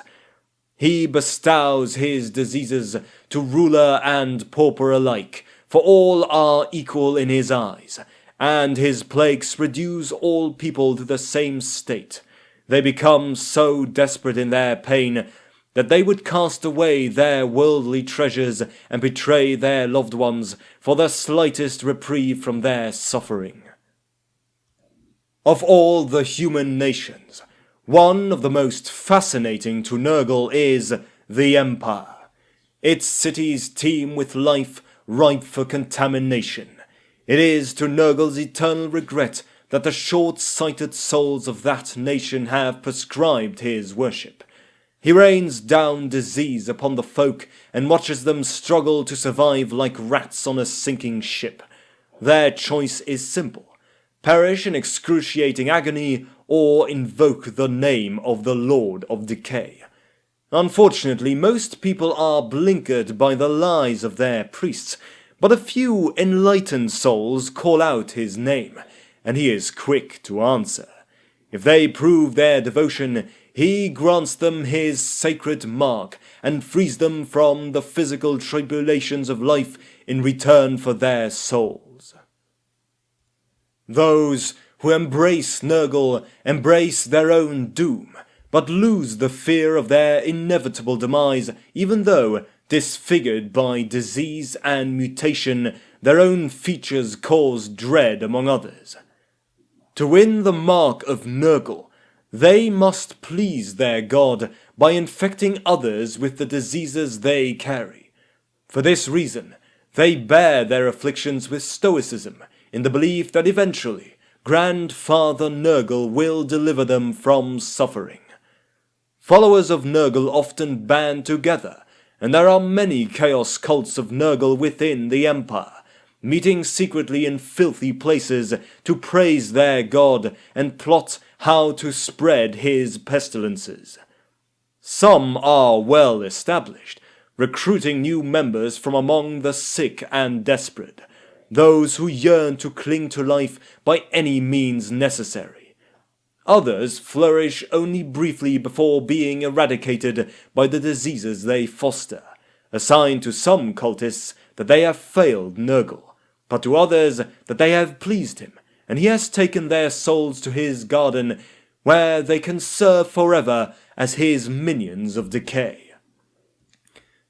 He bestows his diseases to ruler and pauper alike, for all are equal in his eyes, and his plagues reduce all people to the same state. They become so desperate in their pain that they would cast away their worldly treasures and betray their loved ones for the slightest reprieve from their suffering. Of all the human nations, one of the most fascinating to NURGLE is the Empire. Its cities teem with life ripe for contamination. It is to NURGLE's eternal regret that the short-sighted souls of that nation have prescribed his worship. He rains down disease upon the folk and watches them struggle to survive like rats on a sinking ship. Their choice is simple: perish in excruciating agony or invoke the name of the Lord of Decay. Unfortunately, most people are blinkered by the lies of their priests, but a few enlightened souls call out his name, and he is quick to answer. If they prove their devotion, he grants them his sacred mark and frees them from the physical tribulations of life in return for their souls. Those who embrace NURGLE embrace their own doom, but lose the fear of their inevitable demise, even though, disfigured by disease and mutation, their own features cause dread among others. To win the mark of NURGLE, they must please their god by infecting others with the diseases they carry. For this reason, they bear their afflictions with stoicism, in the belief that eventually Grandfather NURGLE will deliver them from suffering. Followers of NURGLE often band together, and there are many chaos cults of NURGLE within the Empire, meeting secretly in filthy places to praise their god and plot how to spread his pestilences. Some are well established, recruiting new members from among the sick and desperate, those who yearn to cling to life by any means necessary. Others flourish only briefly before being eradicated by the diseases they foster, a sign to some cultists that they have failed NURGLE, but to others that they have pleased him, and he has taken their souls to his garden, where they can serve forever as his minions of decay.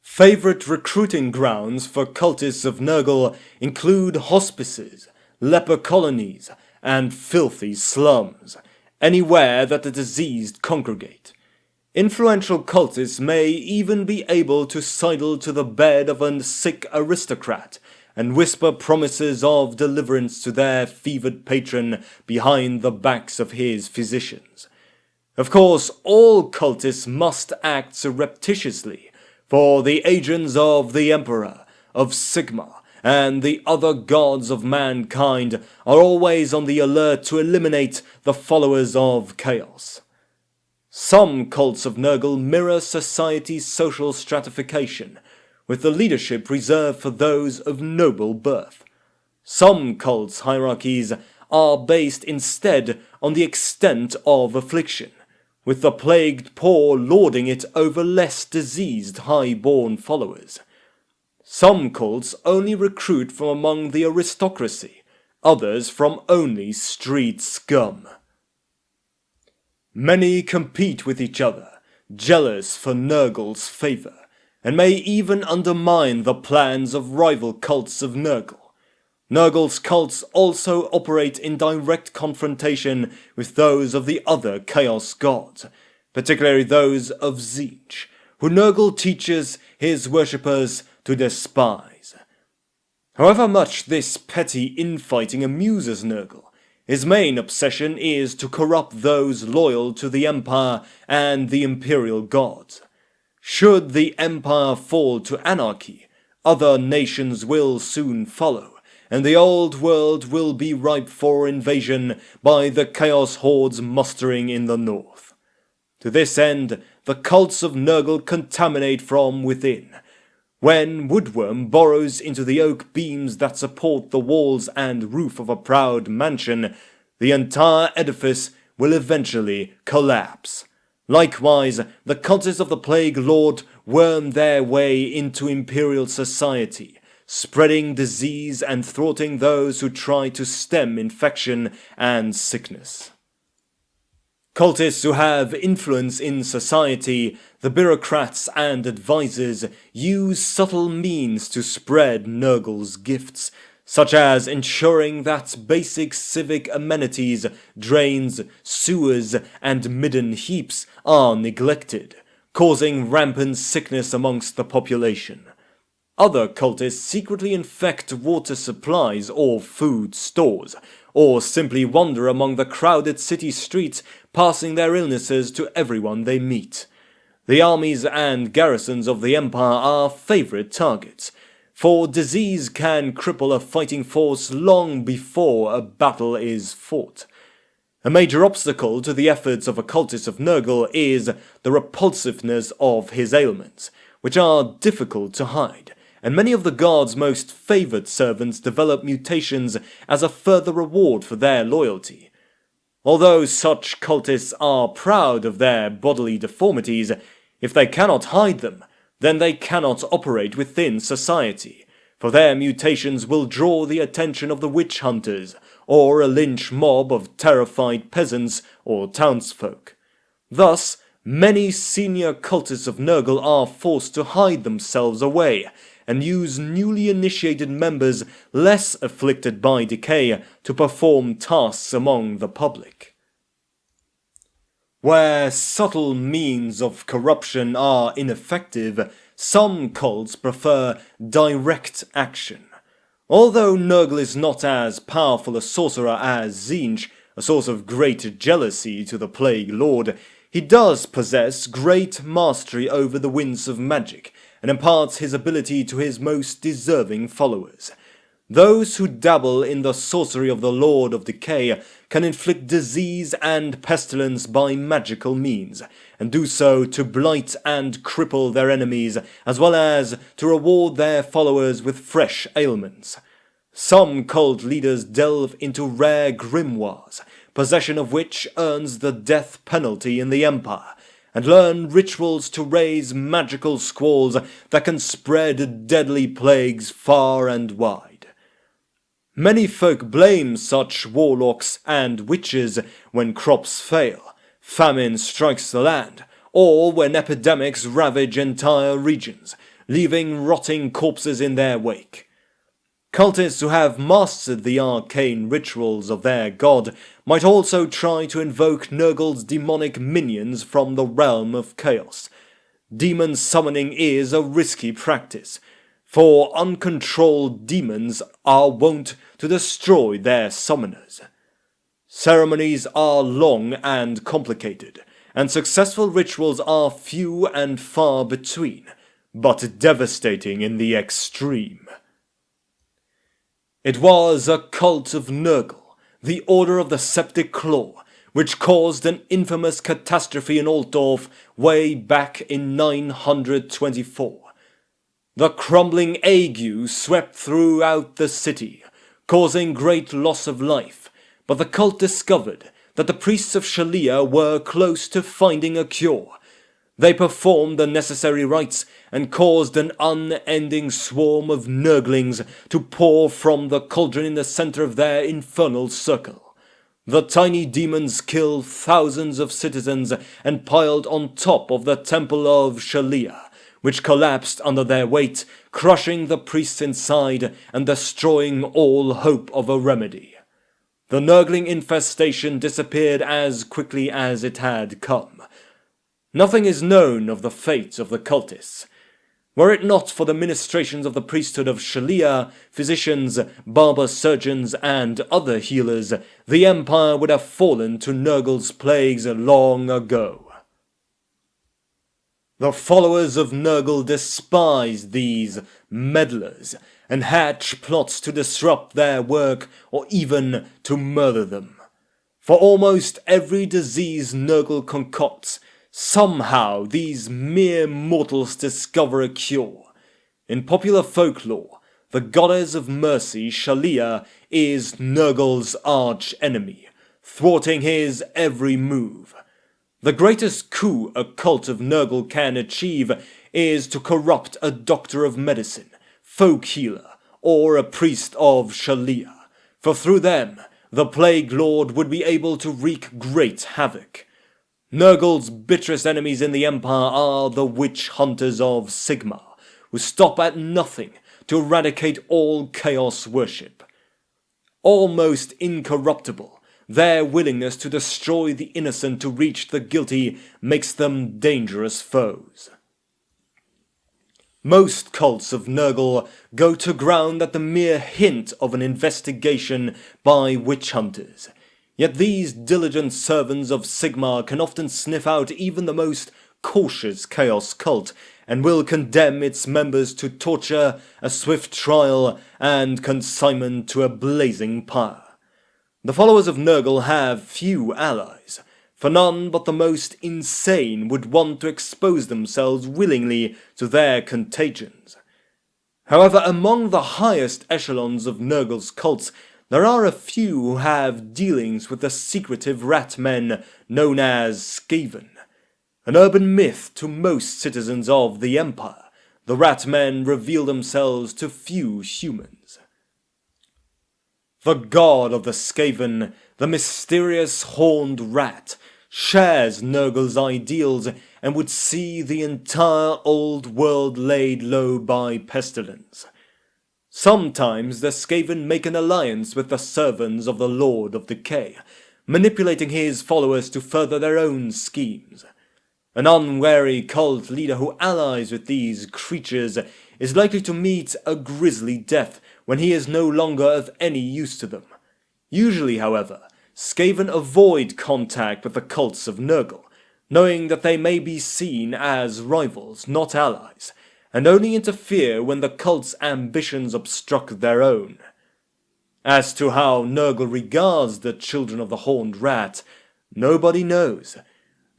Favorite recruiting grounds for cultists of NURGLE include hospices, leper colonies, and filthy slums, anywhere that the diseased congregate. Influential cultists may even be able to sidle to the bed of a sick aristocrat and whisper promises of deliverance to their fevered patron behind the backs of his physicians. Of course, all cultists must act surreptitiously, for the agents of the Emperor, of Sigma, and the other gods of mankind are always on the alert to eliminate the followers of chaos. Some cults of NURGLE mirror society's social stratification, with the leadership reserved for those of noble birth. Some cults' hierarchies are based instead on the extent of affliction, with the plagued poor lording it over less diseased high-born followers. Some cults only recruit from among the aristocracy, others from only street scum. Many compete with each other, jealous for Nurgle's favour, and may even undermine the plans of rival cults of Nurgle. Nurgle's cults also operate in direct confrontation with those of the other Chaos gods, particularly those of TZEENTCH, who Nurgle teaches his worshippers to despise. However much this petty infighting amuses Nurgle, his main obsession is to corrupt those loyal to the Empire and the Imperial gods. Should the Empire fall to anarchy, other nations will soon follow, and the old world will be ripe for invasion by the Chaos hordes mustering in the north. To this end, the cults of Nurgle contaminate from within. When woodworm burrows into the oak beams that support the walls and roof of a proud mansion, the entire edifice will eventually collapse. Likewise, the cultists of the Plague Lord worm their way into Imperial society, spreading disease and thwarting those who try to stem infection and sickness. Cultists who have influence in society, the bureaucrats and advisors, use subtle means to spread Nurgle's gifts, such as ensuring that basic civic amenities, drains, sewers, and midden heaps are neglected, causing rampant sickness amongst the population. Other cultists secretly infect water supplies or food stores, or simply wander among the crowded city streets, passing their illnesses to everyone they meet. The armies and garrisons of the Empire are favorite targets, for disease can cripple a fighting force long before a battle is fought. A major obstacle to the efforts of a cultist of Nurgle is the repulsiveness of his ailments, which are difficult to hide, and many of the god's most favoured servants develop mutations as a further reward for their loyalty. Although such cultists are proud of their bodily deformities, if they cannot hide them, then they cannot operate within society, for their mutations will draw the attention of the witch hunters, or a lynch mob of terrified peasants or townsfolk. Thus, many senior cultists of Nurgle are forced to hide themselves away, and use newly initiated members less afflicted by decay to perform tasks among the public. Where subtle means of corruption are ineffective, some cults prefer direct action. Although Nurgle is not as powerful a sorcerer as TZEENTCH, a source of great jealousy to the Plague Lord, he does possess great mastery over the winds of magic, and imparts his ability to his most deserving followers. Those who dabble in the sorcery of the Lord of Decay can inflict disease and pestilence by magical means, and do so to blight and cripple their enemies, as well as to reward their followers with fresh ailments. Some cult leaders delve into rare grimoires, possession of which earns the death penalty in the Empire, and learn rituals to raise magical squalls that can spread deadly plagues far and wide. Many folk blame such warlocks and witches when crops fail, famine strikes the land, or when epidemics ravage entire regions, leaving rotting corpses in their wake. Cultists who have mastered the arcane rituals of their god might also try to invoke Nurgle's demonic minions from the realm of chaos. Demon summoning is a risky practice, for uncontrolled demons are wont to destroy their summoners. Ceremonies are long and complicated, and successful rituals are few and far between, but devastating in the extreme. It was a cult of Nurgle, the Order of the Septic Claw, which caused an infamous catastrophe in Altdorf way back in 924. The crumbling ague swept throughout the city, causing great loss of life, but the cult discovered that the priests of Shalia were close to finding a cure. They performed the necessary rites and caused an unending swarm of nurglings to pour from the cauldron in the center of their infernal circle. The tiny demons killed thousands of citizens and piled on top of the temple of Shalia, which collapsed under their weight, crushing the priests inside and destroying all hope of a remedy. The nurgling infestation disappeared as quickly as it had come. Nothing is known of the fate of the cultists. Were it not for the ministrations of the priesthood of Shalia, physicians, barber surgeons, and other healers, the empire would have fallen to Nurgle's plagues long ago. The followers of Nurgle despise these meddlers and hatch plots to disrupt their work or even to murder them. For almost every disease Nurgle concocts, somehow these mere mortals discover a cure. In popular folklore, the goddess of mercy, Shalia, is Nurgle's arch-enemy, thwarting his every move. The greatest coup a cult of Nurgle can achieve is to corrupt a doctor of medicine, folk healer, or a priest of Shalia, for through them the Plague Lord would be able to wreak great havoc. Nurgle's bitterest enemies in the Empire are the witch hunters of Sigmar, who stop at nothing to eradicate all chaos worship. Almost incorruptible, their willingness to destroy the innocent to reach the guilty makes them dangerous foes. Most cults of Nurgle go to ground at the mere hint of an investigation by witch hunters. Yet these diligent servants of Sigmar can often sniff out even the most cautious chaos cult, and will condemn its members to torture, a swift trial, and consignment to a blazing pyre. The followers of Nurgle have few allies, for none but the most insane would want to expose themselves willingly to their contagions. However, among the highest echelons of Nurgle's cults, there are a few who have dealings with the secretive rat men known as Skaven. An urban myth to most citizens of the Empire, the rat men reveal themselves to few humans. The god of the Skaven, the mysterious horned rat, shares Nurgle's ideals and would see the entire old world laid low by pestilence. Sometimes the Skaven make an alliance with the servants of the Lord of Decay, manipulating his followers to further their own schemes. An unwary cult leader who allies with these creatures is likely to meet a grisly death when he is no longer of any use to them. Usually, however, Skaven avoid contact with the cults of Nurgle, knowing that they may be seen as rivals, not allies, and only interfere when the cult's ambitions obstruct their own. As to how Nurgle regards the children of the Horned Rat, nobody knows,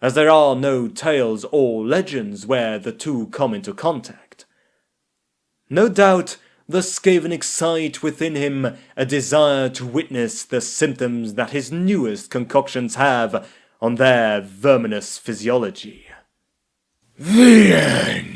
as there are no tales or legends where the two come into contact. No doubt, the Skaven excite within him a desire to witness the symptoms that his newest concoctions have on their verminous physiology. The end.